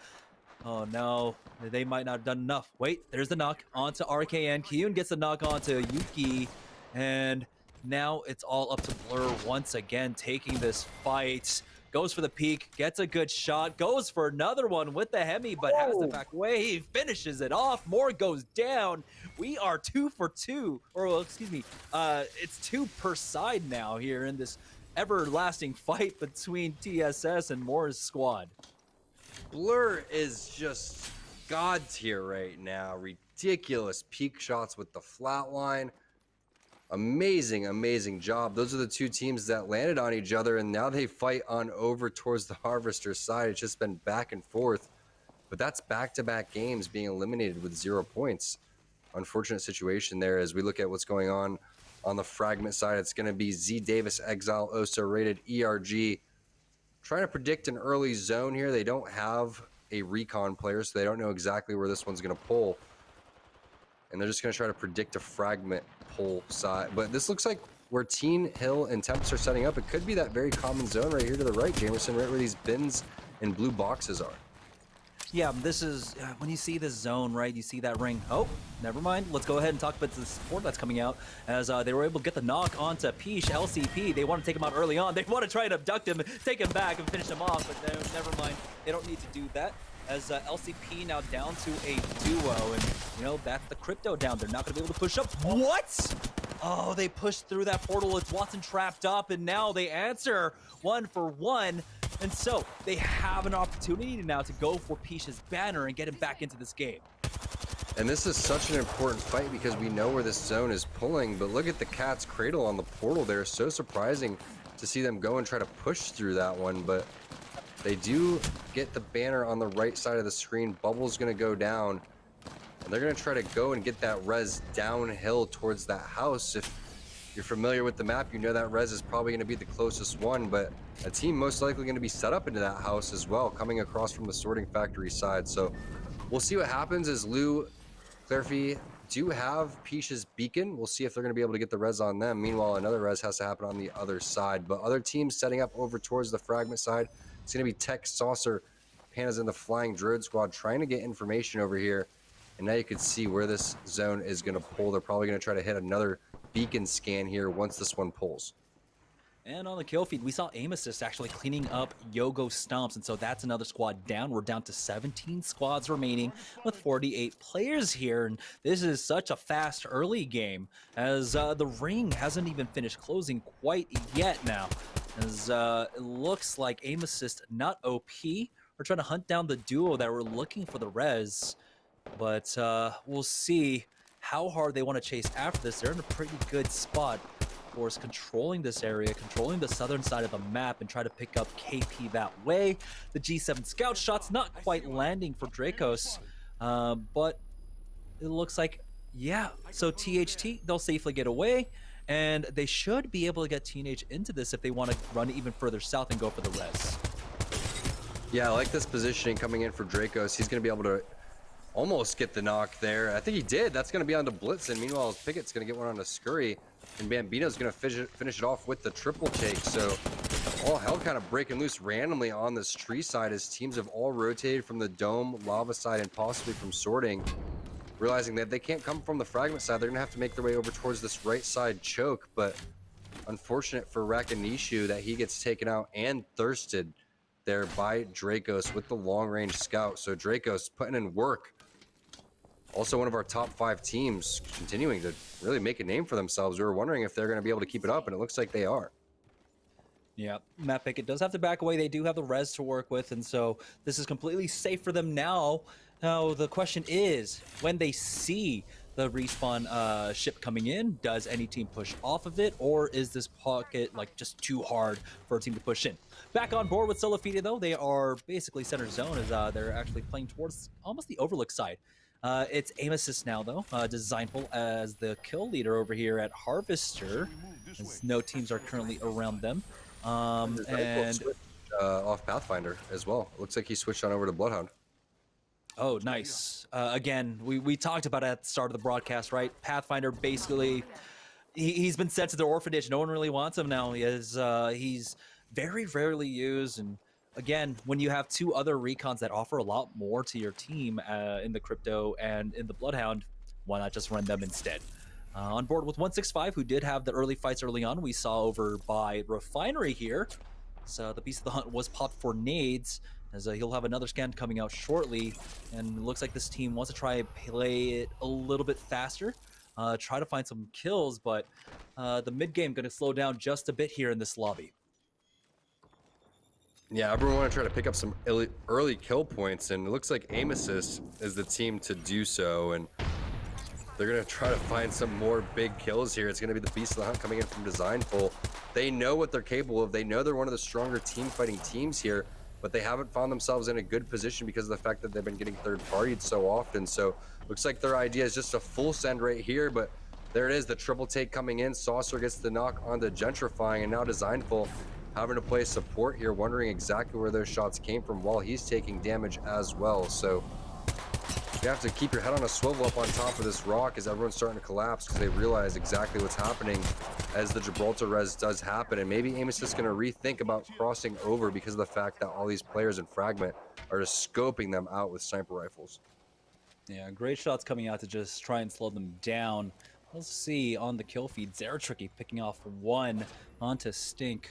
Speaker 4: Oh no, they might not have done enough. Wait, there's the knock onto RKN. Kyun gets the knock onto Yuki, and now it's all up to Blur once again, taking this fight. Goes for the peak, gets a good shot, goes for another one with the Hemi, but has to back away. He finishes it off. More goes down. We are 2 for 2, or well, excuse me, it's 2 per side now here in this everlasting fight between TSS and Moore's squad.
Speaker 1: Blur is just god tier right now. Ridiculous peak shots with the flatline. Amazing, amazing job. Those are the 2 teams that landed on each other, and now they fight on over towards the Harvester side. It's just been back and forth, but that's back-to-back games being eliminated with 0 points. Unfortunate situation there as we look at what's going on the Fragment side. It's going to be Z Davis, Exile, Oso rated, ERG. Trying to predict an early zone here. They don't have a recon player, so they don't know exactly where this one's going to pull. And they're just going to try to predict a Fragment pull side. But this looks like where Teen, Hill, and Tempest are setting up. It could be that very common zone right here to the right, Jamerson, right where these bins and blue boxes are.
Speaker 4: Yeah, this is, when you see this zone, right, you see that ring. Oh, never mind. Let's go ahead and talk about the support that's coming out as they were able to get the knock onto Peach, LCP. They want to take him out early on. They want to try and abduct him, take him back, and finish him off, but never mind. They don't need to do that. As LCP now down to a duo, and you know, that's the crypto down. They're not going to be able to push up. What? Oh, they pushed through that portal. It's Watson trapped up, and now they answer 1 for 1. And so they have an opportunity now to go for Peach's banner and get him back into this game.
Speaker 1: And this is such an important fight because we know where this zone is pulling, but look at the Cat's Cradle on the portal there. So surprising to see them go and try to push through that one, but they do get the banner on the right side of the screen. Bubble's going to go down, and they're going to try to go and get that res downhill towards that house. If you're familiar with the map, you know that res is probably going to be the closest one, but a team most likely going to be set up into that house as well, coming across from the sorting factory side. So we'll see what happens as Lou, Clarify do have Peach's beacon. We'll see if they're going to be able to get the res on them. Meanwhile, another res has to happen on the other side, but other teams setting up over towards the Fragment side. It's going to be Tech, Saucer, Pandas, and the Flying Druid Squad trying to get information over here. And now you can see where this zone is going to pull. They're probably going to try to hit another beacon scan here once this one pulls.
Speaker 4: And on the kill feed, we saw Aim Assist actually cleaning up Yogo Stomps, and so that's another squad down. We're down to 17 squads remaining with 48 players here, and this is such a fast early game as the ring hasn't even finished closing quite yet now. As it looks like Aim Assist not OP. We're trying to hunt down the duo that were looking for the res, but we'll see how hard they want to chase after this. They're in a pretty good spot. Of course, controlling this area, controlling the southern side of the map, and try to pick up KP that way. The G7 scout shots not quite landing for Dracos, but it looks like, yeah, so THT, they'll safely get away, and they should be able to get Teenage into this if they want to run even further south and go for the res.
Speaker 1: Yeah, I like this positioning coming in for Dracos. He's going to be able to almost get the knock there. I think he did. That's going to be on to Blitzen. Meanwhile, Pickett's going to get one on to Scurry. And Bambino's going to finish it off with the triple take. So all hell kind of breaking loose randomly on this tree side as teams have all rotated from the dome, lava side, and possibly from sorting. Realizing that they can't come from the fragment side, they're going to have to make their way over towards this right side choke. But unfortunate for Rakanishu that he gets taken out and thirsted there by Dracos with the long range scout. So Dracos putting in work also one of our top 5 teams, continuing to really make a name for themselves. We were wondering if they're going to be able to keep it up, and it looks like they are.
Speaker 4: Yeah, Matt Pickett does have to back away. They do have the res to work with, and so this is completely safe for them now. Now, the question is, when they see the respawn ship coming in, does any team push off of it, or is this pocket like just too hard for a team to push in? Back on board with Solofita, though, they are basically center zone as they're actually playing towards almost the overlook side. It's aim assist now, though. Designful as the kill leader over here at Harvester, as no teams are currently around them. And
Speaker 1: off Pathfinder as well. It looks like he switched on over to Bloodhound.
Speaker 4: Oh, nice. Again, we talked about it at the start of the broadcast, right? Pathfinder basically, he's been sent to the orphanage. No one really wants him now. He's very rarely used. And again, when you have 2 other recons that offer a lot more to your team in the Crypto and in the Bloodhound, why not just run them instead? On board with 165, who did have the early fights early on, we saw over by Refinery here. So the Beast of the Hunt was popped for nades, as he'll have another scan coming out shortly. And it looks like this team wants to try and play it a little bit faster, try to find some kills, but the mid game going to slow down just a bit here in this lobby.
Speaker 1: Yeah, everyone want to try to pick up some early kill points, and it looks like Aim Assist is the team to do so. And they're going to try to find some more big kills here. It's going to be the Beast of the Hunt coming in from Designful. They know what they're capable of. They know they're one of the stronger team fighting teams here, but they haven't found themselves in a good position because of the fact that they've been getting third-partied so often. So looks like their idea is just a full send right here, but there it is, the triple take coming in. Saucer gets the knock on the Gentrifying, and now Designful having to play support here, wondering exactly where those shots came from while he's taking damage as well. So you have to keep your head on a swivel up on top of this rock as everyone's starting to collapse because they realize exactly what's happening as the Gibraltar res does happen. And maybe Amos is going to rethink about crossing over because of the fact that all these players in Fragment are just scoping them out with sniper rifles.
Speaker 4: Yeah, great shots coming out to just try and slow them down. Let's see on the kill feed, Zeratricky picking off 1 onto Stink.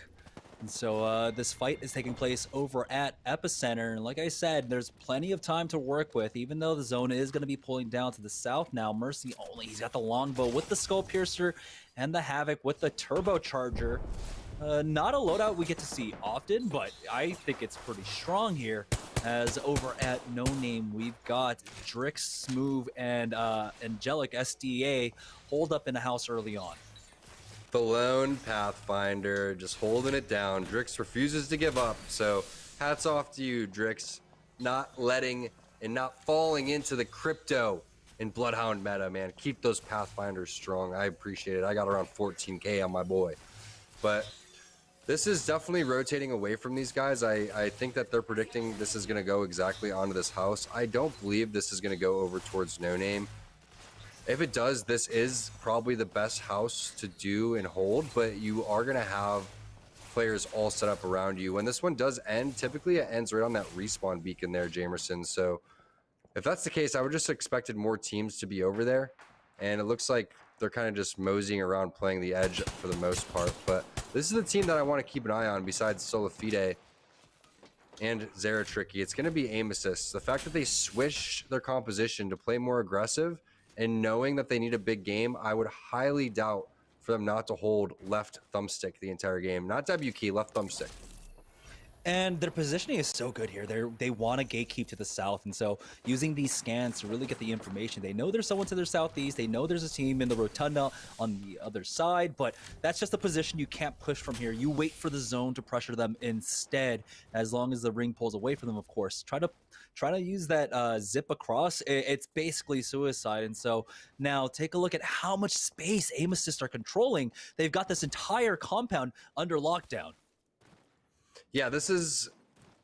Speaker 4: And so this fight is taking place over at Epicenter. And like I said, there's plenty of time to work with, even though the zone is going to be pulling down to the south now. Mercy only, he's got the longbow with the Skull Piercer and the Havoc with the Turbocharger. Not a loadout we get to see often, but I think it's pretty strong here. As over at No Name, we've got Drix, Smooth, and Angelic SDA hold up in the house early on.
Speaker 1: The lone Pathfinder just holding it down. Drix refuses to give up, so hats off to you, Drix. Not letting and not falling into the Crypto and Bloodhound meta, man. Keep those Pathfinders strong. I appreciate it. I got around 14K on my boy. But this is definitely rotating away from these guys. I think that they're predicting this is going to go exactly onto this house. I don't believe this is going to go over towards No Name. If it does, this is probably the best house to do and hold, but you are going to have players all set up around you. When this one does end, typically it ends right on that respawn beacon there, Jamerson. So if that's the case, I would just expected more teams to be over there. And it looks like they're kind of just moseying around playing the edge for the most part. But this is the team that I want to keep an eye on besides Solofide and Zeratricky. It's going to be Aim Assist. The fact that they switched their composition to play more aggressive and knowing that they need a big game, I would highly doubt for them not to hold left thumbstick the entire game. Not W key, left thumbstick.
Speaker 4: And their positioning is so good here. They want to gatekeep to the south, and so using these scans to really get the information. They know there's someone to their southeast. They know there's a team in the rotunda on the other side, but that's just a position you can't push from here. You wait for the zone to pressure them instead, as long as the ring pulls away from them, of course. Try to use that zip across. It's basically suicide. And so now take a look at how much space Aim Assist are controlling. They've got this entire compound under lockdown.
Speaker 1: Yeah, this is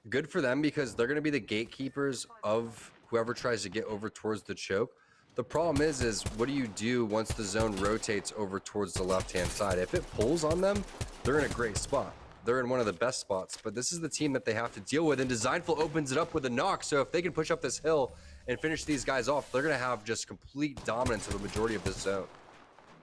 Speaker 1: good for them because they're going to be the gatekeepers of whoever tries to get over towards the choke. The problem is what do you do once the zone rotates over towards the left-hand side? If it pulls on them, they're in a great spot. They're in one of the best spots, but this is the team that they have to deal with, and Designful opens it up with a knock. So if they can push up this hill and finish these guys off, they're going to have just complete dominance of the majority of this zone.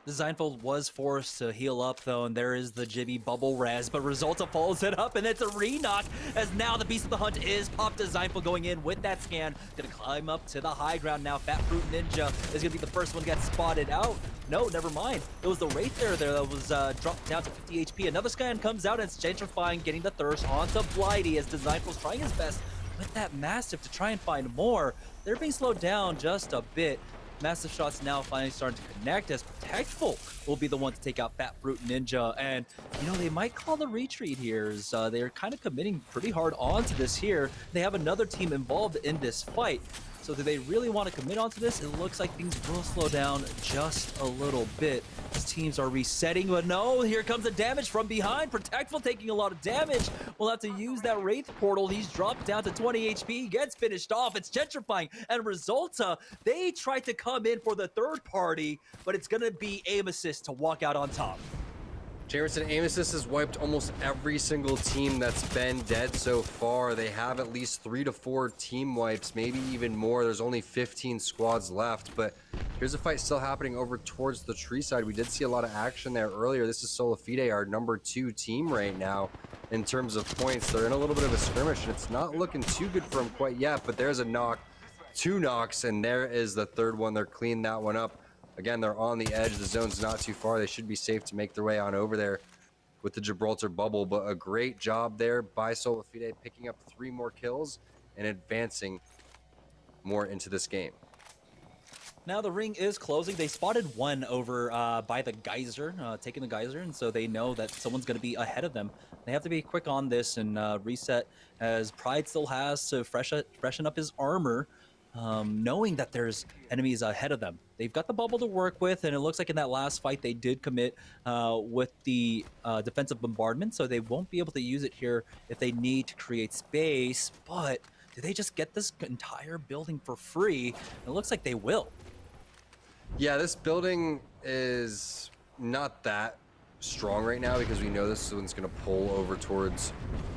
Speaker 4: Designful was forced to heal up though, and there is the Jibby bubble res, but Resulta follows it up, and it's a re-knock as now the Beast of the Hunt is popped. Designful going in with that scan, gonna climb up to the high ground now. Fat Fruit Ninja is gonna be the first one to get spotted out. No, never mind. It was the Wraith there that was dropped down to 50 HP. Another scan comes out, and it's gentrifying, getting the thirst onto Blighty as Designful's trying his best with that Mastiff to try and find more. They're being slowed down just a bit. Massive shots now finally starting to connect as Protectful will be the one to take out Fat Fruit Ninja. And, you know, they might call the retreat here. They're kind of committing pretty hard onto this here. They have another team involved in this fight. So do they really want to commit onto this? It looks like things will slow down just a little bit as teams are resetting, but no, here comes the damage from behind. Protectful taking a lot of damage. We'll have to use that Wraith portal. He's dropped down to 20 HP, gets finished off. It's gentrifying, and Resulta, they tried to come in for the third party, but it's gonna be aim assist to walk out on top.
Speaker 1: Jamerson, aim assist has wiped almost every single team that's been dead so far. They have at least 3 to 4 team wipes, maybe even more. There's only 15 squads left, but here's a fight still happening over towards the tree side. We did see a lot of action there earlier. This is Solafide, our number 2 team right now in terms of points. They're in a little bit of a skirmish, and it's not looking too good for them quite yet, but there's a knock, 2 knocks, and there is the third one. They're cleaning that one up. Again, they're on the edge. The zone's not too far. They should be safe to make their way on over there with the Gibraltar bubble. But a great job there by Solafide, picking up 3 more kills and advancing more into this game.
Speaker 4: Now the ring is closing. They spotted one over by the geyser, taking the geyser, and so they know that someone's going to be ahead of them. They have to be quick on this and reset, as Pride still has to freshen up his armor, knowing that there's enemies ahead of them. They've got the bubble to work with, and it looks like in that last fight they did commit with the defensive bombardment, so they won't be able to use it here if they need to create space. But do they just get this entire building for free? It looks like they will.
Speaker 1: Yeah, this building is not that strong right now because we know this one's going to pull over towards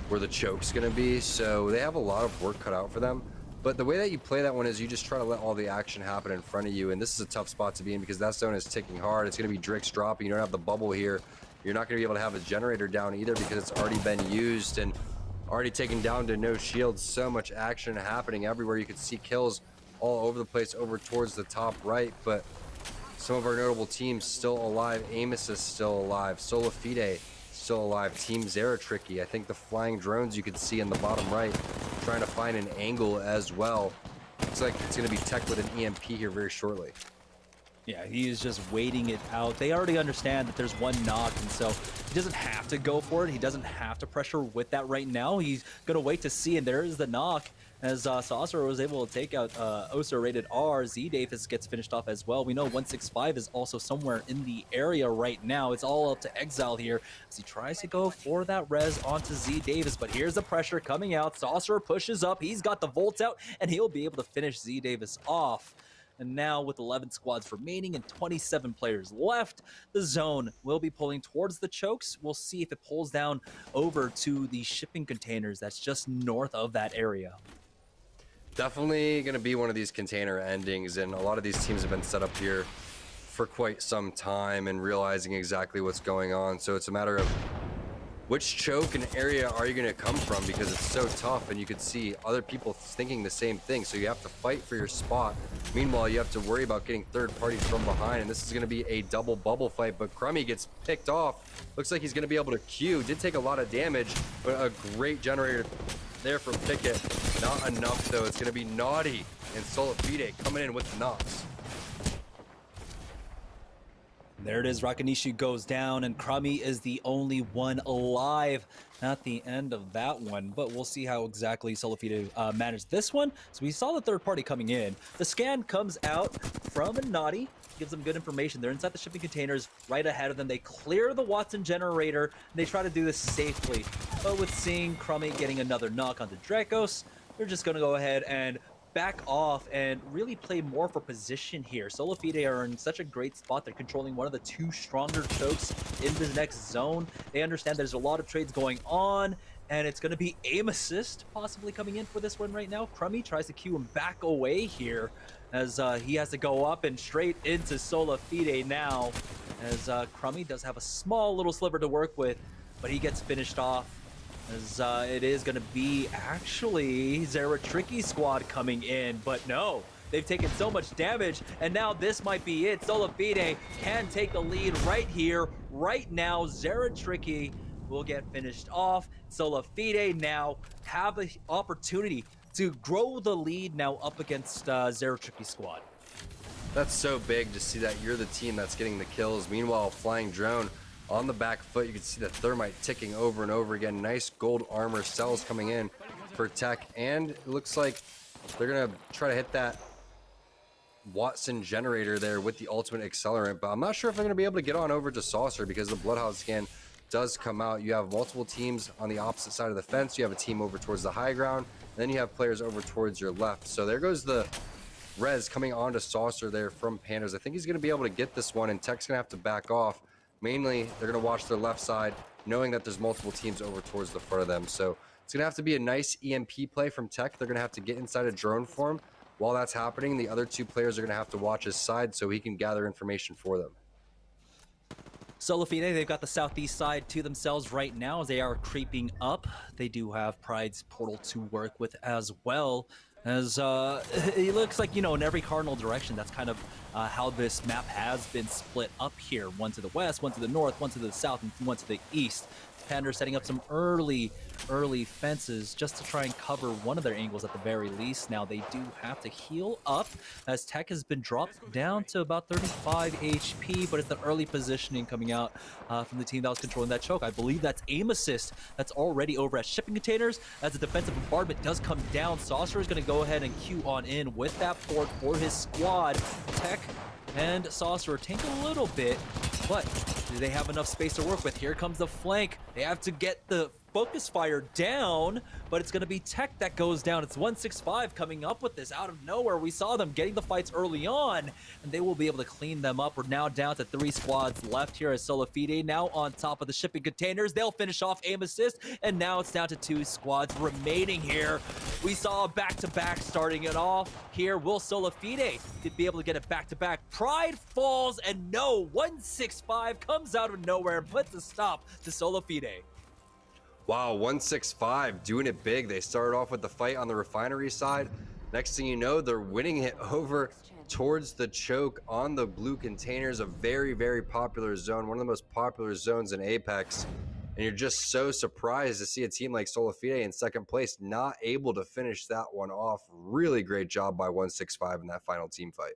Speaker 1: where the choke's going to be, so they have a lot of work cut out for them. But the way that you play that one is you just try to let all the action happen in front of you, and this is a tough spot to be in because that zone is ticking hard. It's going to be Drix dropping. You don't have the bubble here. You're not going to be able to have a generator down either because it's already been used and already taken down to no shields. So much action happening everywhere. You can see kills all over the place over towards the top right, but some of our notable teams still alive. Amos is still alive. Solafide still alive. Team Zera tricky. I think the flying drones you can see in the bottom right trying to find an angle as well. Looks like it's going to be tech with an EMP here very shortly.
Speaker 4: Yeah, he is just waiting it out. They already understand that there's one knock, and so he doesn't have to go for it. He doesn't have to pressure with that right now. He's going to wait to see, and there is the knock. As Saucer was able to take out Osa rated R, Z Davis gets finished off as well. We know 165 is also somewhere in the area right now. It's all up to Exile here as he tries to go for that res onto Z Davis, but here's the pressure coming out. Saucer pushes up, he's got the Volt out, and he'll be able to finish Z Davis off. And now with 11 squads remaining and 27 players left, the zone will be pulling towards the chokes. We'll see if it pulls down over to the shipping containers that's just north of that area.
Speaker 1: Definitely going to be one of these container endings, and a lot of these teams have been set up here for quite some time and realizing exactly what's going on. So it's a matter of which choke and area are you going to come from, because it's so tough and you can see other people thinking the same thing. So you have to fight for your spot. Meanwhile, you have to worry about getting third parties from behind, and this is going to be a double bubble fight, but Crummy gets picked off. Looks like he's going to be able to Q. Did take a lot of damage, but a great generator there from Pickett. Not enough though. It's going to be Naughty and Solafide coming in with the knocks.
Speaker 4: There it is. Rakanishi goes down, and Crummy is the only one alive at the end of that one. But we'll see how exactly Solafide managed this one. So we saw the third party coming in. The scan comes out from Naughty. Gives them good information. They're inside the shipping containers right ahead of them. They clear the Watson generator, and they try to do this safely. But with seeing Crummy getting another knock onto Dracos, they're just going to go ahead and back off and really play more for position here. Solafide are in such a great spot. They're controlling one of the 2 stronger chokes in the next zone. They understand there's a lot of trades going on, and it's going to be aim assist possibly coming in for this one right now. Crummy tries to cue him back away here as he has to go up and straight into Sola Fide now, as Crummy does have a small little sliver to work with, but he gets finished off as it is going to be actually Zera Tricky squad coming in, but no. They've taken so much damage, and now this might be it. Sola Fide can take the lead right here, right now. Zera Tricky will get finished off. Sola Fide now have the opportunity to grow the lead now up against Zera Tricky squad.
Speaker 1: That's so big to see that you're the team that's getting the kills. Meanwhile, Flying Drone on the back foot, you can see the Thermite ticking over and over again. Nice gold armor cells coming in for Tech, and it looks like they're gonna try to hit that Watson generator there with the ultimate accelerant, but I'm not sure if they're going to be able to get on over to Saucer because the Bloodhound scan does come out. You have multiple teams on the opposite side of the fence. You have a team over towards the high ground, and then you have players over towards your left. So there goes the res coming onto Saucer there from Pandas. I think he's going to be able to get this one, and Tech's going to have to back off. Mainly, they're going to watch their left side, knowing that there's multiple teams over towards the front of them. So it's going to have to be a nice EMP play from Tech. They're going to have to get inside a drone form. While that's happening, the other two players are going to have to watch his side so he can gather information for them.
Speaker 4: Sola Fide, they've got the southeast side to themselves right now as they are creeping up. They do have Pride's portal to work with as well. As it looks like, you know, in every cardinal direction, that's kind of how this map has been split up here. One to the west, one to the north, one to the south, and one to the east. Pander setting up some early fences just to try and cover one of their angles at the very least. Now they do have to heal up as Tech has been dropped down to about 35 HP, but it's the early positioning coming out from the team that was controlling that choke. I believe that's aim assist that's already over at shipping containers as the defensive bombardment does come down. Saucer is going to go ahead and queue on in with that port for his squad. Tech and Saucer tank a little bit, but do they have enough space to work with? Here comes the flank. They have to get the focus fire down, but it's going to be Tech that goes down. It's 165 coming up with this out of nowhere. We saw them getting the fights early on, and they will be able to clean them up. We're now down to 3 squads left here as Sola Fide now on top of the shipping containers. They'll finish off aim assist, and now it's down to 2 squads remaining here. We saw a back-to-back starting it off here. Will Sola Fide be able to get it back-to-back? Pride falls, and no, 165 comes out of nowhere and puts a stop to Sola Fide.
Speaker 1: Wow, 165 doing it big. They started off with the fight on the refinery side. Next thing you know, they're winning it over towards the choke on the blue containers, a very, very popular zone, one of the most popular zones in Apex. And you're just so surprised to see a team like Sola Fide in second place not able to finish that one off. Really great job by 165 in that final team fight.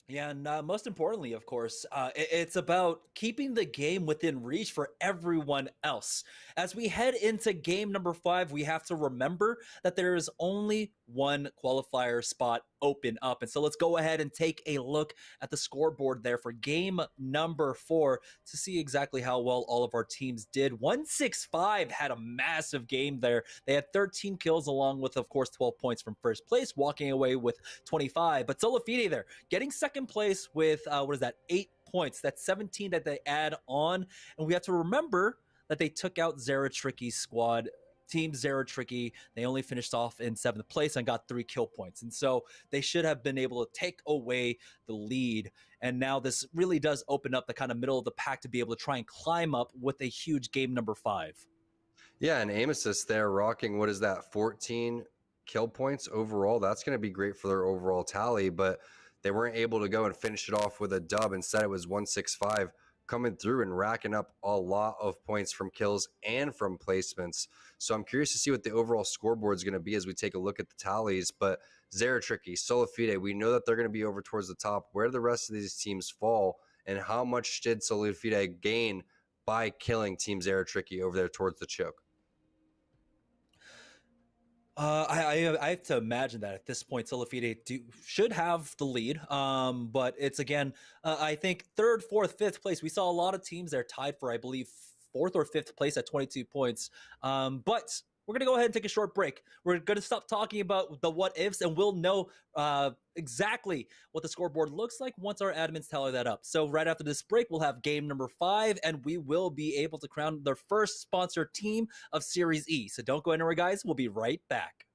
Speaker 4: Yeah, and most importantly, of course, it's about keeping the game within reach for everyone else. As we head into game number 5, we have to remember that there is only one qualifier spot open up. And so let's go ahead and take a look at the scoreboard there for game number 4 to see exactly how well all of our teams did. 165 had a massive game there. They had 13 kills along with, of course, 12 points from first place, walking away with 25. But Sola Fide there, getting second place with, 8 points. That's 17 that they add on. And we have to remember that they took out Zera Tricky's squad. Team Zera Tricky, they only finished off in 7th place and got 3 kill points. And so they should have been able to take away the lead. And now this really does open up the kind of middle of the pack to be able to try and climb up with a huge game number 5.
Speaker 1: Yeah, and aim assist there rocking, what is that, 14 kill points overall? That's going to be great for their overall tally, but they weren't able to go and finish it off with a dub. Instead, it was 165 coming through and racking up a lot of points from kills and from placements. So I'm curious to see what the overall scoreboard is going to be as we take a look at the tallies. But Zera Tricky, Sola Fide, we know that they're going to be over towards the top. Where do the rest of these teams fall? And how much did Sola Fide gain by killing Team Zera Tricky over there towards the choke?
Speaker 4: I have to imagine that at this point, Sola Fide should have the lead. But it's again, I think 3rd, 4th, 5th place. We saw a lot of teams there tied for, I believe, 4th or 5th place at 22 points. But we're going to go ahead and take a short break. We're going to stop talking about the what ifs, and we'll know exactly what the scoreboard looks like once our admins tally that up. So right after this break, we'll have game number 5, and we will be able to crown their first sponsor team of Series E. So don't go anywhere, guys. We'll be right back.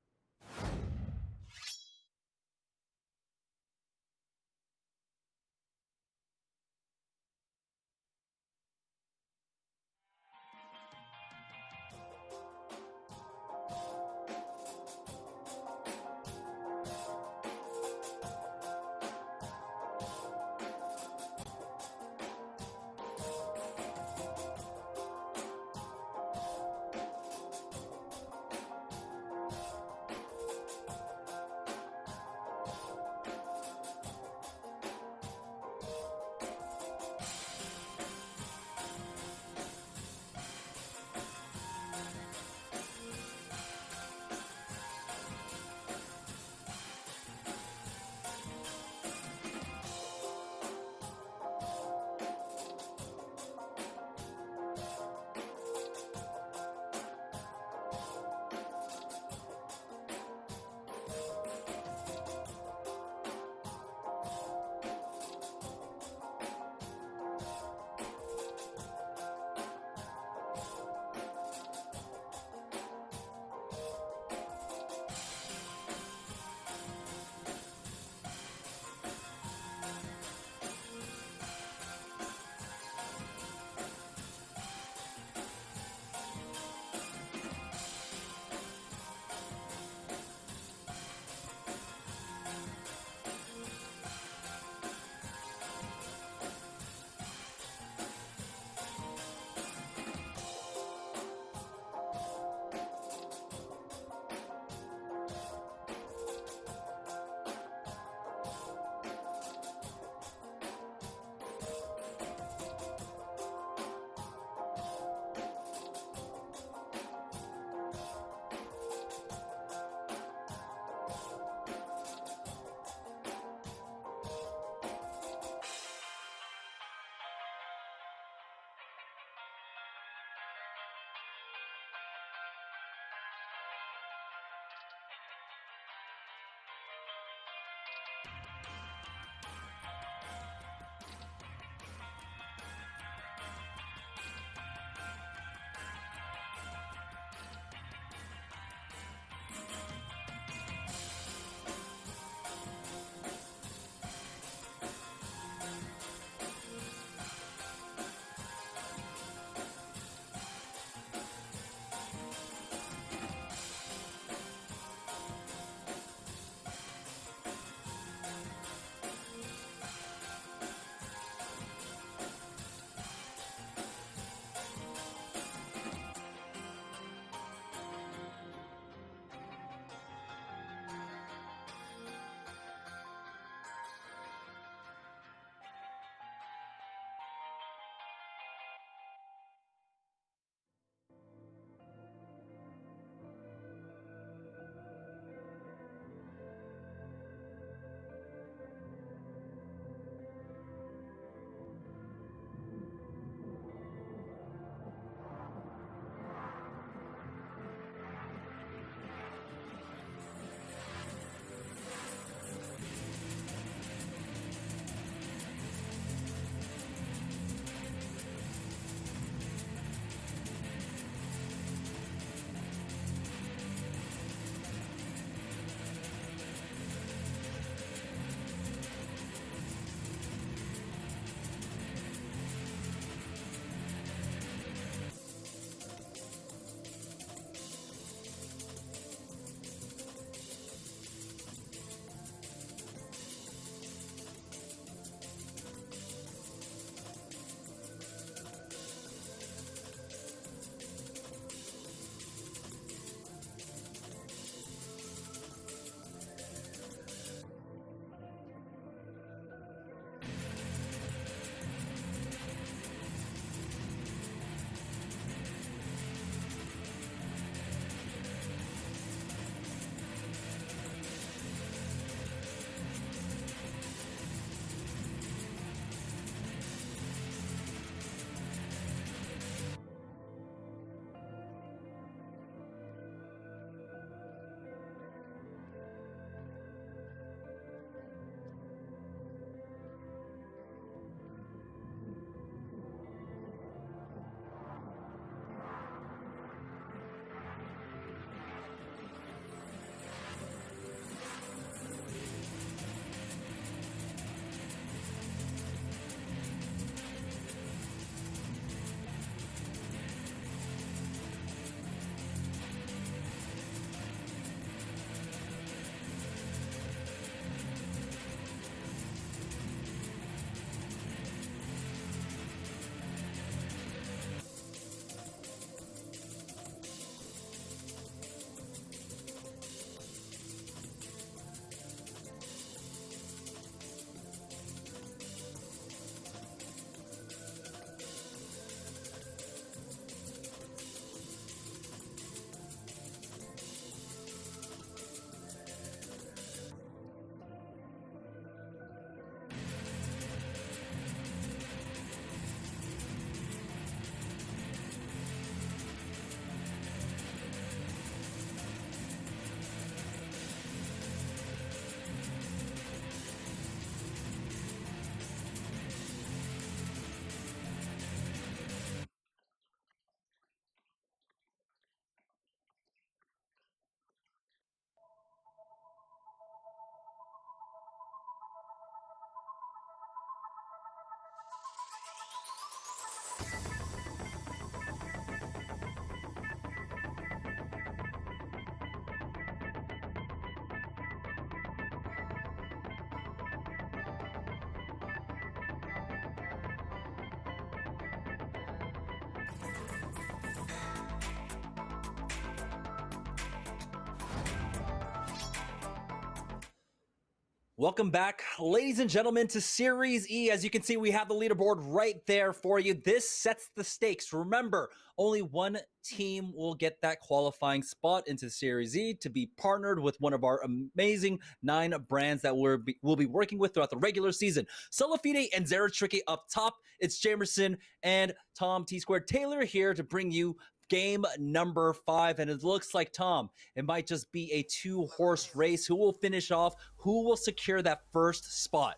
Speaker 4: Welcome back, ladies and gentlemen, to Series E. As you can see, we have the leaderboard right there for you. This sets the stakes. Remember, only one team will get that qualifying spot into Series E to be partnered with one of our amazing 9 brands that we'll be working with throughout the regular season. Solafide and Zeratricky up top. It's Jamerson and Tom T-Squared Taylor here to bring you game number 5, and it looks like, Tom, it might just be a 2-horse race. Who will finish off? Who will secure that first spot?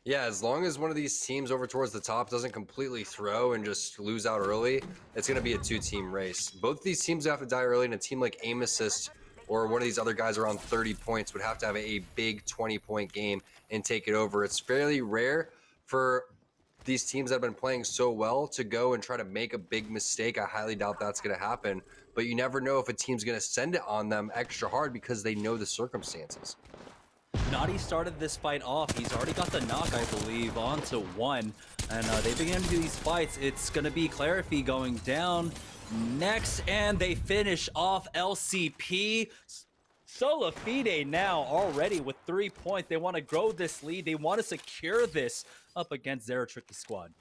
Speaker 1: Yeah, as long as one of these teams over towards the top doesn't completely throw and just lose out early, it's going to be a 2-team race. Both of these teams have to die early, and a team like Aim Assist or one of these other guys around 30 points would have to have a big 20-point game and take it over. It's fairly rare for these teams that have been playing so well to go and try to make a big mistake. I highly doubt that's going to happen, but you never know if a team's going to send it on them extra hard because they know the circumstances.
Speaker 4: Naughty started this fight off. He's already got the knock, I believe, onto 1, and they began to do these fights. It's going to be Clarify going down next, and they finish off LCP. Solafide now already with 3 points. They want to grow this lead. They want to secure this up against Zeratricky squad.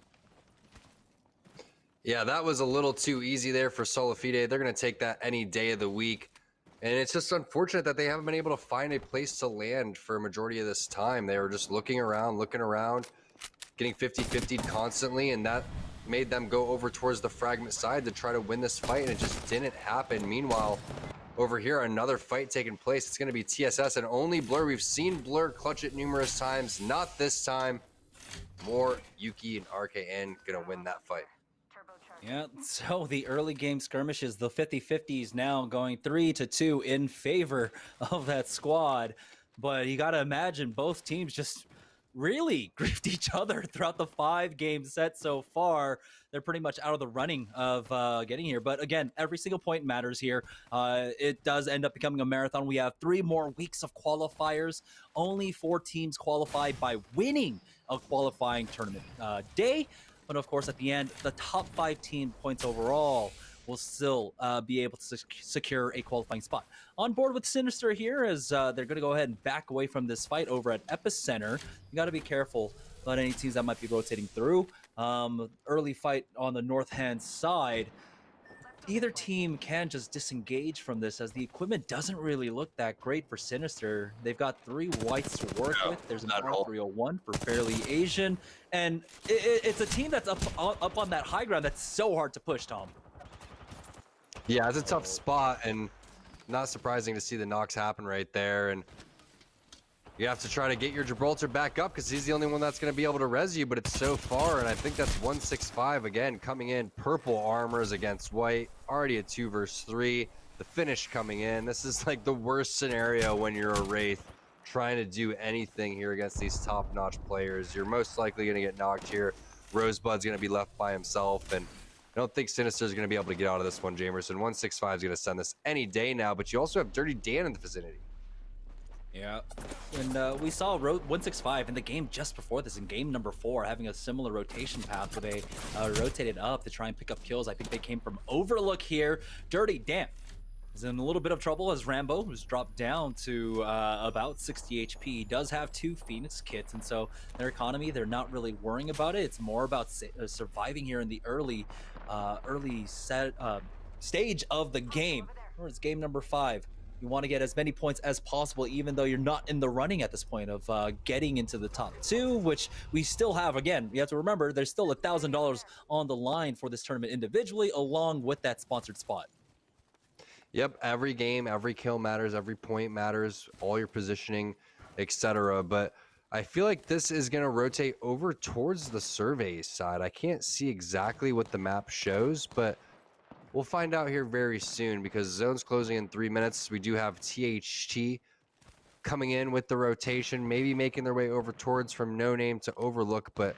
Speaker 1: Yeah, that was a little too easy there for Solafide. They're going to take that any day of the week. And it's just unfortunate that they haven't been able to find a place to land for a majority of this time. They were just looking around, getting 50-50 constantly, and that made them go over towards the fragment side to try to win this fight, and it just didn't happen. Meanwhile, over here, another fight taking place. It's going to be TSS and only Blur. We've seen Blur clutch it numerous times. Not this time. More Yuki and RKN going to win that fight.
Speaker 4: Yeah, so the early game skirmishes, the 50-50s now going 3-2 in favor of that squad. But you got to imagine both teams just really griefed each other throughout the 5-game set so far. They're pretty much out of the running of getting here. But again, every single point matters here. It does end up becoming a marathon. We have 3 more weeks of qualifiers. Only 4 teams qualify by winning a qualifying tournament day. But of course, at the end, the top 5 team points overall will still be able to secure a qualifying spot. On board with Sinister here as they're going to go ahead and back away from this fight over at Epicenter. You got to be careful about any teams that might be rotating through. Early fight on the north-hand side. Either team can just disengage from this as the equipment doesn't really look that great for Sinister. They've got 3 whites to work with. There's an R301 for Fairly Asian. And it's a team that's up on that high ground that's so hard to push, Tom.
Speaker 1: Yeah, it's a tough spot, and not surprising to see the knocks happen right there. And you have to try to get your Gibraltar back up because he's the only one that's going to be able to res you, but it's so far, and I think that's 165 again coming in. Purple armors against white, already a 2 versus 3. The finish coming in. This is like the worst scenario when you're a Wraith trying to do anything here against these top-notch players. You're most likely going to get knocked here. Rosebud's going to be left by himself, and I don't think Sinister's going to be able to get out of this one, Jamerson. 165 is going to send this any day now, but you also have Dirty Dan in the vicinity.
Speaker 4: Yeah, and we saw 165 in the game just before this, in game number 4, having a similar rotation path where they rotated up to try and pick up kills. I think they came from Overlook here. Dirty Dan is in a little bit of trouble as Rambo was dropped down to about 60 HP. He does have 2 Phoenix kits, and so their economy, they're not really worrying about it. It's more about surviving here in the early stage of the game. Or it's game number 5. You want to get as many points as possible, even though you're not in the running at this point of getting into the top 2, which we still have. Again, you have to remember, there's still $1,000 on the line for this tournament individually, along with that sponsored spot.
Speaker 1: Yep, every game, every kill matters, every point matters, all your positioning, etc. But I feel like this is going to rotate over towards the survey side. I can't see exactly what the map shows, but we'll find out here very soon because zone's closing in 3 minutes. We do have THT coming in with the rotation, maybe making their way over towards from No Name to Overlook, but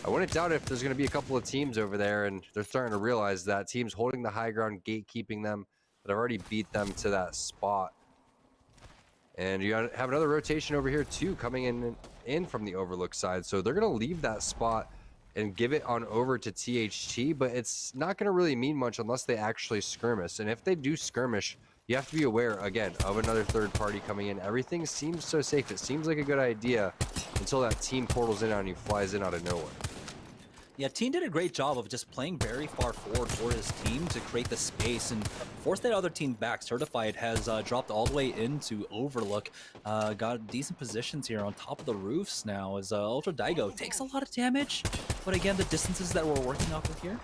Speaker 1: I wouldn't doubt if there's going to be a couple of teams over there, and they're starting to realize that teams holding the high ground, gatekeeping them, that have already beat them to that spot. And you have another rotation over here too, coming in from the Overlook side, so they're going to leave that spot and give it on over to THT, but it's not going to really mean much unless they actually skirmish. And if they do skirmish, you have to be aware, again, of another third party coming in. Everything seems so safe. It seems like a good idea until that team portals in on you, flies in out of nowhere.
Speaker 4: Yeah, Teen did a great job of just playing very far forward for his team to create the space and force that other team back. Certified has dropped all the way into Overlook. Got decent positions here on top of the roofs now as Ultra Daigo takes a lot of damage. But again, the distances that we're working off of here,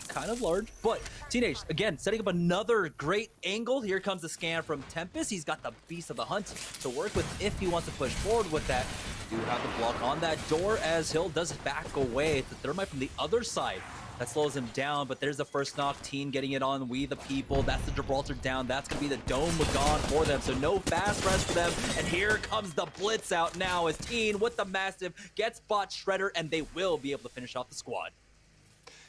Speaker 4: kind of large. But Teenage, again, setting up another great angle. Here comes the scan from Tempest. He's got the Beast of the Hunt to work with if he wants to push forward with that. Do have the block on that door as Hill does back away. The thermite from the other side that slows him down, but there's the first knock. Teen getting it on We the People. That's the Gibraltar down. That's gonna be the dome gone for them, so no fast rest for them. And here comes the blitz out now as Teen with the massive gets bot Shredder, and they will be able to finish off the squad.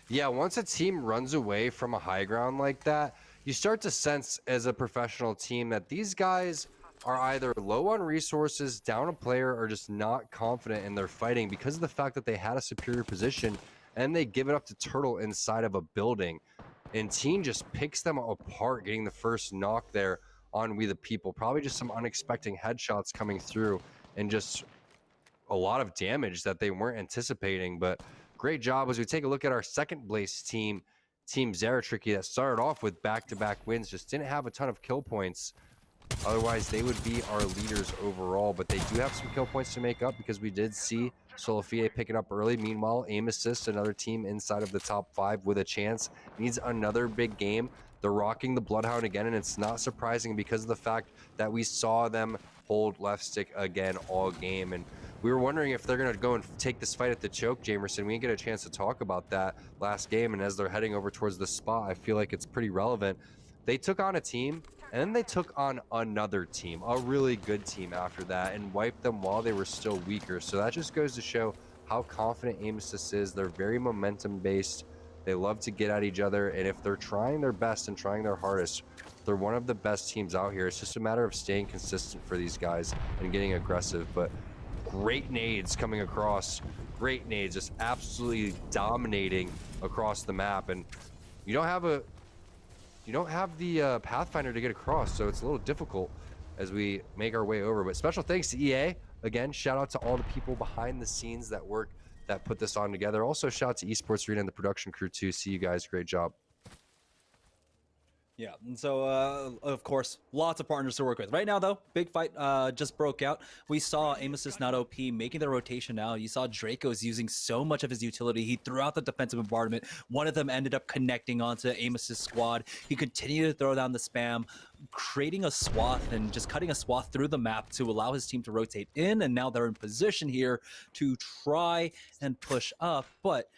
Speaker 1: Yeah, once a team runs away from a high ground like that, you start to sense as a professional team that these guys are either low on resources, down a player, or just not confident in their fighting because of the fact that they had a superior position and they give it up to Turtle inside of a building. And Teen just picks them apart, getting the first knock there on We the People. Probably just some unexpected headshots coming through and just a lot of damage that they weren't anticipating. But great job as we take a look at our second place team, Team Zeratricky, that started off with back-to-back wins, just didn't have a ton of kill points. Otherwise, they would be our leaders overall, but they do have some kill points to make up because we did see Solifie picking up early. Meanwhile, Aim Assist, another team inside of the top 5 with a chance, needs another big game. They're rocking the Bloodhound again, and it's not surprising because of the fact that we saw them hold left stick again all game. And we were wondering if they're going to go and take this fight at the choke, Jamerson. We didn't get a chance to talk about that last game, and as they're heading over towards the spot, I feel like it's pretty relevant. They took on a team, and then they took on another team, a really good team after that, and wiped them while they were still weaker. So that just goes to show how confident Aim Assist is. They're very momentum-based. They love to get at each other, and if they're trying their best and trying their hardest, they're one of the best teams out here. It's just a matter of staying consistent for these guys and getting aggressive. But great nades coming across. Great nades, just absolutely dominating across the map. And you don't have the Pathfinder to get across, so it's a little difficult as we make our way over. But special thanks to EA. Again, shout out to all the people behind the scenes that put this on together. Also, shout out to Esports Arena and the production crew too. See you guys. Great job.
Speaker 4: Yeah, and so, of course, lots of partners to work with. Right now, though, big fight just broke out. We saw Aim Assist not OP making the rotation now. You saw Draco's using so much of his utility. He threw out the defensive bombardment. One of them ended up connecting onto Aim Assist squad. He continued to throw down the spam, creating a swath and just cutting a swath through the map to allow his team to rotate in. And now they're in position here to try and push up. But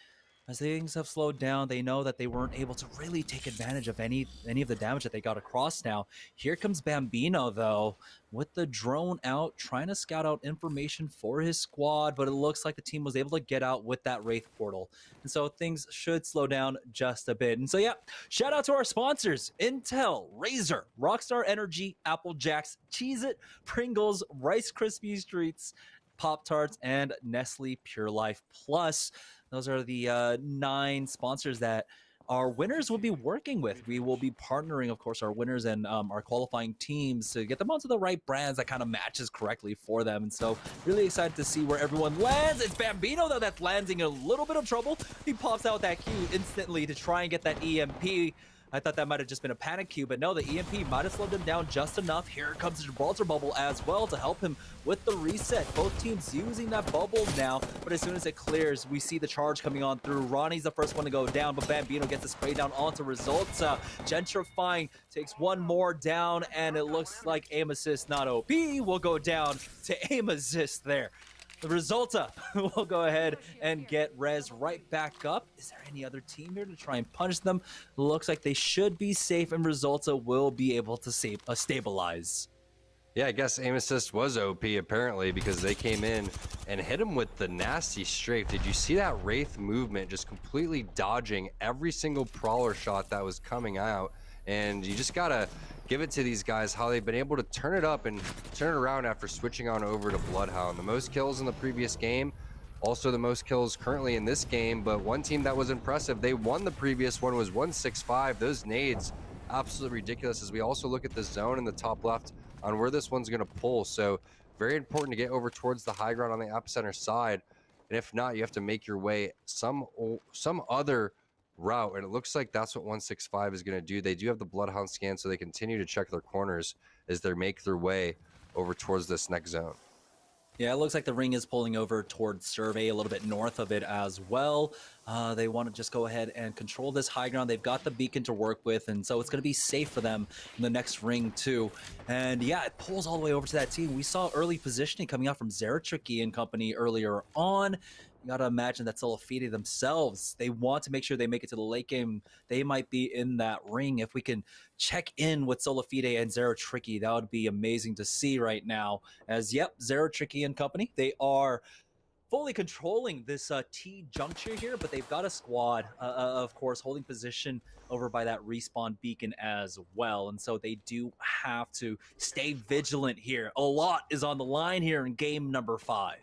Speaker 4: as things have slowed down, they know that they weren't able to really take advantage of any of the damage that they got across now. Here comes Bambino, though, with the drone out, trying to scout out information for his squad, but it looks like the team was able to get out with that Wraith portal. And so things should slow down just a bit. And so, yeah, shout out to our sponsors, Intel, Razer, Rockstar Energy, Apple Jacks, Cheez-It, Pringles, Rice Krispies Treats, Pop-Tarts, and Nestle Pure Life Plus. Those are the 9 sponsors that our winners will be working with. We will be partnering, of course, our winners and our qualifying teams to get them onto the right brands that kind of matches correctly for them. And so really excited to see where everyone lands. It's Bambino, though, that's landing in a little bit of trouble. He pops out that Q instantly to try and get that EMP. I thought that might have just been a panic cue, but no, the EMP might have slowed him down just enough. Here comes the Gibraltar bubble as well to help him with the reset. Both teams using that bubble now, but as soon as it clears, we see the charge coming on through. Ronnie's the first one to go down, but Bambino gets a spray down onto Resulta. Gentrifying takes one more down, and it looks like Aim Assist, not OP, will go down to Aim Assist there. The Resulta will go ahead and get Rez right back up. Is there any other team here to try and punish them? Looks like they should be safe, and Resulta will be able to stabilize.
Speaker 1: Yeah, I guess Aim Assist was OP apparently because they came in and hit him with the nasty strafe. Did you see that Wraith movement, just completely dodging every single Prowler shot that was coming out? And you just gotta give it to these guys how they've been able to turn it up and turn it around after switching on over to Bloodhound. The most kills in the previous game, also the most kills currently in this game, but one team that was impressive, they won the previous one, was 165. Those nades absolutely ridiculous as we also look at the zone in the top left on where this one's going to pull. So very important to get over towards the high ground on the epicenter side. And if not, you have to make your way some other route. And it looks like that's what 165 is going to do. They do have the Bloodhound scan, so they continue to check their corners as they make their way over towards this next zone.
Speaker 4: Yeah, it looks like the ring is pulling over towards Survey, a little bit north of it as well. They want to just go ahead and control this high ground. They've got the beacon to work with, and so it's going to be safe for them in the next ring too. And yeah, it pulls all the way over to that team. We saw early positioning coming out from Zeratricky and company earlier on. You got to imagine that Solafide themselves, they want to make sure they make it to the late game. They might be in that ring. If we can check in with Solafide and Zeratricky, that would be amazing to see right now. As, yep, Zeratricky and company, they are fully controlling this T juncture here, but they've got a squad, of course, holding position over by that respawn beacon as well. And so they do have to stay vigilant here. A lot is on the line here in game number 5.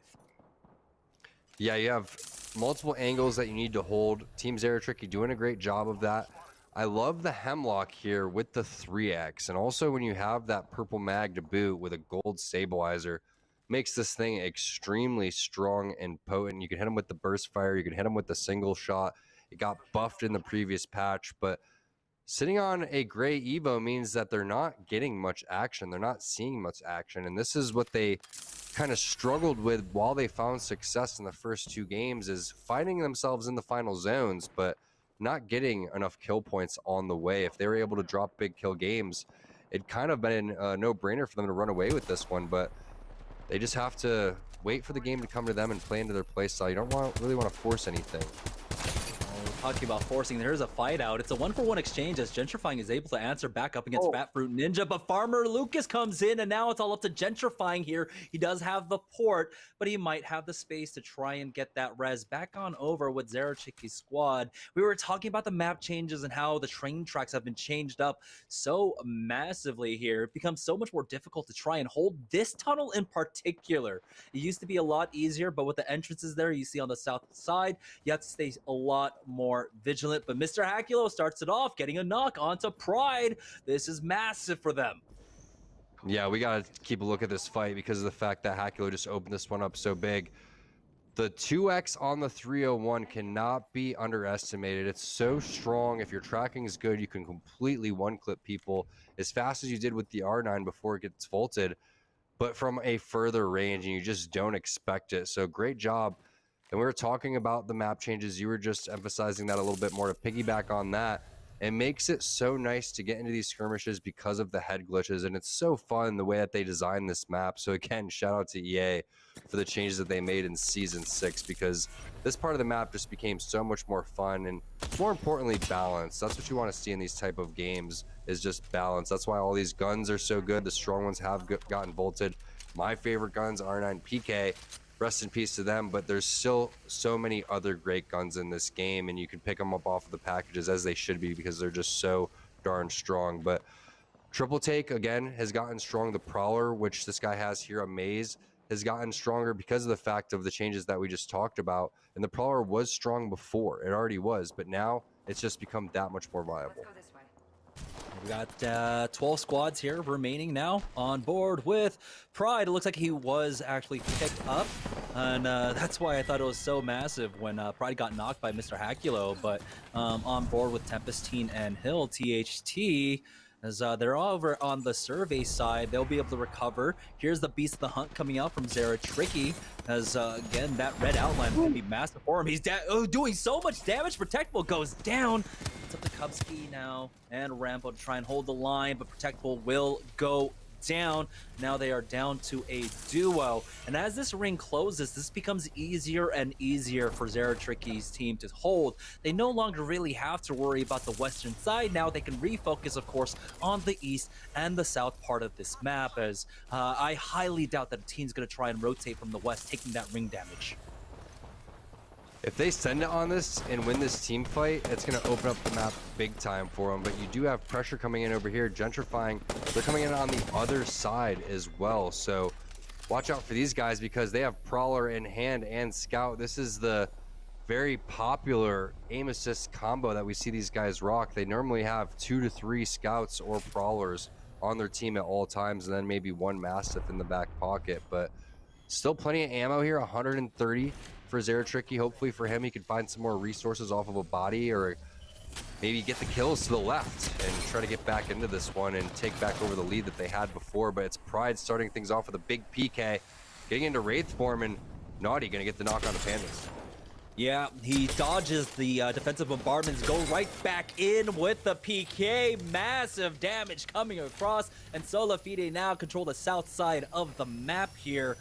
Speaker 1: Yeah, you have multiple angles that you need to hold. Team Zeratricky doing a great job of that. I love the Hemlock here with the 3x. And also when you have that purple mag to boot with a gold stabilizer, makes this thing extremely strong and potent. You can hit him with the burst fire. You can hit him with the single shot. It got buffed in the previous patch. But sitting on a gray Evo means that they're not getting much action. They're not seeing much action. And this is what they kind of struggled with while they found success in the first 2 games, is finding themselves in the final zones, but not getting enough kill points on the way. If they were able to drop big kill games, it'd kind of been a no-brainer for them to run away with this one, but they just have to wait for the game to come to them and play into their play style. You don't really want to force anything.
Speaker 4: Talking about forcing, there's a fight out. It's a 1-for-1 exchange as Gentrifying is able to answer back up against Fat Fruit Ninja, but Farmer Lucas comes in, and now it's all up to Gentrifying here. He does have the port, but he might have the space to try and get that res back on over with Zeratricky's squad. We were talking about the map changes and how the train tracks have been changed up so massively here. It becomes so much more difficult to try and hold this tunnel in particular. It used to be a lot easier, but with the entrances there you see on the south side, you have to stay a lot more vigilant. But Mr. Hakulo starts it off, getting a knock onto Pride. This is massive for them.
Speaker 1: Yeah, we got to keep a look at this fight because of the fact that Hakulo just opened this one up so big. The 2x on the 301 cannot be underestimated. It's so strong. If your tracking is good, you can completely one-clip people as fast as you did with the R9 before it gets vaulted, but from a further range, and you just don't expect it. So great job. And we were talking about the map changes. You were just emphasizing that a little bit more to piggyback on that. It makes it so nice to get into these skirmishes because of the head glitches. And it's so fun the way that they designed this map. So again, shout out to EA for the changes that they made in Season 6, because this part of the map just became so much more fun and more importantly, balanced. That's what you want to see in these type of games, is just balance. That's why all these guns are so good. The strong ones have gotten vaulted. My favorite guns, R9 PK. Rest in peace to them, but there's still so many other great guns in this game, and you can pick them up off of the packages as they should be because they're just so darn strong. But Triple Take, again, has gotten strong. The Prowler, which this guy has here, Amaze, has gotten stronger because of the fact of the changes that we just talked about. And the Prowler was strong before. It already was, but now it's just become that much more viable.
Speaker 4: We got 12 squads here remaining now on board with Pride. It looks like he was actually picked up, and that's why I thought it was so massive when Pride got knocked by Mr. Hakulo. But on board with Tempestine and Hill, THT, as they're over on the survey side, they'll be able to recover. Here's the Beast of the Hunt coming out from Zeratricky, as again, that red outline is going to be massive for him. He's doing so much damage. Protectable goes down. It's up to Kubsky now and Rambo to try and hold the line, but Protectable will go down. Now they are down to a duo, and as this ring closes, this becomes easier and easier for Zeratricky's team to hold. They no longer really have to worry about the western side. Now they can refocus, of course, on the east and the south part of this map, as I highly doubt that a team's going to try and rotate from the west, taking that ring damage.
Speaker 1: If they send it on this and win this team fight, it's going to open up the map big time for them. But you do have pressure coming in over here. Gentrifying, they're coming in on the other side as well. So watch out for these guys because they have Prowler in hand and Scout. This is the very popular aim assist combo that we see these guys rock. They normally have 2 to 3 scouts or brawlers on their team at all times, and then maybe 1 Mastiff in the back pocket. But still plenty of ammo here, 130 for Zeratricky. Hopefully for him, he can find some more resources off of a body, or maybe get the kills to the left and try to get back into this one and take back over the lead that they had before. But it's Pride starting things off with a big PK, getting into Wraith form, and Naughty gonna get the knock on the Pandas.
Speaker 4: Yeah, he dodges the defensive bombardments, go right back in with the PK. Massive damage coming across, and Solafide now control the south side of the map here.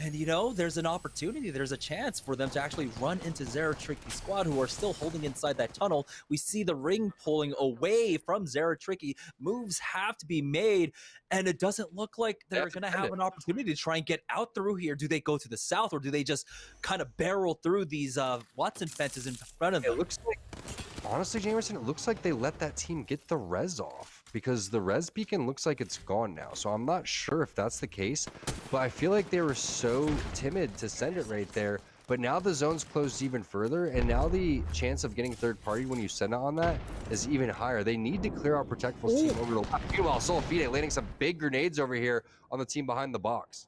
Speaker 4: And you know, there's an opportunity, there's a chance for them to actually run into Zeratricky's squad, who are still holding inside that tunnel. We see the ring pulling away from Zeratricky. Moves have to be made, and it doesn't look like they're going to have an opportunity to try and get out through here. Do they go to the south, or do they just kind of barrel through these Watson fences in front of them?
Speaker 1: It looks like, honestly, Jamerson, it looks like they let that team get the res off, because the res beacon looks like it's gone now. So I'm not sure if that's the case, but I feel like they were so timid to send it right there. But now the zone's closed even further, and now the chance of getting third party when you send it on that is even higher. They need to clear out Protectful's team over the left. Meanwhile, Solafide landing some big grenades over here on the team behind the box.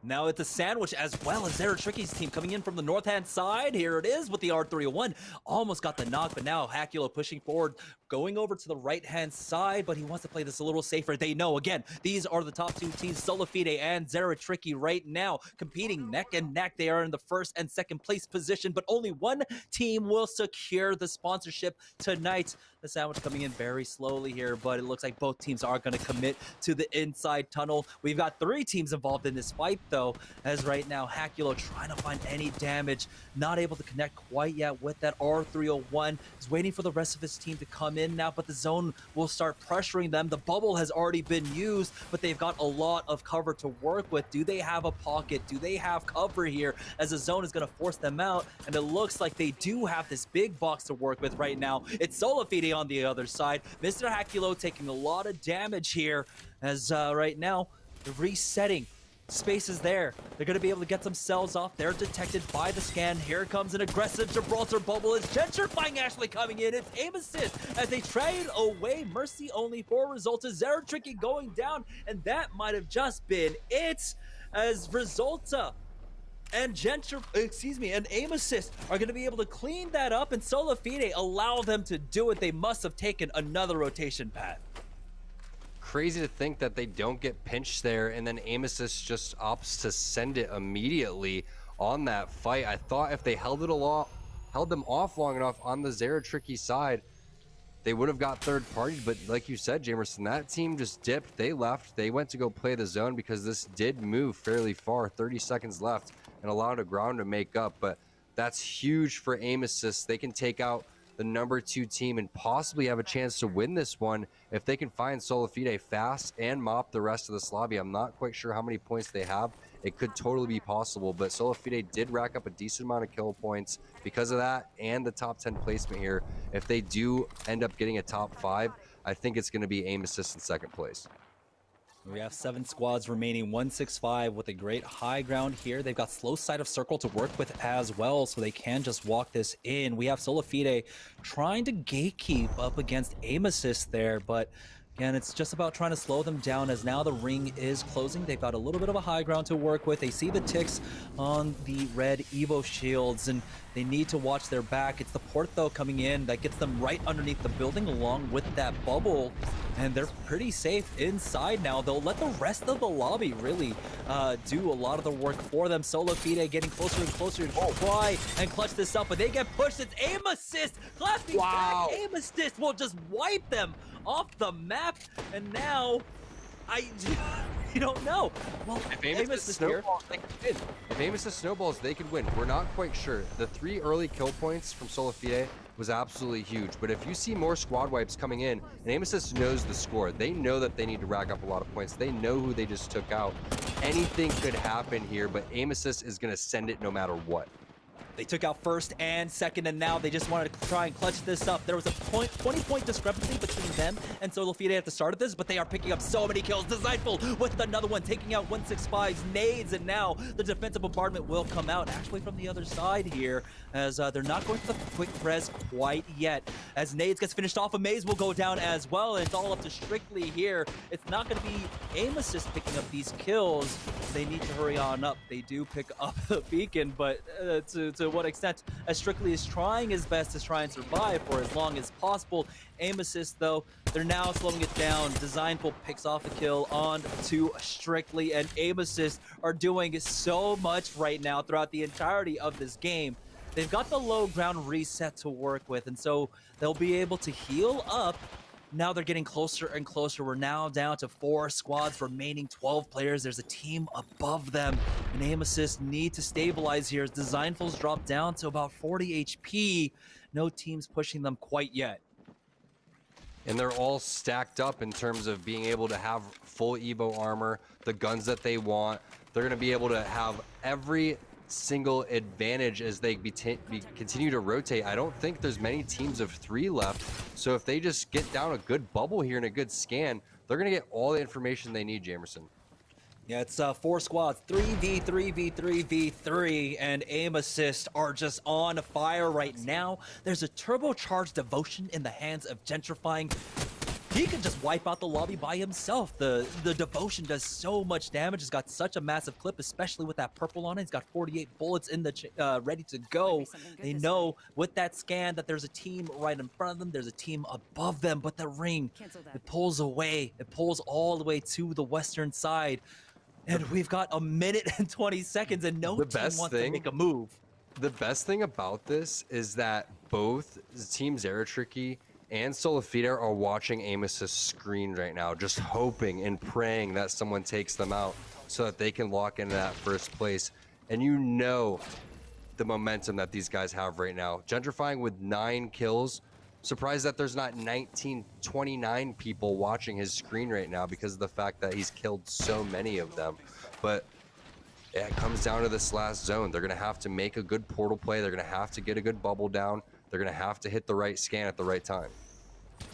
Speaker 4: Now it's a sandwich as well as Zeratricky's team coming in from the north-hand side. Here it is with the R301. Almost got the knock, but now Hakulo pushing forward, going over to the right-hand side, but he wants to play this a little safer. They know, again, these are the top 2 teams, Solafide and Zeratricky right now, competing neck and neck. They are in the first and second place position, but only one team will secure the sponsorship tonight. The sandwich coming in very slowly here, but it looks like both teams are going to commit to the inside tunnel. We've got 3 teams involved in this fight, though, as right now Hakulo trying to find any damage, not able to connect quite yet with that R301. He's waiting for the rest of his team to come in now, but the zone will start pressuring them. The bubble has already been used, but they've got a lot of cover to work with. Do they have a pocket? Do they have cover here, as the zone is going to force them out? And it looks like they do have this big box to work with right now. It's Solafide on the other side. Mr. Hakulo taking a lot of damage here, as right now they're resetting. Space is there. They're going to be able to get themselves off. They're detected by the scan. Here comes an aggressive Gibraltar bubble. It's gentrifying Ashley coming in. It's aim assist as they trade away. Mercy only for results. Zeratricky going down, and that might have just been it, as Resulta and and aim assist are going to be able to clean that up, and Solafide allow them to do it. They must have taken another rotation path.
Speaker 1: Crazy to think that they don't get pinched there, and then aim assist just opts to send it immediately on that fight. I thought if they held them off long enough on the Zeratricky side, they would have got third party. But like you said, Jamerson, that team just dipped. They left. They went to go play the zone, because this did move fairly far. 30 seconds left and allowed a ground to make up. But that's huge for aim assist. They can take out the number 2 team and possibly have a chance to win this one if they can find Solafide fast and mop the rest of this lobby. I'm not quite sure how many points they have. It could totally be possible, but Solafide did rack up a decent amount of kill points because of that, and the top 10 placement here. If they do end up getting a top 5, I think it's going to be aim assist in second place.
Speaker 4: We have 7 squads remaining, 165 with a great high ground here. They've got slow side of circle to work with as well, so they can just walk this in. We have Solafide trying to gatekeep up against aim assist there, but again, it's just about trying to slow them down, as now the ring is closing. They've got a little bit of a high ground to work with. They see the ticks on the red Evo shields, and they need to watch their back. It's the port, though, coming in that gets them right underneath the building along with that bubble, and they're pretty safe inside now. They'll let the rest of the lobby really do a lot of the work for them. Solafide getting closer and closer to try and clutch this up, but they get pushed. It's aim assist. Clapping back aim assist will just wipe them off the map, and now you don't know. Well,
Speaker 1: if aim assist snowballs, they can win. If aim assist snowballs, they can win. We're not quite sure. The 3 early kill points from Solafide was absolutely huge, but if you see more squad wipes coming in, and aim assist knows the score, they know that they need to rack up a lot of points. They know who they just took out. Anything could happen here, but aim assist is going to send it no matter what.
Speaker 4: They took out first and second, and now they just wanted to try and clutch this up. There was a 20-point discrepancy between them and Solofide at the start of this, but they are picking up so many kills. Designful with another one, taking out 165's nades, and now the defensive bombardment will come out actually from the other side here, as they're not going for the quick res quite yet. As nades gets finished off, Amaze will go down as well, and it's all up to Strictly here. It's not going to be aim assist picking up these kills. They need to hurry on up. They do pick up the beacon, but to what extent? As Strictly is trying his best to try and survive for as long as possible. Aim assist, though, they're now slowing it down. Designful picks off a kill on to Strictly, and aim assist are doing so much right now throughout the entirety of this game. They've got the low ground reset to work with, and so they'll be able to heal up. Now they're getting closer and closer. We're now down to 4 squads, remaining 12 players. There's a team above them. And aim assist need to stabilize here as Designful's dropped down to about 40 HP. No teams pushing them quite yet.
Speaker 1: And they're all stacked up in terms of being able to have full Evo armor, the guns that they want. They're going to be able to have every single advantage as they continue to rotate. I don't think there's many teams of 3 left, so if they just get down a good bubble here and a good scan, they're gonna get all the information they need, Jamerson.
Speaker 4: Yeah, it's 4 squads, 3v3v3v3, and aim assist are just on fire right now. There's a turbocharged devotion in the hands of Gentrifying. He can just wipe out the lobby by himself. The devotion does so much damage. It's got such a massive clip, especially with that purple on it. He's got 48 bullets in the ready to go. They know with that scan that there's a team right in front of them. There's a team above them, but the ring, it pulls away. It pulls all the way to the western side. And we've got a minute and 20 seconds, and no team wants to make a move.
Speaker 1: The best thing about this is that both Team Zeratricky and Solofida are watching aim assist screen right now, just hoping and praying that someone takes them out so that they can lock into that first place. And you know the momentum that these guys have right now. Gentrifying with 9 kills. Surprised that there's not 29 people watching his screen right now because of the fact that he's killed so many of them. But yeah, it comes down to this last zone. They're going to have to make a good portal play. They're going to have to get a good bubble down. They're going to have to hit the right scan at the right time.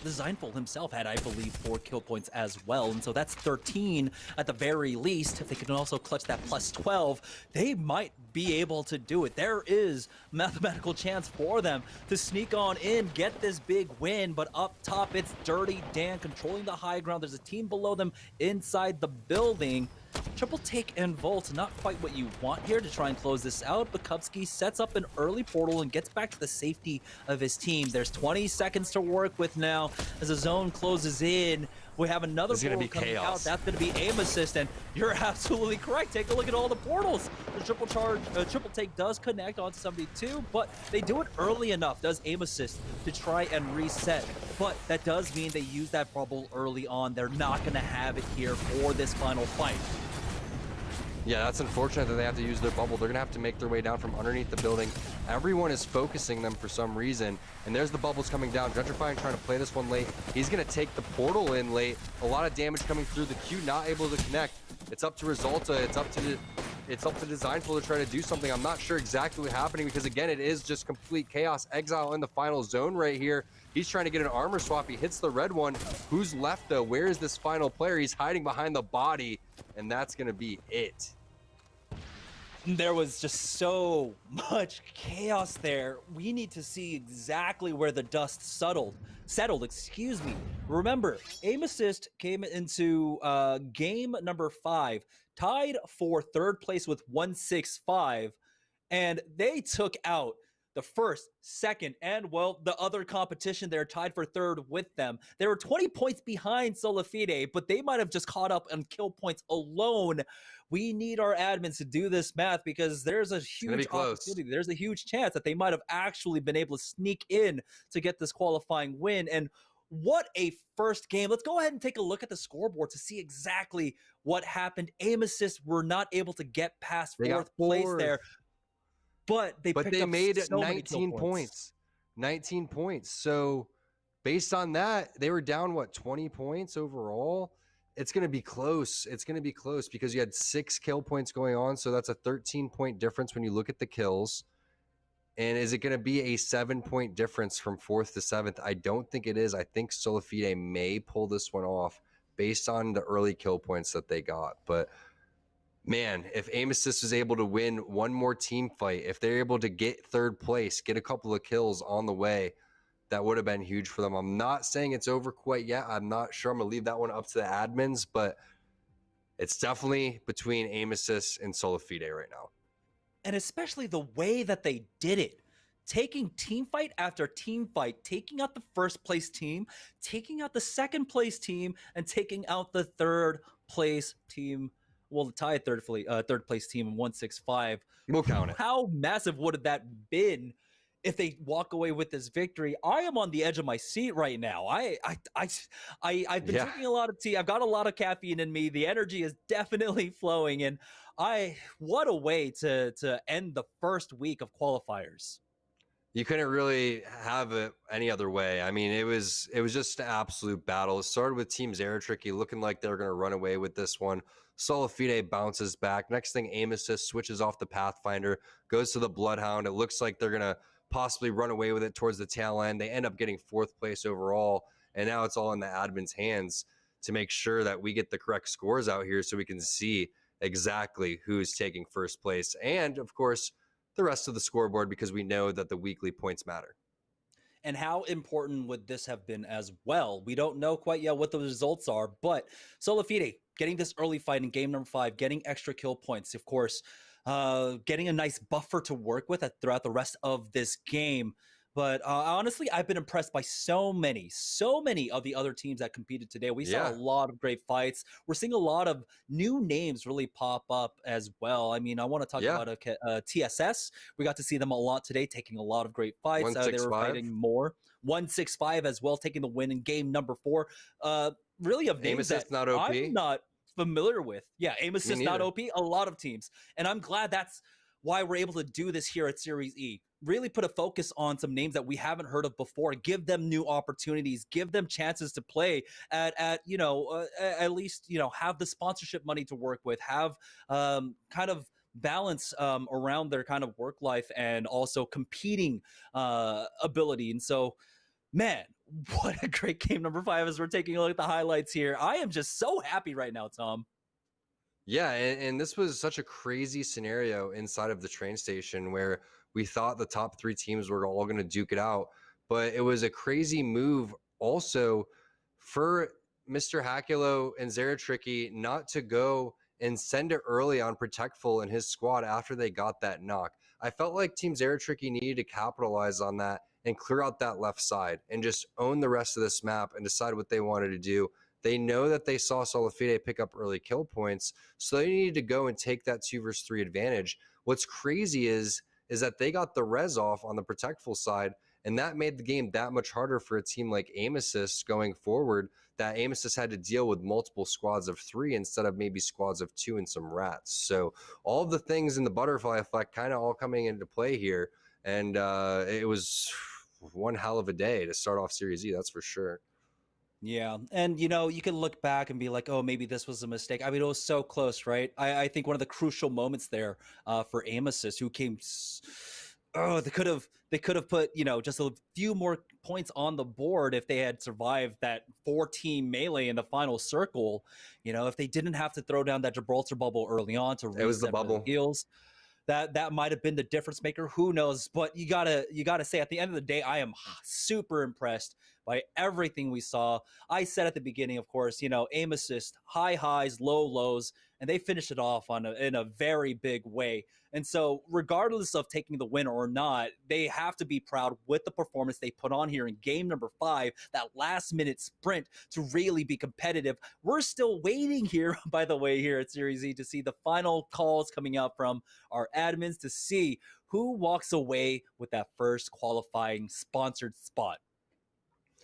Speaker 4: Designful himself had, I believe, 4 kill points as well, and so that's 13 at the very least. If they can also clutch that plus 12, they might be able to do it. There is mathematical chance for them to sneak on in, get this big win, but up top, it's Dirty Dan controlling the high ground. There's a team below them inside the building. Triple take and Volt, not quite what you want here to try and close this out, but Kupski sets up an early portal and gets back to the safety of his team. There's 20 seconds to work with now as the zone closes in. We have another portal coming out. That's going to be aim assist, and you're absolutely correct. Take a look at all the portals. The triple take does connect onto 72, but they do it early enough, does aim assist, to try and reset. But that does mean they use that bubble early on. They're not going to have it here for this final fight.
Speaker 1: Yeah, that's unfortunate that they have to use their bubble. They're going to have to make their way down from underneath the building. Everyone is focusing them for some reason, and there's the bubbles coming down. Gentrifying trying to play this one late. He's going to take the portal in late. A lot of damage coming through. The Q not able to connect. It's up to Resulta. It's up to Designful to try to do something. I'm not sure exactly what's happening because, again, it is just complete chaos. Exile in the final zone right here. He's trying to get an armor swap. He hits the red one. Who's left, though? Where is this final player? He's hiding behind the body, and that's going to be it.
Speaker 4: There was just so much chaos there. We need to see exactly where the dust settled, excuse me. Remember, aim assist came into game number 5, tied for 3rd place with 165, and they took out the 1st, 2nd, and, well, the other competition they're tied for 3rd with them. They were 20 points behind Solofide, but they might have just caught up on kill points alone. We need our admins to do this math because there's a huge opportunity. There's a huge chance that they might have actually been able to sneak in to get this qualifying win. And what a first game. Let's go ahead and take a look at the scoreboard to see exactly what happened. Aim assists were not able to get past 4th place there. But they
Speaker 1: made so 19 points. 19 points. So based on that, they were down, what, 20 points overall? It's going to be close. It's going to be close because you had 6 kill points going on. So that's a 13-point difference when you look at the kills. And is it going to be a 7-point difference from 4th to 7th? I don't think it is. I think Solifide may pull this one off based on the early kill points that they got. But man, if Aim Assist was able to win one more team fight, if they're able to get 3rd place, get a couple of kills on the way, that would have been huge for them. I'm not saying it's over quite yet. I'm not sure. I'm going to leave that one up to the admins, but it's definitely between Aim Assist and Solifide right now.
Speaker 4: And especially the way that they did it. Taking team fight after team fight, taking out the 1st place team, taking out the 2nd place team, and taking out the 3rd place team. Well, the tied 3rd place team in 165.
Speaker 1: We'll count it.
Speaker 4: How massive would have that been if they walk away with this victory? I am on the edge of my seat right now. I've been drinking a lot of tea. I've got a lot of caffeine in me. The energy is definitely flowing, and what a way to end the first week of qualifiers.
Speaker 1: You couldn't really have it any other way. I mean, it was just an absolute battle. It started with Team Zeratricky looking like they were going to run away with this one. Solifide bounces back. Next thing, Aim Assist switches off the Pathfinder, goes to the Bloodhound. It looks like they're going to possibly run away with it towards the tail end. They end up getting 4th place overall, and now it's all in the admin's hands to make sure that we get the correct scores out here so we can see exactly who's taking 1st place. And, of course, the rest of the scoreboard, because we know that the weekly points matter.
Speaker 4: And how important would this have been as well? We don't know quite yet what the results are, but Solifide getting this early fight in game number 5, getting extra kill points, of course, getting a nice buffer to work with throughout the rest of this game. But honestly, I've been impressed by so many of the other teams that competed today. We saw a lot of great fights. We're seeing a lot of new names really pop up as well. I mean, I want to talk about TSS. We got to see them a lot today, taking a lot of great fights. They were fighting more. 165 as well, taking the win in game number 4. Really, of names that
Speaker 1: not OP.
Speaker 4: I'm not familiar with. Yeah, Aim Assist not OP. A lot of teams, and I'm glad that's why we're able to do this here at Series E. Really put a focus on some names that we haven't heard of before. Give them new opportunities. Give them chances to play at least have the sponsorship money to work with. Have kind of balance around their kind of work life and also competing ability. And so, man, what a great game number 5 as we're taking a look at the highlights here. I am just so happy right now, Tom.
Speaker 1: Yeah, and this was such a crazy scenario inside of the train station where we thought the top 3 teams were all going to duke it out. But it was a crazy move also for Mr. Hakulo and Zeratricky not to go and send it early on Protectful and his squad after they got that knock. I felt like Team Zeratricky needed to capitalize on that and clear out that left side and just own the rest of this map and decide what they wanted to do. They know that they saw Solifide pick up early kill points, so they needed to go and take that 2 versus 3 advantage. What's crazy is that they got the res off on the Protectful side, and that made the game that much harder for a team like Aim Assist going forward, that Aim Assist had to deal with multiple squads of 3 instead of maybe squads of 2 and some rats. So all of the things in the butterfly effect kind of all coming into play here, and it was one hell of a day to start off Series E, that's for sure.
Speaker 4: Yeah. And, you can look back and be like, oh, maybe this was a mistake. I mean, it was so close, right? I think one of the crucial moments there for Aim Assist, who came, they could have put, just a few more points on the board if they had survived that 4-team melee in the final circle. If they didn't have to throw down that Gibraltar bubble early on to reset
Speaker 1: it was the bubble
Speaker 4: heals. That might have been the difference maker. Who knows? But you gotta say, at the end of the day, I am super impressed by everything we saw. I said at the beginning, of course, Aim Assist, high highs, low lows, and they finished it off in a very big way. And so regardless of taking the win or not, they have to be proud with the performance they put on here in game number 5, that last minute sprint to really be competitive. We're still waiting here, by the way, here at Series E to see the final calls coming out from our admins to see who walks away with that first qualifying sponsored spot.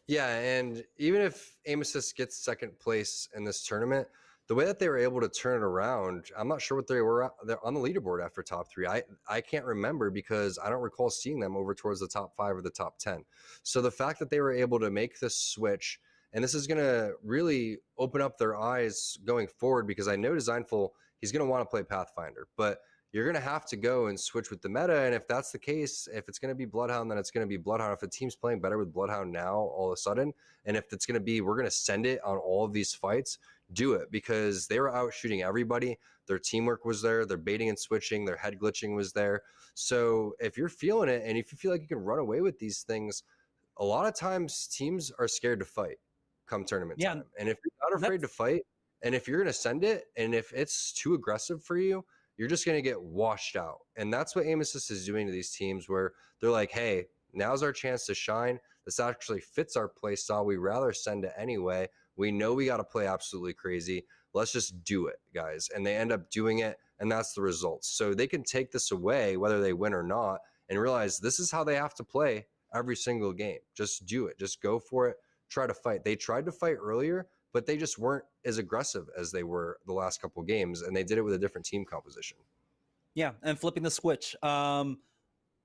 Speaker 1: Yeah, and even if Aim Assist gets 2nd place in this tournament, the way that they were able to turn it around, I'm not sure what they were on the leaderboard after top 3. I can't remember because I don't recall seeing them over towards the top 5 or the top 10. So the fact that they were able to make this switch, and this is going to really open up their eyes going forward, because I know Designful, he's going to want to play Pathfinder, but you're going to have to go and switch with the meta. And if that's the case, if it's going to be Bloodhound, then it's going to be Bloodhound. If a team's playing better with Bloodhound now, all of a sudden, and if it's going to be, we're going to send it on all of these fights, do it, because they were out shooting everybody. Their teamwork was there. Their baiting and switching, their head glitching was there. So if you're feeling it, and if you feel like you can run away with these things, a lot of times teams are scared to fight come tournament time. And if you're not afraid to fight, and if you're going to send it, and if it's too aggressive for you, you're just going to get washed out. And that's what Aim Assist is doing to these teams, where they're like, hey, now's our chance to shine. This actually fits our play style. We rather send it anyway. We know we got to play absolutely crazy. Let's just do it, guys. And they end up doing it, and that's the results. So they can take this away, whether they win or not, and realize this is how they have to play every single game. Just do it. Just go for it. Try to fight. They tried to fight earlier, but they just weren't as aggressive as they were the last couple of games, and they did it with a different team composition.
Speaker 4: Yeah, and flipping the switch.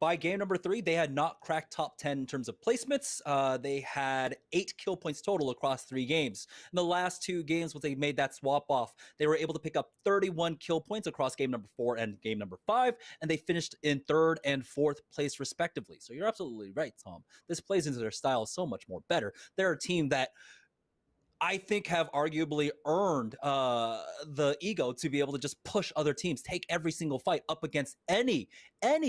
Speaker 4: By game number 3, they had not cracked top 10 in terms of placements. They had 8 kill points total across 3 games. In the last 2 games, when they made that swap off, they were able to pick up 31 kill points across game number 4 and game number 5, and they finished in 3rd and 4th place respectively. So you're absolutely right, Tom. This plays into their style so much more better. They're a team that I think have arguably earned the ego to be able to just push other teams, take every single fight up against any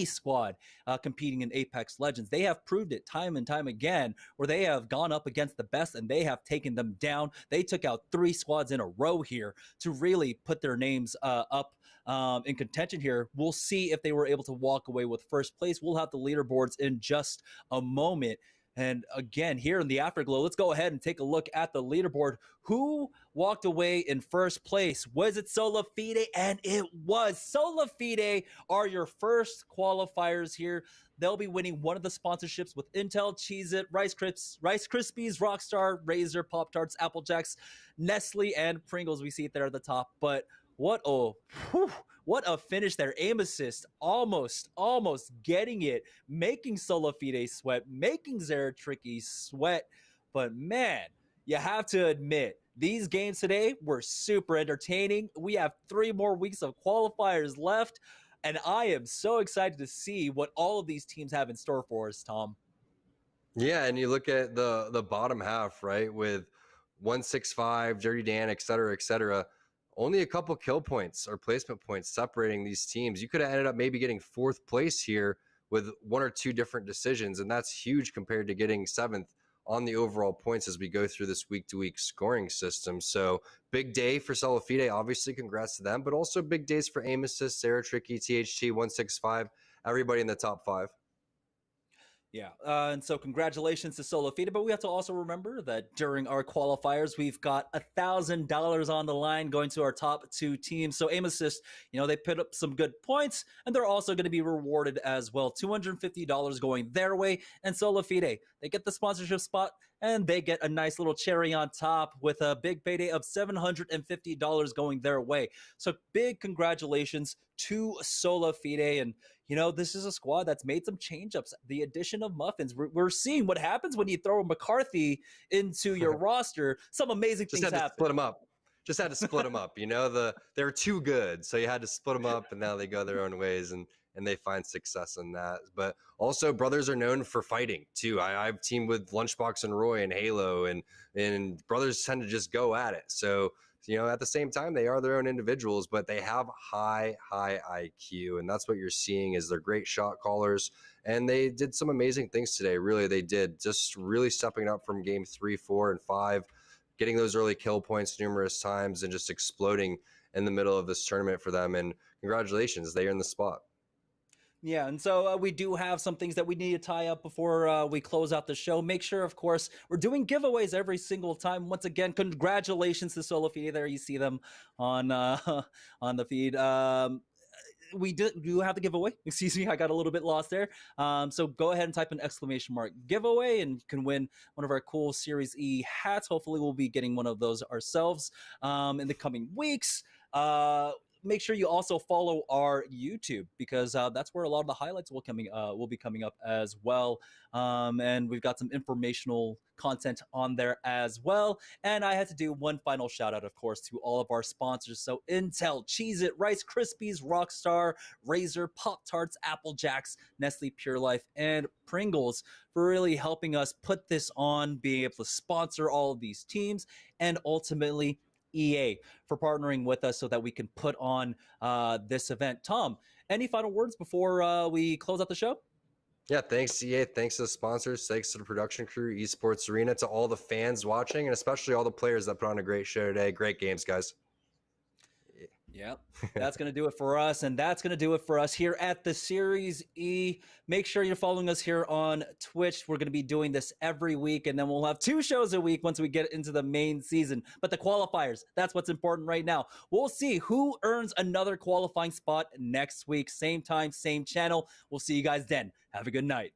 Speaker 4: squad competing in Apex Legends. They have proved it time and time again, where they have gone up against the best and they have taken them down. They took out 3 squads in a row here to really put their names up in contention here. We'll see if they were able to walk away with first place. We'll have the leaderboards in just a moment. And again, here in the Afterglow, let's go ahead and take a look at the leaderboard. Who walked away in first place? Was it Solafide? And it was. Solafide are your first qualifiers here. They'll be winning one of the sponsorships with Intel, Cheez-It, Rice Krispies, Rockstar, Razer, Pop-Tarts, Apple Jacks, Nestle, and Pringles. We see it there at the top. But what a finish there. Aim Assist almost getting it, making Solafide sweat, making Zeratricky sweat. But man, you have to admit, these games today were super entertaining. We have 3 more weeks of qualifiers left, and I am so excited to see what all of these teams have in store for us, Tom.
Speaker 1: Yeah, and you look at the bottom half, right, with 165, Dirty Dan, et cetera, only a couple kill points or placement points separating these teams. You could have ended up maybe getting 4th place here with 1 or 2 different decisions, and that's huge compared to getting 7th on the overall points as we go through this week-to-week scoring system. So big day for Solafide. Obviously, congrats to them, but also big days for Aim Assist, Zeratricky, THT, 165, everybody in the top 5.
Speaker 4: Yeah, and so congratulations to Solafide, but we have to also remember that during our qualifiers, we've got $1,000 on the line going to our top 2 teams. So Aim Assist, they put up some good points, and they're also going to be rewarded as well. $250 going their way, and Solafide, they get the sponsorship spot, and they get a nice little cherry on top with a big payday of $750 going their way. So big congratulations to Solafide. And, this is a squad that's made some change-ups. The addition of Muffins. We're seeing what happens when you throw McCarthy into your roster. Some amazing things happen.
Speaker 1: Just had to split them up. They're too good. So you had to split them up, and now they go their own ways. And they find success in that. But also, brothers are known for fighting too. I've teamed with Lunchbox and Roy and Halo, and brothers tend to just go at it. So at the same time, they are their own individuals, but they have high IQ, and that's what you're seeing is they're great shot callers, and they did some amazing things today. Really, they did, just really stepping up from game 3, 4, and 5, getting those early kill points numerous times, and just exploding in the middle of this tournament for them. And congratulations, they are in the spot.
Speaker 4: Yeah, and so we do have some things that we need to tie up before we close out the show. Make sure, of course, we're doing giveaways every single time. Once again, congratulations to Solafide. There you see them on the feed. We do have the giveaway. Excuse me, I got a little bit lost there. So go ahead and type an ! giveaway, and you can win one of our cool Series E hats. Hopefully, we'll be getting one of those ourselves in the coming weeks. make sure you also follow our YouTube, because that's where a lot of the highlights will be coming up as well. And we've got some informational content on there as well. And I had to do one final shout out, of course, to all of our sponsors. So Intel, Cheez-It, Rice Krispies, Rockstar, Razor, Pop Tarts, Apple Jacks, Nestle Pure Life, and Pringles for really helping us put this on, being able to sponsor all of these teams, and ultimately EA for partnering with us so that we can put on this event. Tom, any final words before we close out the show?
Speaker 1: Yeah, thanks, EA. Thanks to the sponsors. Thanks to the production crew, Esports Arena, to all the fans watching, and especially all the players that put on a great show today. Great games, guys.
Speaker 4: Yeah, that's going to do it for us. And that's going to do it for us here at the Series E. Make sure you're following us here on Twitch. We're going to be doing this every week, and then we'll have 2 shows a week once we get into the main season. But the qualifiers, that's what's important right now. We'll see who earns another qualifying spot next week. Same time, same channel. We'll see you guys then. Have a good night.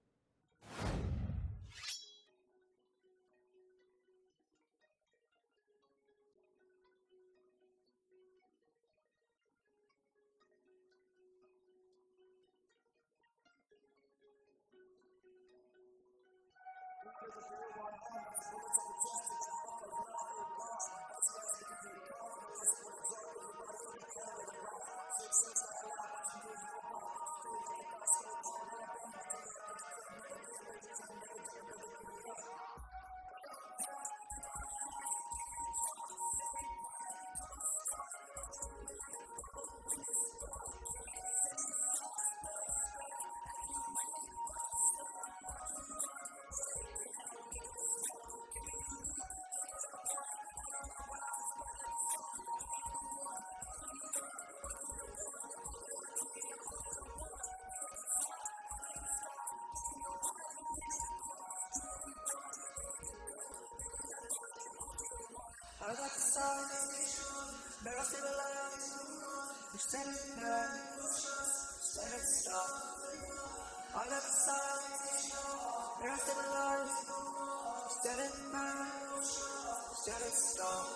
Speaker 2: I got the sun, but I feel alive. I'm standing there, standing stop. I got the sun, but I feel alive. Standing there, standing stop.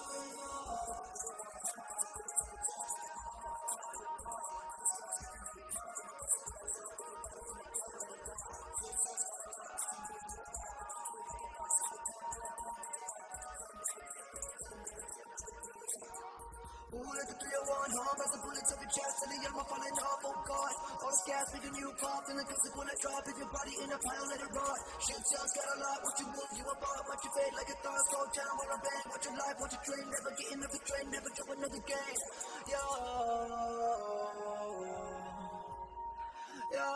Speaker 2: Ooh, let the 301 home as the bullets of your chest and the yellow falling off, oh God. All the gas making you pop, and the physical when I drop, if your body in a pile, let it rot. Shit sounds got a lot, what you move, you above, what you fade like a thought, slow down when I'm bang, what your life, what you train, never getting off the train, never do another game. Yo, yo, yo,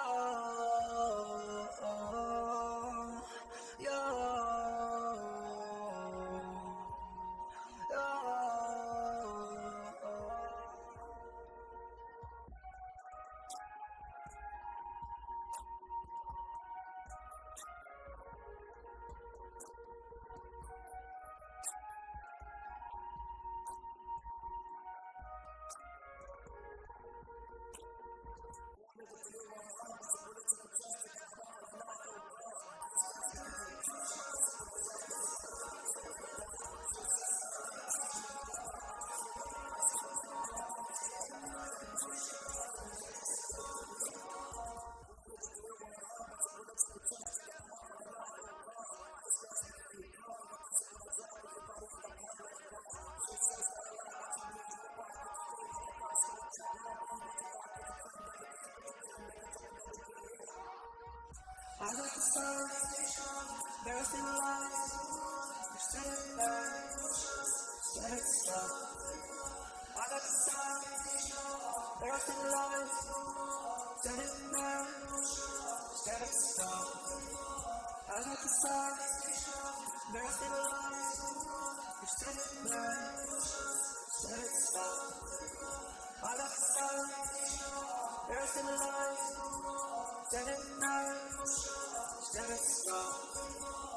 Speaker 2: I got the sun, but I feel alive. I'm standing there, standing stop. I got the sun, but I feel alive. Standing there, standing stop. I got the sun, but I feel alive. I'm standing there, standing stop. I got the sun, but I feel alive. Standing there, standing strong.